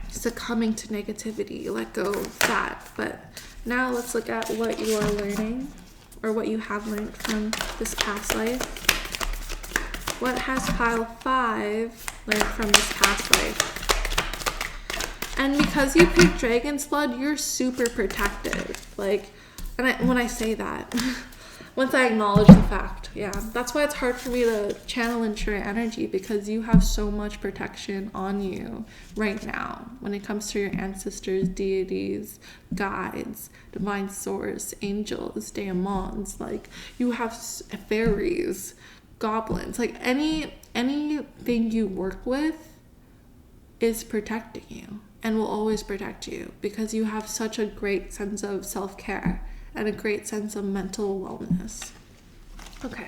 succumbing to negativity. You let go of that. But now let's look at what you are learning or what you have learned from this past life. What has pile 5 learned from this past life? And because you picked Dragon's Blood, you're super protective. Like, when I say that, once I acknowledge the fact, yeah, that's why it's hard for me to channel into your energy, because you have so much protection on you right now when it comes to your ancestors, deities, guides, divine source, angels, daemons. Like, you have fairies, goblins, like anything you work with is protecting you and will always protect you, because you have such a great sense of self-care and a great sense of mental wellness. Okay.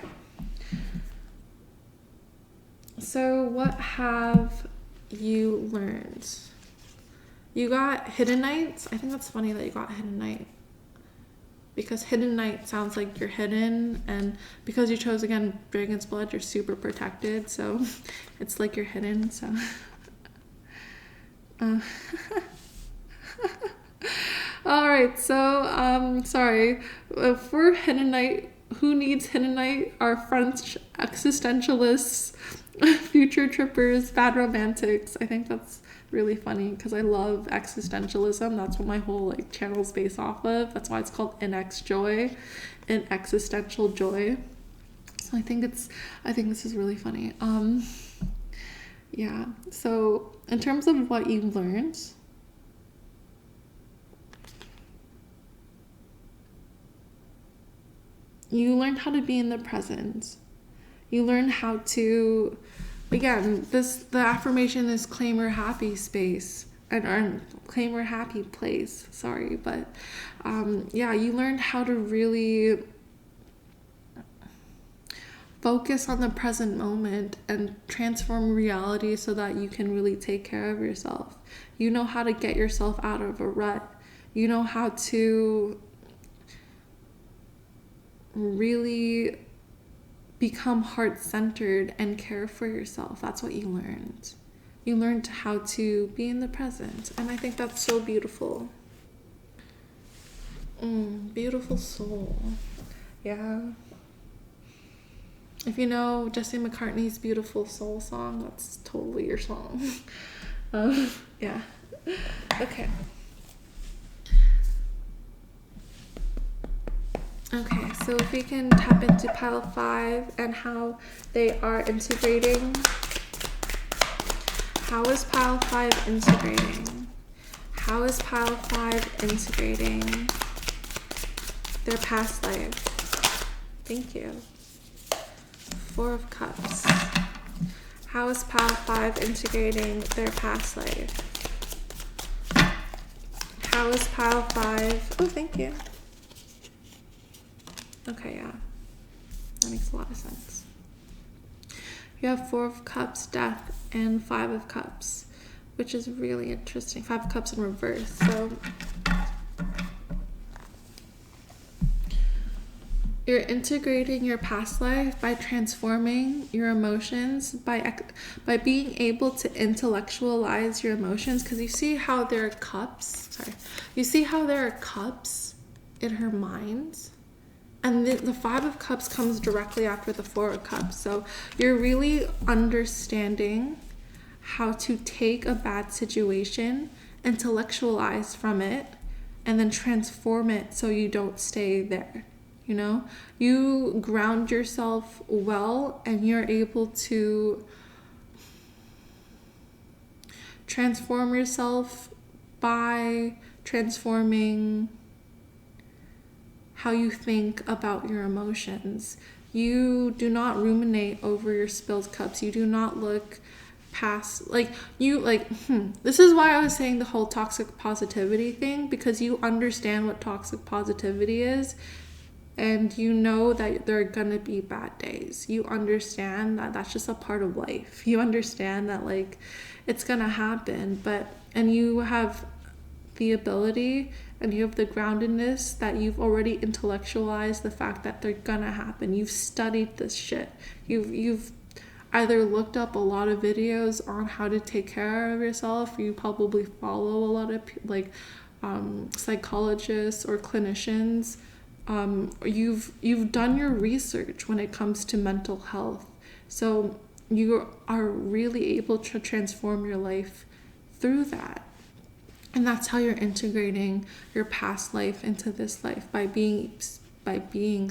So what have you learned? You got Hidden Knights. I think that's funny that you got Hidden Knight, because Hidden Knight sounds like you're hidden, and because you chose again Dragon's Blood, you're super protected, so it's like you're hidden. So all right, so sorry for Hidden Knight. Who needs Hidden Knight? Our French existentialists, future trippers, bad romantics. I think that's really funny because I love existentialism. That's what my whole like channel is based off of. That's why it's called NX Joy, in existential joy. So I think this is really funny. Yeah. So in terms of what you learned, you learned how to be in the present. You learned how to, again, the affirmation is claim your happy space or claim your happy place. Sorry, but yeah, you learned how to really focus on the present moment and transform reality so that you can really take care of yourself. You know how to get yourself out of a rut. You know how to really become heart-centered and care for yourself. That's what you learned. You learned how to be in the present, and I think that's so beautiful. Beautiful soul. Yeah. If you know Jesse McCartney's Beautiful Soul song, that's totally your song. Yeah. Okay. Okay, so if we can tap into pile 5 and how they are integrating. How is pile 5 integrating? How is pile 5 integrating their past life? Thank you. 4 of Cups. How is pile 5 integrating their past life? How is pile 5? Oh, thank you. Okay, yeah. That makes a lot of sense. You have 4 of Cups, Death, and 5 of Cups, which is really interesting. 5 of Cups in reverse. So you're integrating your past life by transforming your emotions, by being able to intellectualize your emotions, because you see how there are cups. You see how there are cups in her mind? And the 5 of Cups comes directly after the 4 of Cups. So you're really understanding how to take a bad situation, intellectualize from it, and then transform it so you don't stay there. You know, you ground yourself well, and you're able to transform yourself by transforming how you think about your emotions. You do not ruminate over your spilled cups. You do not look past, this is why I was saying the whole toxic positivity thing, because you understand what toxic positivity is, and you know that there are gonna be bad days. You understand that that's just a part of life. You understand that it's gonna happen, and you have the ability and you have the groundedness that you've already intellectualized the fact that they're gonna happen. You've studied this shit. You've either looked up a lot of videos on how to take care of yourself, or you probably follow a lot of psychologists or clinicians. You've done your research when it comes to mental health. So you are really able to transform your life through that. And that's how you're integrating your past life into this life, by being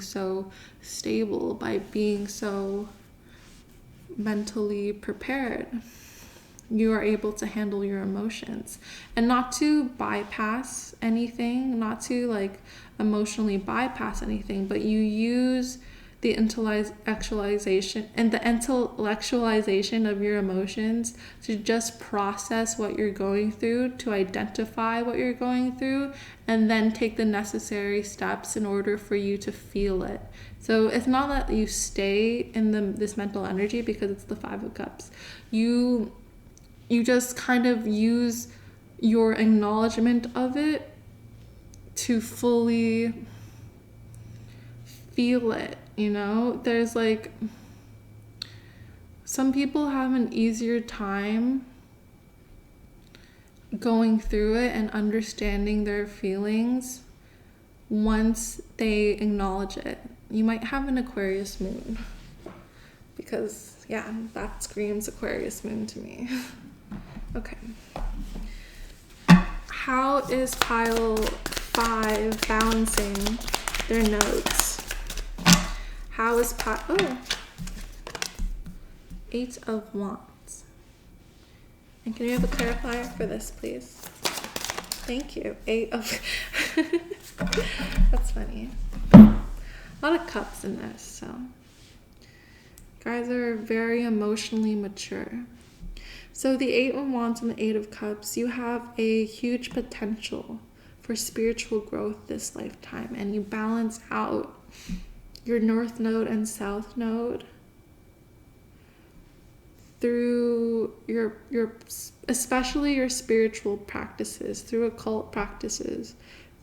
so stable, by being so mentally prepared. You are able to handle your emotions, and not to bypass anything, not to emotionally bypass anything, but you use the intellectualization of your emotions to just process what you're going through, to identify what you're going through, and then take the necessary steps in order for you to feel it. So it's not that you stay in this mental energy because it's the 5 of Cups. You just kind of use your acknowledgement of it to fully feel it. There's some people have an easier time going through it and understanding their feelings once they acknowledge it. You might have an Aquarius moon, because that screams Aquarius moon to me. Okay. How is pile 5 balancing their nodes? How is 8 of Wands. And can you have a clarifier for this, please? Thank you. 8 of... That's funny. A lot of cups in this, so... Guys are very emotionally mature. So the 8 of Wands and the 8 of Cups, you have a huge potential for spiritual growth this lifetime, and you balance out your North Node and South Node through your especially your spiritual practices, through occult practices,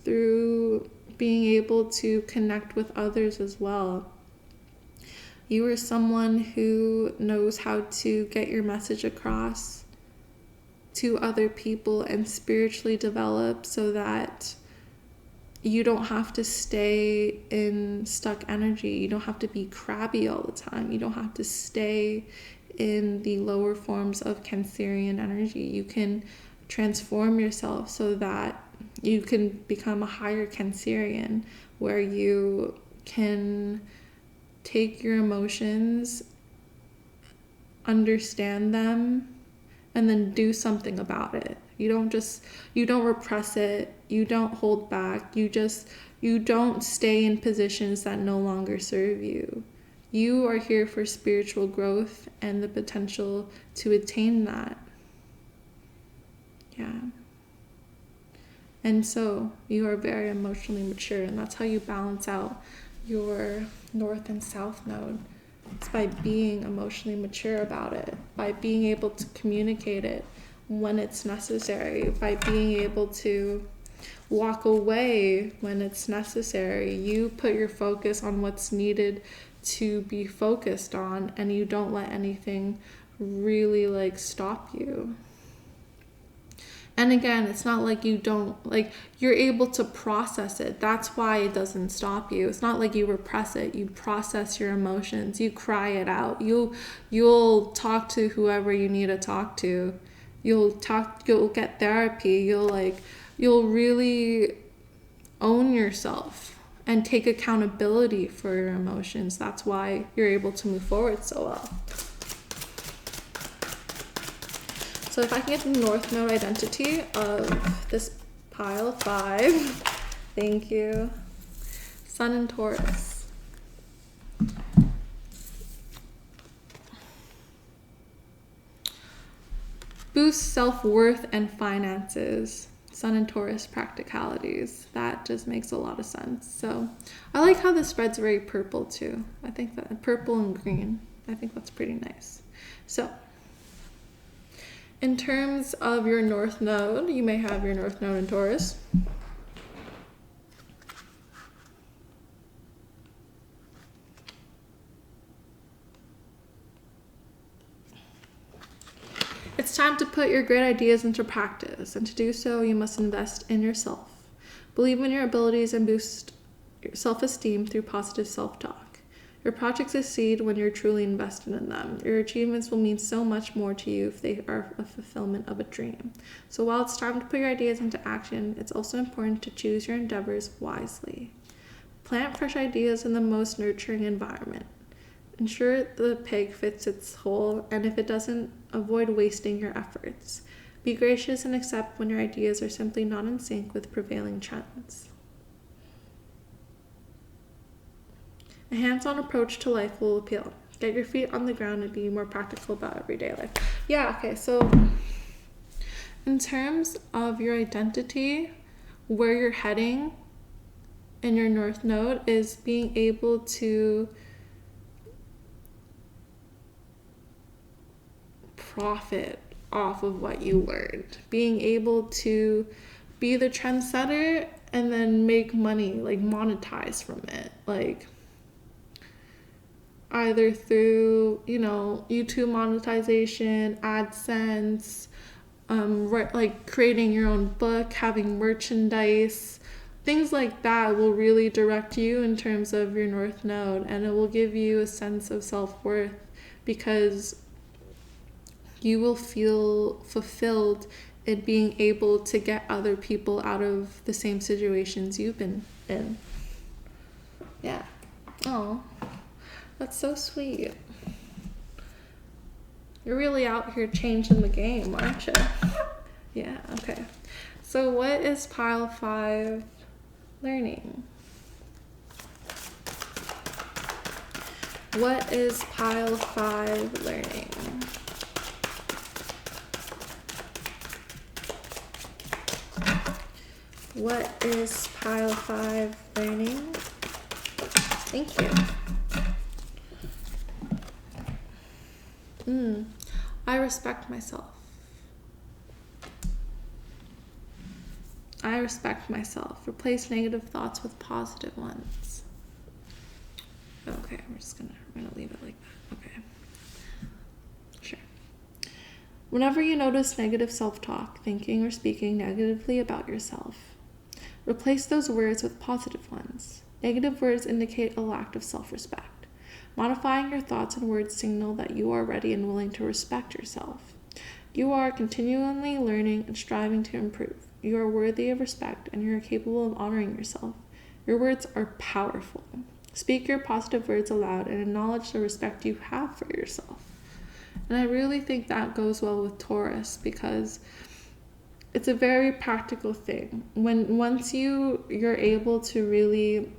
through being able to connect with others as well. You are someone who knows how to get your message across to other people and spiritually develop, so that you don't have to stay in stuck energy. You don't have to be crabby all the time. You don't have to stay in the lower forms of Cancerian energy. You can transform yourself so that you can become a higher Cancerian, where you can take your emotions, understand them, and then do something about it. You don't repress it, you don't hold back, you don't stay in positions that no longer serve you. You are here for spiritual growth and the potential to attain that. Yeah. And so you are very emotionally mature, and that's how you balance out your north and south node. It's by being emotionally mature about it, by being able to communicate it when it's necessary, by being able to walk away when it's necessary. You put your focus on what's needed to be focused on, and you don't let anything really stop you. And again, it's not like you're able to process it. That's why it doesn't stop you. It's not like you repress it. You process your emotions. You cry it out. You'll talk to whoever you need to talk to. You'll get therapy. You'll really own yourself and take accountability for your emotions. That's why you're able to move forward so well. So if I can get the North Node identity of this pile 5, thank you. Sun in Taurus. Boost self-worth and finances. Sun in Taurus practicalities. That just makes a lot of sense. So I like how this spread's very purple too. I think that purple and green. I think that's pretty nice. So in terms of your North Node, you may have your North Node in Taurus. It's time to put your great ideas into practice, and to do so, you must invest in yourself. Believe in your abilities and boost your self-esteem through positive self-talk. Your projects succeed when you're truly invested in them. Your achievements will mean so much more to you if they are a fulfillment of a dream. So while it's time to put your ideas into action, it's also important to choose your endeavors wisely. Plant fresh ideas in the most nurturing environment. Ensure the peg fits its hole, and if it doesn't, avoid wasting your efforts. Be gracious and accept when your ideas are simply not in sync with prevailing trends. A hands-on approach to life will appeal. Get your feet on the ground and be more practical about everyday life. Yeah, okay, so in terms of your identity, where you're heading in your North Node is being able to profit off of what you learned. Being able to be the trendsetter and then make money, monetize from it. Either through, YouTube monetization, AdSense, creating your own book, having merchandise, things like that will really direct you in terms of your North Node, and it will give you a sense of self-worth because you will feel fulfilled in being able to get other people out of the same situations you've been in. Yeah. Oh. That's so sweet. You're really out here changing the game, aren't you? Yeah, okay. So what is pile 5 learning? What is pile 5 learning? What is pile 5 learning? Thank you. I respect myself. I respect myself. Replace negative thoughts with positive ones. Okay, we're gonna leave it like that. Okay. Sure. Whenever you notice negative self-talk, thinking or speaking negatively about yourself, replace those words with positive ones. Negative words indicate a lack of self-respect. Modifying your thoughts and words signal that you are ready and willing to respect yourself. You are continually learning and striving to improve. You are worthy of respect and you are capable of honoring yourself. Your words are powerful. Speak your positive words aloud and acknowledge the respect you have for yourself. And I really think that goes well with Taurus because it's a very practical thing. Once you're able to really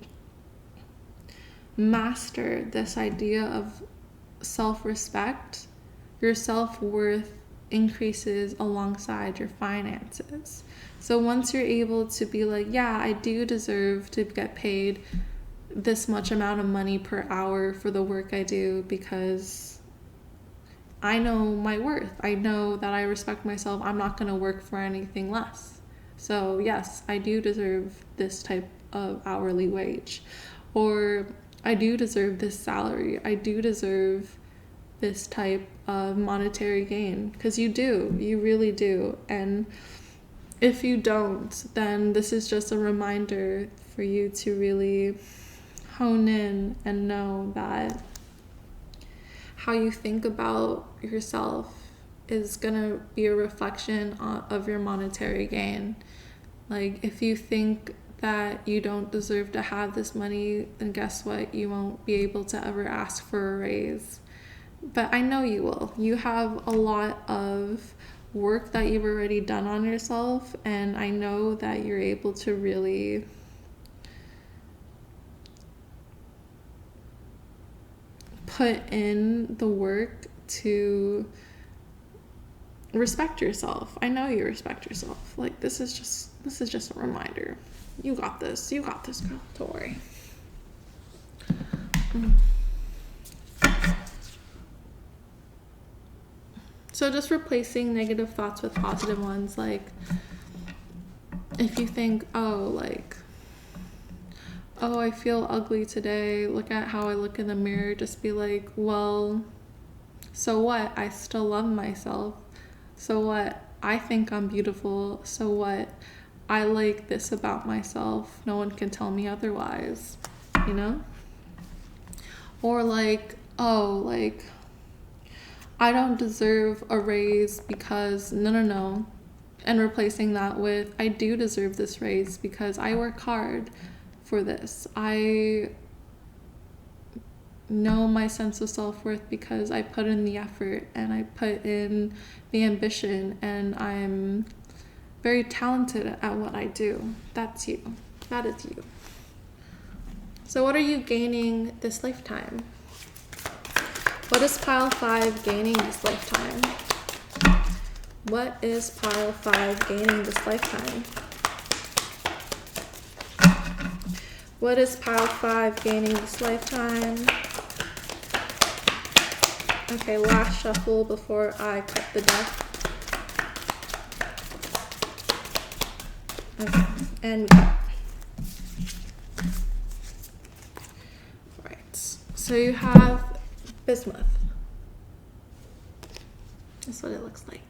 master this idea of self-respect, your self-worth increases alongside your finances. So once you're able to be like, yeah, I do deserve to get paid this much amount of money per hour for the work I do because I know my worth. I know that I respect myself. I'm not going to work for anything less. So yes, I do deserve this type of hourly wage. Or I do deserve this salary. I do deserve this type of monetary gain. Because you do. You really do. And if you don't, then this is just a reminder for you to really hone in and know that how you think about yourself is gonna be a reflection of your monetary gain. Like, if you think that you don't deserve to have this money, then guess what? You won't be able to ever ask for a raise. But I know you will. You have a lot of work that you've already done on yourself, and I know that you're able to really put in the work to respect yourself. I know you respect yourself. Like, this is just a reminder. You got this, girl. Don't worry. So just replacing negative thoughts with positive ones. Like, if you think, oh, I feel ugly today, look at how I look in the mirror, just be like, well, so what? I still love myself. So what? I think I'm beautiful. So what? I like this about myself. No one can tell me otherwise, you know? Or I don't deserve a raise because no. And replacing that with, I do deserve this raise because I work hard for this. I know my sense of self-worth because I put in the effort and I put in the ambition and I'm very talented at what I do. That's you. That is you. So what are you gaining this lifetime? What is pile 5 gaining this lifetime? What is pile 5 gaining this lifetime? What is pile 5 gaining this lifetime? Okay, last shuffle before I cut the deck. Okay, and cut. Right, so you have bismuth. That's what it looks like.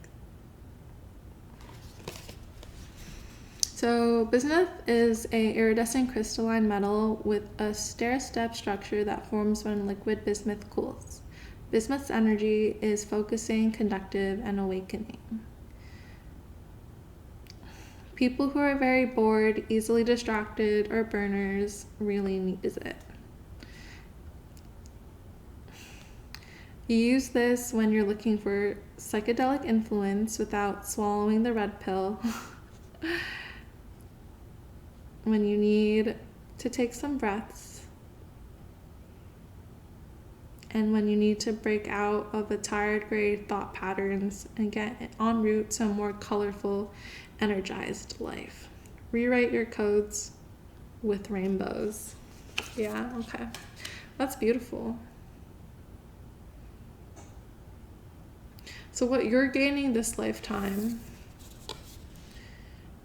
So bismuth is an iridescent crystalline metal with a stair-step structure that forms when liquid bismuth cools. Bismuth's energy is focusing, conductive, and awakening. People who are very bored, easily distracted, or burners really need it. You use this when you're looking for psychedelic influence without swallowing the red pill. When you need to take some breaths. And when you need to break out of a tired, gray thought patterns and get en route to a more colorful, energized life. Rewrite your codes with rainbows. Yeah, okay. That's beautiful. So what you're gaining this lifetime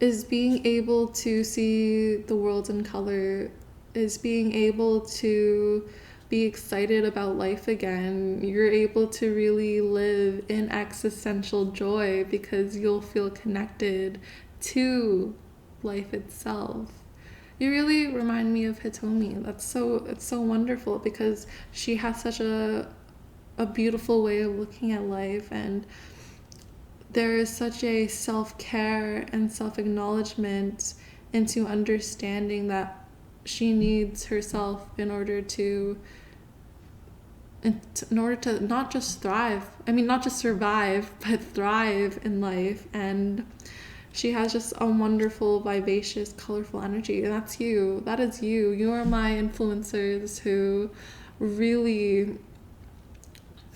is being able to see the world in color, is being able to be excited about life again. You're able to really live in existential joy because you'll feel connected to life itself. You really remind me of Hitomi. It's so wonderful because she has such a beautiful way of looking at life, and there is such a self-care and self-acknowledgement into understanding that she needs herself in order to not just thrive, not just survive, but thrive in life. And she has just a wonderful, vivacious, colorful energy. And that's you. That is you. You are my influencers who really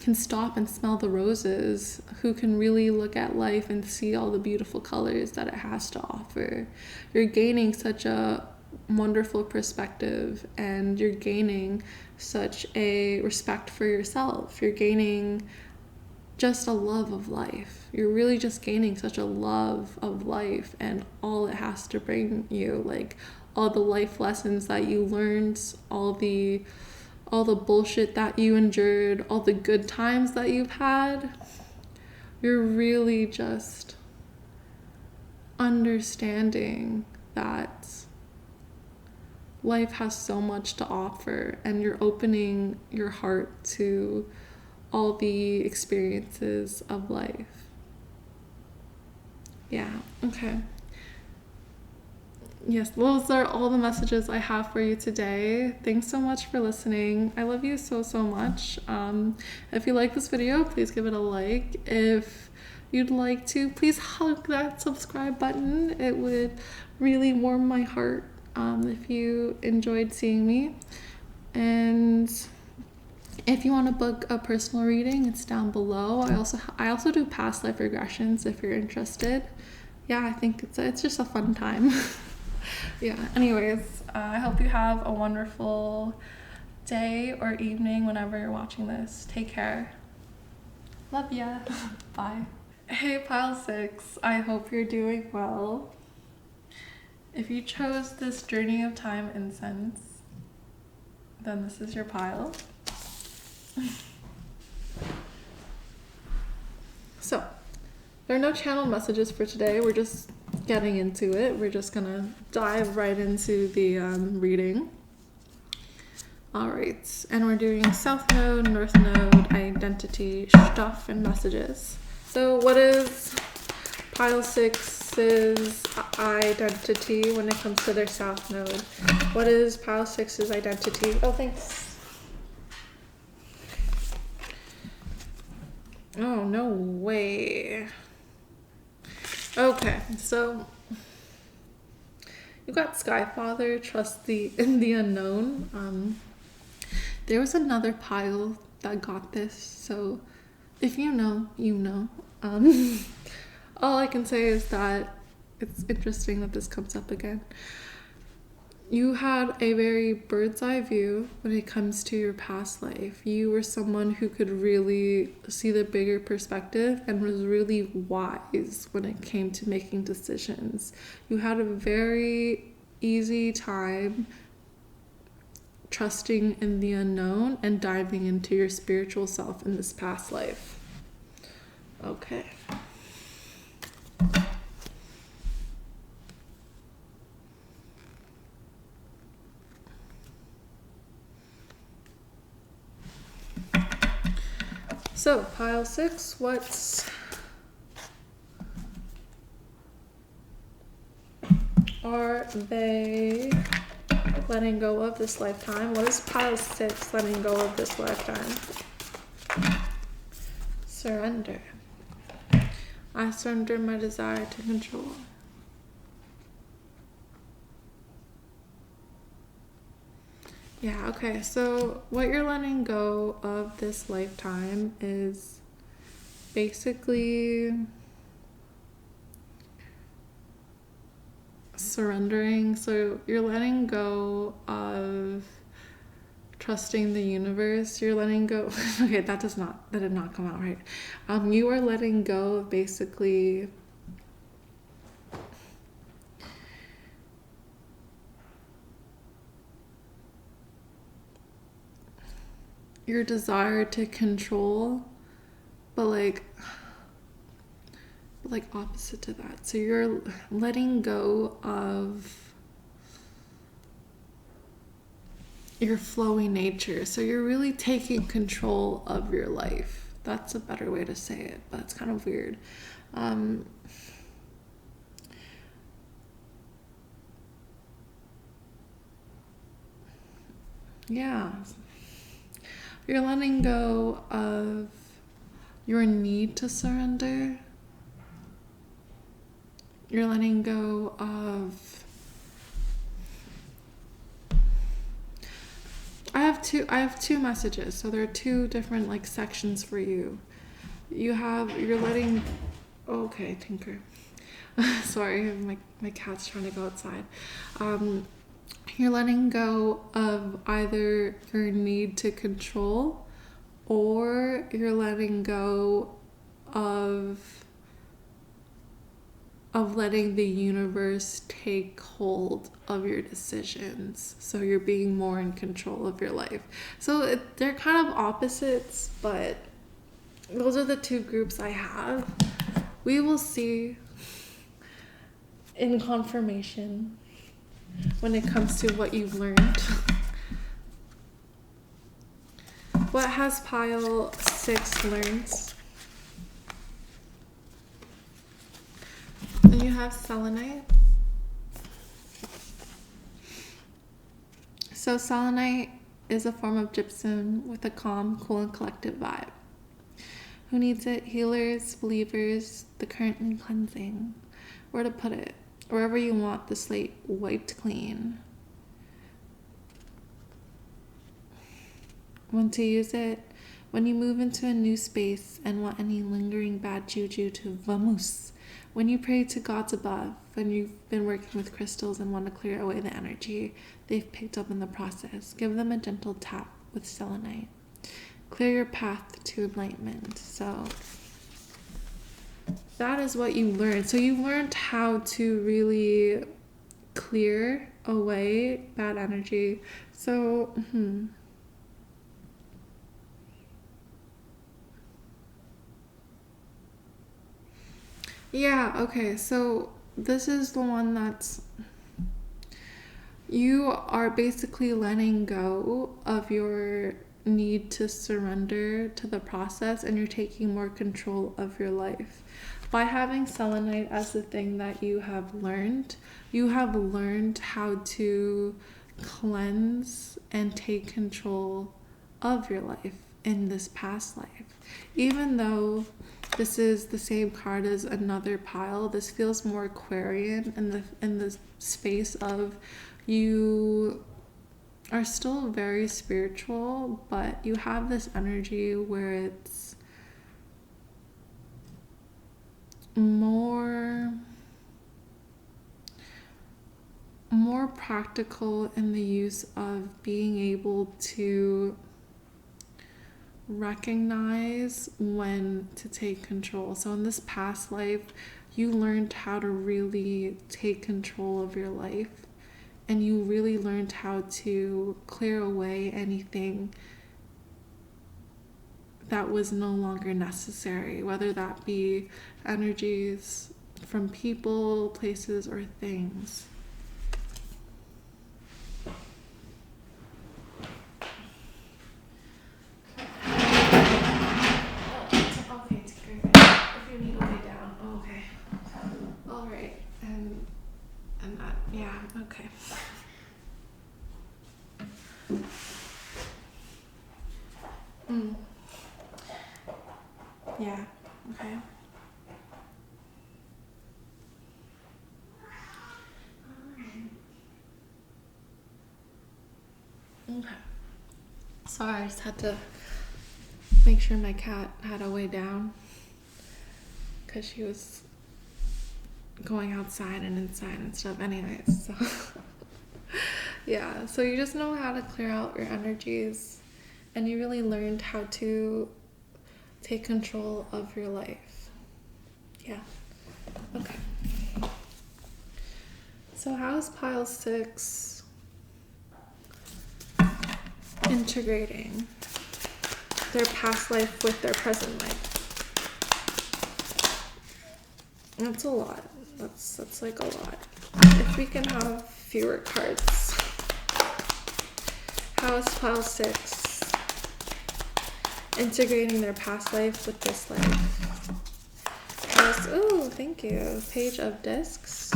can stop and smell the roses, who can really look at life and see all the beautiful colors that it has to offer. You're gaining such a wonderful perspective, and you're gaining such a respect for yourself. You're gaining just a love of life. You're really just gaining such a love of life and all it has to bring you, like all the life lessons that you learned, all the bullshit that you endured, all the good times that you've had. You're really just understanding that life has so much to offer, and you're opening your heart to all the experiences of life. Yeah, okay. Yes, those are all the messages I have for you today. Thanks so much for listening. I love you so, so much. If you like this video, please give it a like. If you'd like to, please hug that subscribe button. It would really warm my heart if you enjoyed seeing me. And if you want to book a personal reading, it's down below. I also do past life regressions if you're interested. Yeah, I think it's just a fun time. Yeah, anyways, I hope you have a wonderful day or evening whenever you're watching this. Take care. Love ya. Bye. Hey, Pile 6. I hope you're doing well. If you chose this Journey of Time incense, then this is your pile. So, there are no channel messages for today. We're just getting into it. We're just gonna dive right into the reading. All right, and we're doing South Node, North Node, identity, stuff, and messages. So what is Pile 6's identity when it comes to their South Node? What is Pile 6's identity? Oh, thanks. Oh, no way. Okay, so you got Skyfather, trust in the unknown. There was another pile that got this, so if you know, you know. All I can say is that it's interesting that this comes up again. You had a very bird's eye view when it comes to your past life. You were someone who could really see the bigger perspective and was really wise when it came to making decisions. You had a very easy time trusting in the unknown and diving into your spiritual self in this past life. Okay. So, Pile 6, what are they letting go of this lifetime? What is Pile 6 letting go of this lifetime? Surrender. I surrender my desire to control. Yeah, okay, so what you're letting go of this lifetime is basically surrendering. So you're letting go of trusting the universe. You're letting go. Okay, that did not come out right. You are letting go of basically your desire to control, but like opposite to that. So you're letting go of your flowy nature. So you're really taking control of your life. That's a better way to say it, but it's kind of weird. Yeah. You're letting go of your need to surrender. You're letting go of... I have two messages. So there are two different like sections for you. You're letting... Okay, Tinker. Sorry, my cat's trying to go outside. You're letting go of either your need to control, or you're letting go of letting the universe take hold of your decisions. So you're being more in control of your life. So they're kind of opposites, but those are the two groups I have. We will see in confirmation when it comes to what you've learned. What has pile 6 learned? And you have selenite. So selenite is a form of gypsum with a calm, cool, and collective vibe. Who needs it? Healers, believers, the current and cleansing. Where to put it? Wherever you want the slate wiped clean. When to use it? When you move into a new space and want any lingering bad juju to vamoose. When you pray to gods above, when you've been working with crystals and want to clear away the energy they've picked up in the process, give them a gentle tap with selenite. Clear your path to enlightenment. So that is what you learned. So you learned how to really clear away bad energy. So, yeah, okay. So this is the one that's... You are basically letting go of your need to surrender to the process, and you're taking more control of your life. By having selenite as the thing that you have learned how to cleanse and take control of your life in this past life. Even though this is the same card as another pile, this feels more Aquarian in the space of you are still very spiritual, but you have this energy where it's more practical in the use of being able to recognize when to take control. So in this past life, you learned how to really take control of your life, and you really learned how to clear away anything that was no longer necessary, whether that be energies from people, places, or things. Okay, if you need to lay down. Okay. All right. And that, yeah, okay. Yeah, okay. Okay. Sorry, I just had to make sure my cat had a way down because she was going outside and inside and stuff anyways. So yeah, so you just know how to clear out your energies, and you really learned how to take control of your life. Yeah. Okay. So how's pile 6 integrating their past life with their present life? That's a lot. That's like a lot. If we can have fewer cards. How is pile 6 integrating their past life with this life? Oh, thank you. Page of Discs.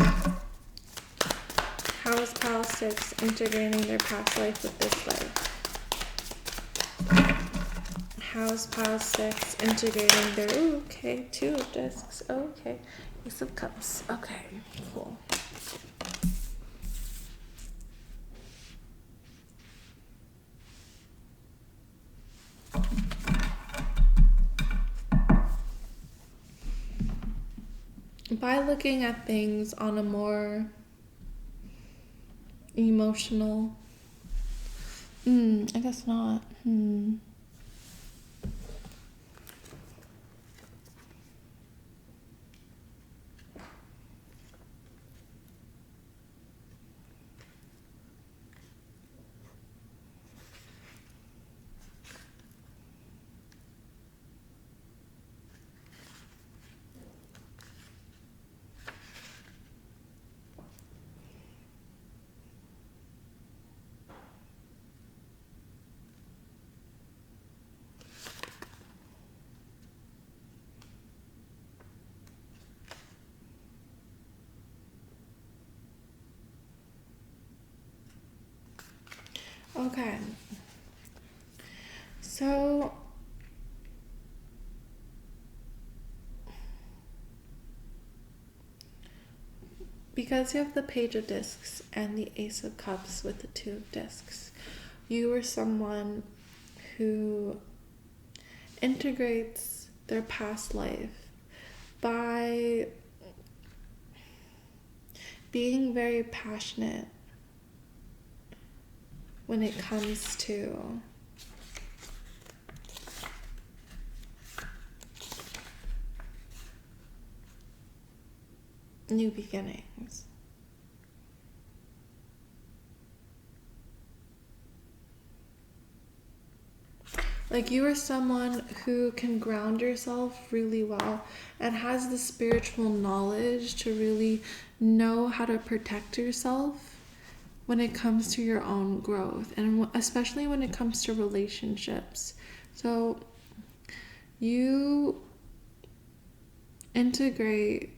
How is pile 6 integrating their past life with this life? How is pile 6 integrating their, okay, 2 of Discs. Okay, Ace of Cups. Okay, cool. By looking at things on a more emotional, I guess not. Okay. So because you have the Page of Discs and the Ace of Cups with the 2 of Discs, you are someone who integrates their past life by being very passionate when it comes to new beginnings. Like, you are someone who can ground yourself really well and has the spiritual knowledge to really know how to protect yourself when it comes to your own growth, and especially when it comes to relationships. So you integrate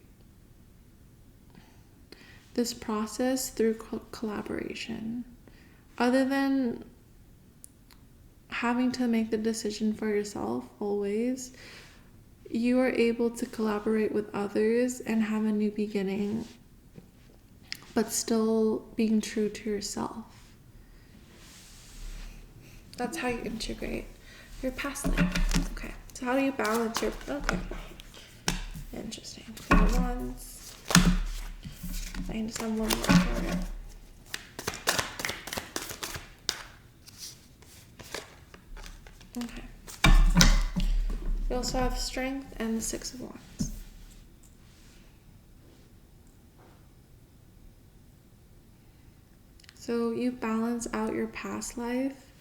this process through collaboration. Other than having to make the decision for yourself always, you are able to collaborate with others and have a new beginning, but still being true to yourself. That's how you integrate your past life. Okay, so how do you balance your, okay, interesting. Queen of Wands. I need some one more for it. Okay. We also have Strength and the 6 of Wands. So you balance out your past life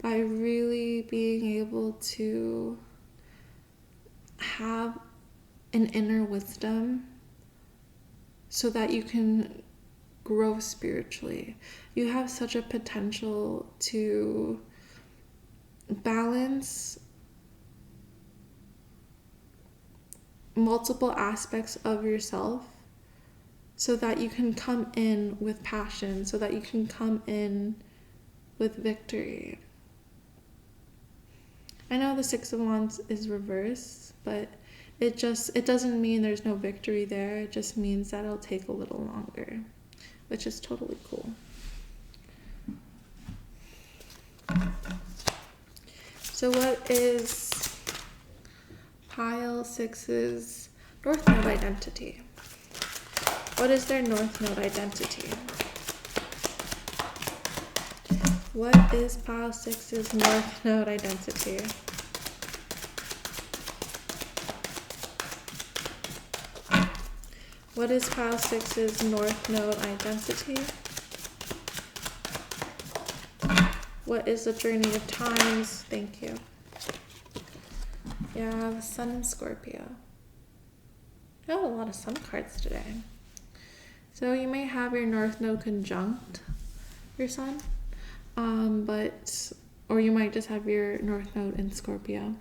by really being able to have an inner wisdom so that you can grow spiritually. You have such a potential to balance multiple aspects of yourself so that you can come in with passion, so that you can come in with victory. I know the 6 of Wands is reversed, but it doesn't mean there's no victory there. It just means that it'll take a little longer, which is totally cool. So what is pile 6's North Node identity? What is their North Node identity? What is pile 6's North Node identity? What is pile 6's North Node identity? What is the journey of times? Thank you. Yeah, I have Sun and Scorpio. I have a lot of Sun cards today. So you may have your North Node conjunct your Sun. Or you might just have your North Node in Scorpio.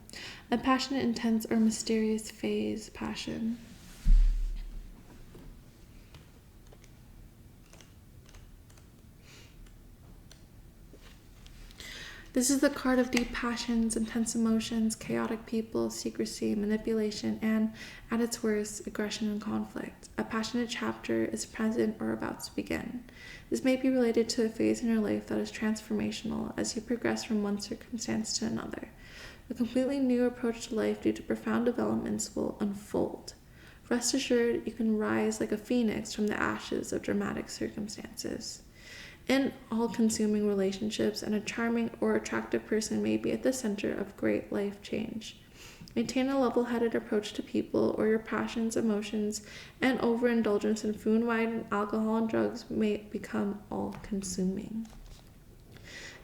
A passionate, intense, or mysterious phase passion. This is the card of deep passions, intense emotions, chaotic people, secrecy, manipulation, and, at its worst, aggression and conflict. A passionate chapter is present or about to begin. This may be related to a phase in your life that is transformational as you progress from one circumstance to another. A completely new approach to life due to profound developments will unfold. Rest assured, you can rise like a phoenix from the ashes of dramatic circumstances. In all-consuming relationships, and a charming or attractive person may be at the center of great life change. Maintain a level-headed approach to people, or your passions, emotions, and overindulgence in food, wine, alcohol, and drugs may become all-consuming.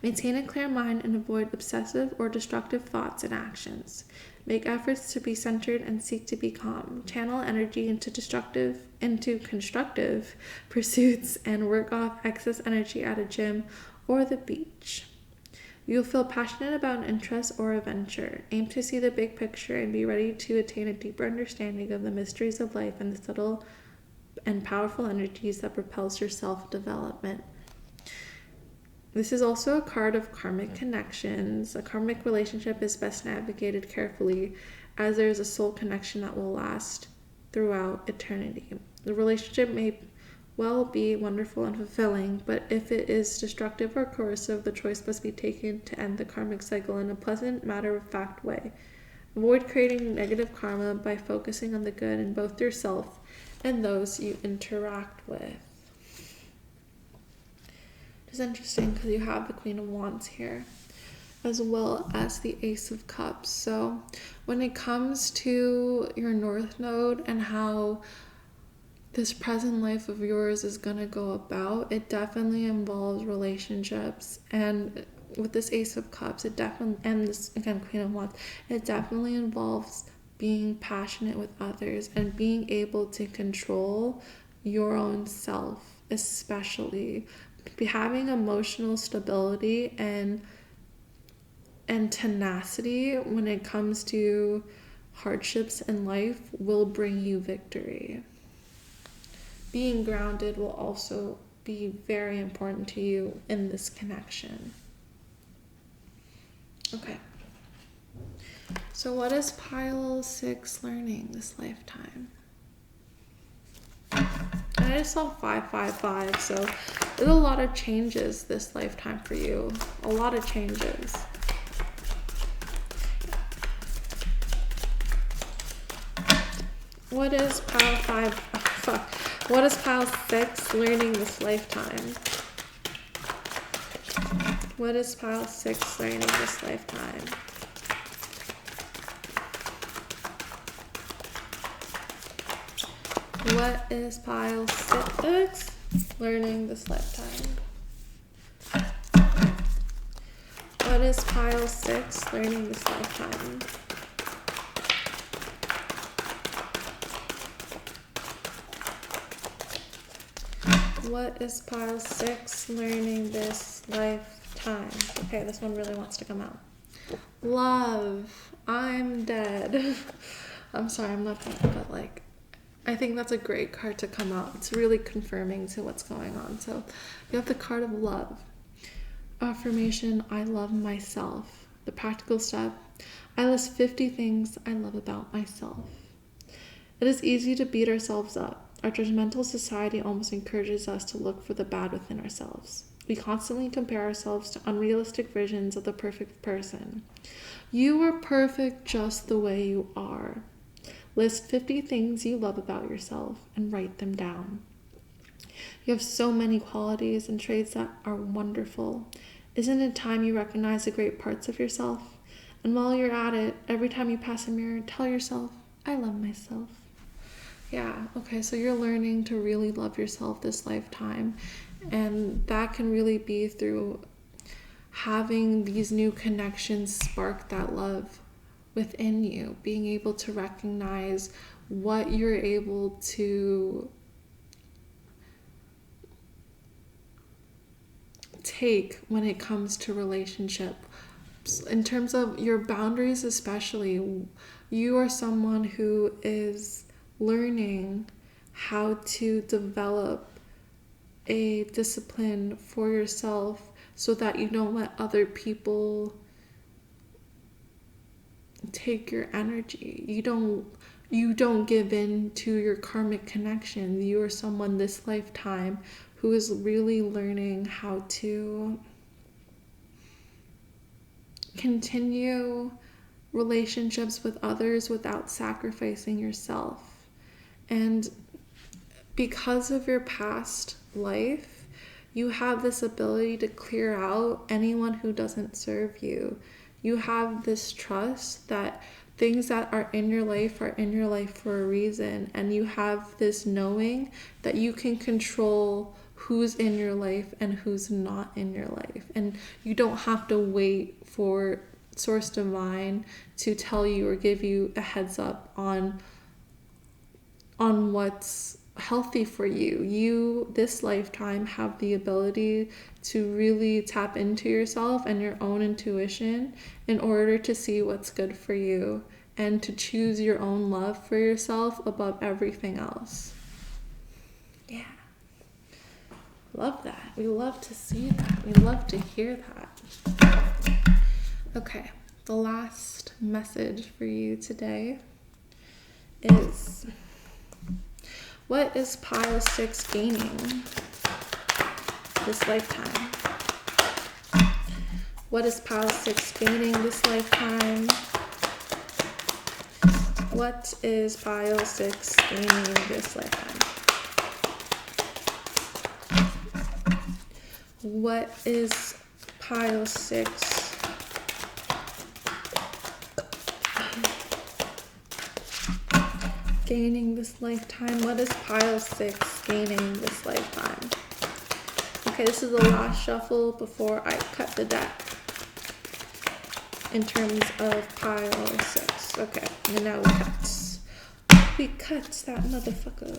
Maintain a clear mind and avoid obsessive or destructive thoughts and actions. Make efforts to be centered and seek to be calm. Channel energy into constructive pursuits and work off excess energy at a gym or the beach. You'll feel passionate about an interest or a venture. Aim to see the big picture and be ready to attain a deeper understanding of the mysteries of life and the subtle and powerful energies that propels your self-development. This is also a card of karmic connections. A karmic relationship is best navigated carefully, as there is a soul connection that will last throughout eternity. The relationship may well be wonderful and fulfilling, but if it is destructive or coercive, the choice must be taken to end the karmic cycle in a pleasant, matter-of-fact way. Avoid creating negative karma by focusing on the good in both yourself and those you interact with. It's interesting because you have the Queen of Wands here, as well as the Ace of Cups. So when it comes to your North Node and how this present life of yours is going to go about, it definitely involves relationships. And with this Ace of Cups, and this, again, Queen of Wands, it definitely involves being passionate with others and being able to control your own self, especially having emotional stability and tenacity when it comes to hardships in life will bring you victory. Being grounded will also be very important to you in this connection. Okay. So what is pile 6 learning this lifetime? And I just saw 555, so there's a lot of changes this lifetime for you. A lot of changes. What is pile 5? What is pile 6 learning this lifetime? What is pile 6 learning this lifetime? What is pile 6 learning this lifetime? What is pile 6 learning this lifetime? What is pile 6 learning this lifetime? Okay, this one really wants to come out. Love. I'm dead. I'm sorry, I'm not dead, but like, I think that's a great card to come out. It's really confirming to what's going on. So you have the card of love. Affirmation, I love myself. The practical step, I list 50 things I love about myself. It is easy to beat ourselves up. Our judgmental society almost encourages us to look for the bad within ourselves. We constantly compare ourselves to unrealistic visions of the perfect person. You are perfect just the way you are. List 50 things you love about yourself and write them down. You have so many qualities and traits that are wonderful. Isn't it time you recognize the great parts of yourself? And while you're at it, every time you pass a mirror, tell yourself, I love myself. Yeah, okay, so you're learning to really love yourself this lifetime. And that can really be through having these new connections spark that love within you, being able to recognize what you're able to take when it comes to relationship. In terms of your boundaries especially, you are someone who is learning how to develop a discipline for yourself so that you don't let other people take your energy. You don't give in to your karmic connection. You are someone this lifetime who is really learning how to continue relationships with others without sacrificing yourself. And because of your past life, you have this ability to clear out anyone who doesn't serve you. You have this trust that things that are in your life are in your life for a reason, and you have this knowing that you can control who's in your life and who's not in your life, and you don't have to wait for Source Divine to tell you or give you a heads up on what's healthy for you. You this lifetime have the ability to really tap into yourself and your own intuition in order to see what's good for you and to choose your own love for yourself above everything else. Yeah. Love that. We love to see that. We love to hear that. Okay, the last message for you today is, what is pile 6 gaining this lifetime? What is pile 6 gaining this lifetime? What is pile 6 gaining this lifetime? What is pile 6 gaining this lifetime? What is pile 6 gaining this lifetime? Okay, this is the last shuffle before I cut the deck in terms of pile 6. Okay, and now we cut that motherfucker.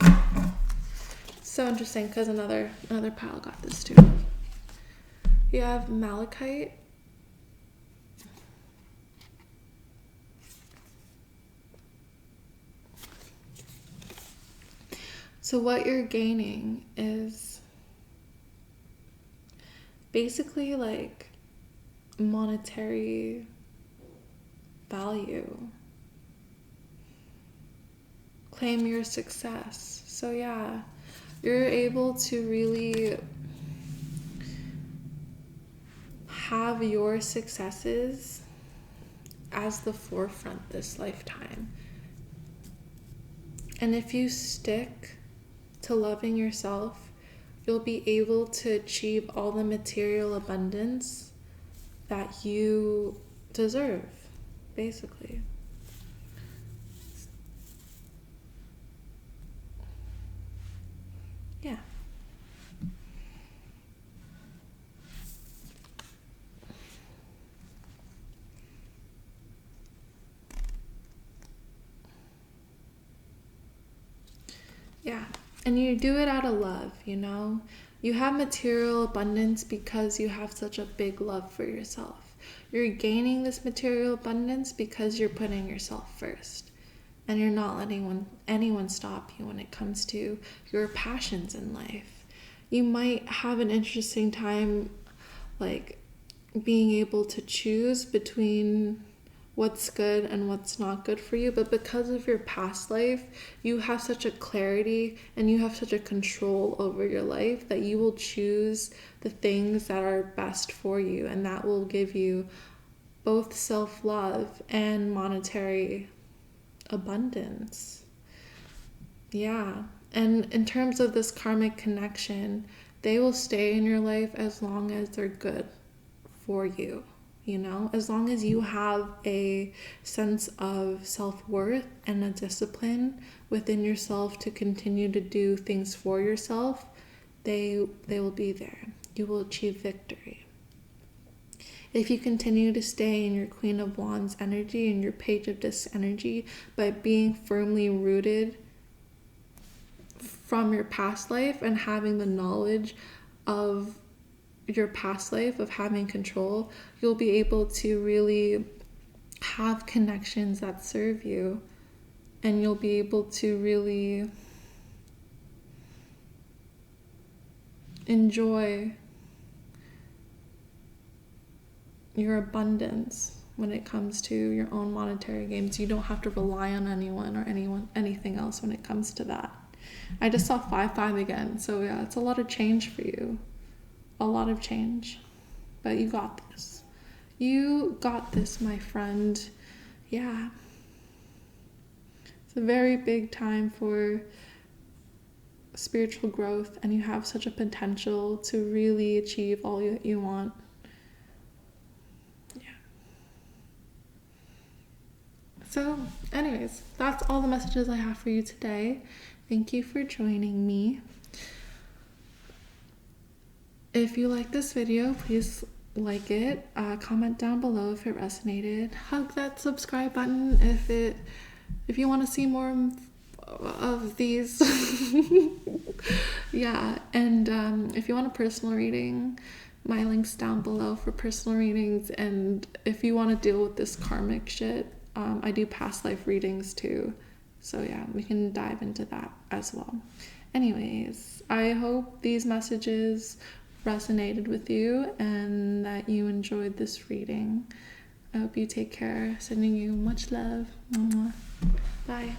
So interesting because another pile got this too. You have malachite. So what you're gaining is basically like monetary value. Claim your success. So yeah, you're able to really have your successes as the forefront this lifetime. And if you stick to loving yourself, you'll be able to achieve all the material abundance that you deserve, basically. Yeah. Yeah. And you do it out of love, you know? You have material abundance because you have such a big love for yourself. You're gaining this material abundance because you're putting yourself first. And you're not letting anyone stop you when it comes to your passions in life. You might have an interesting time, like, being able to choose between what's good and what's not good for you, but because of your past life, you have such a clarity and you have such a control over your life that you will choose the things that are best for you, and that will give you both self-love and monetary abundance. Yeah. And in terms of this karmic connection, they will stay in your life as long as they're good for you. You know, as long as you have a sense of self-worth and a discipline within yourself to continue to do things for yourself, they will be there. You will achieve victory. If you continue to stay in your Queen of Wands energy and your Page of Discs energy by being firmly rooted from your past life and having the knowledge of your past life of having control, you'll be able to really have connections that serve you, and you'll be able to really enjoy your abundance when it comes to your own monetary gains. You don't have to rely on anyone or anything else when it comes to that. I just saw 5-5 again, so yeah, it's a lot of change for you. A lot of change. But you got this. You got this, my friend. Yeah. It's a very big time for spiritual growth, and you have such a potential to really achieve all you want. Yeah. So, anyways, that's all the messages I have for you today. Thank you for joining me. If you like this video, please like it. Comment down below if it resonated. Hug that subscribe button if you want to see more of these. Yeah, and if you want a personal reading, my link's down below for personal readings. And if you want to deal with this karmic shit, I do past life readings too. So yeah, we can dive into that as well. Anyways, I hope these messages resonated with you and that you enjoyed this reading. I hope you take care. Sending you much love. Bye.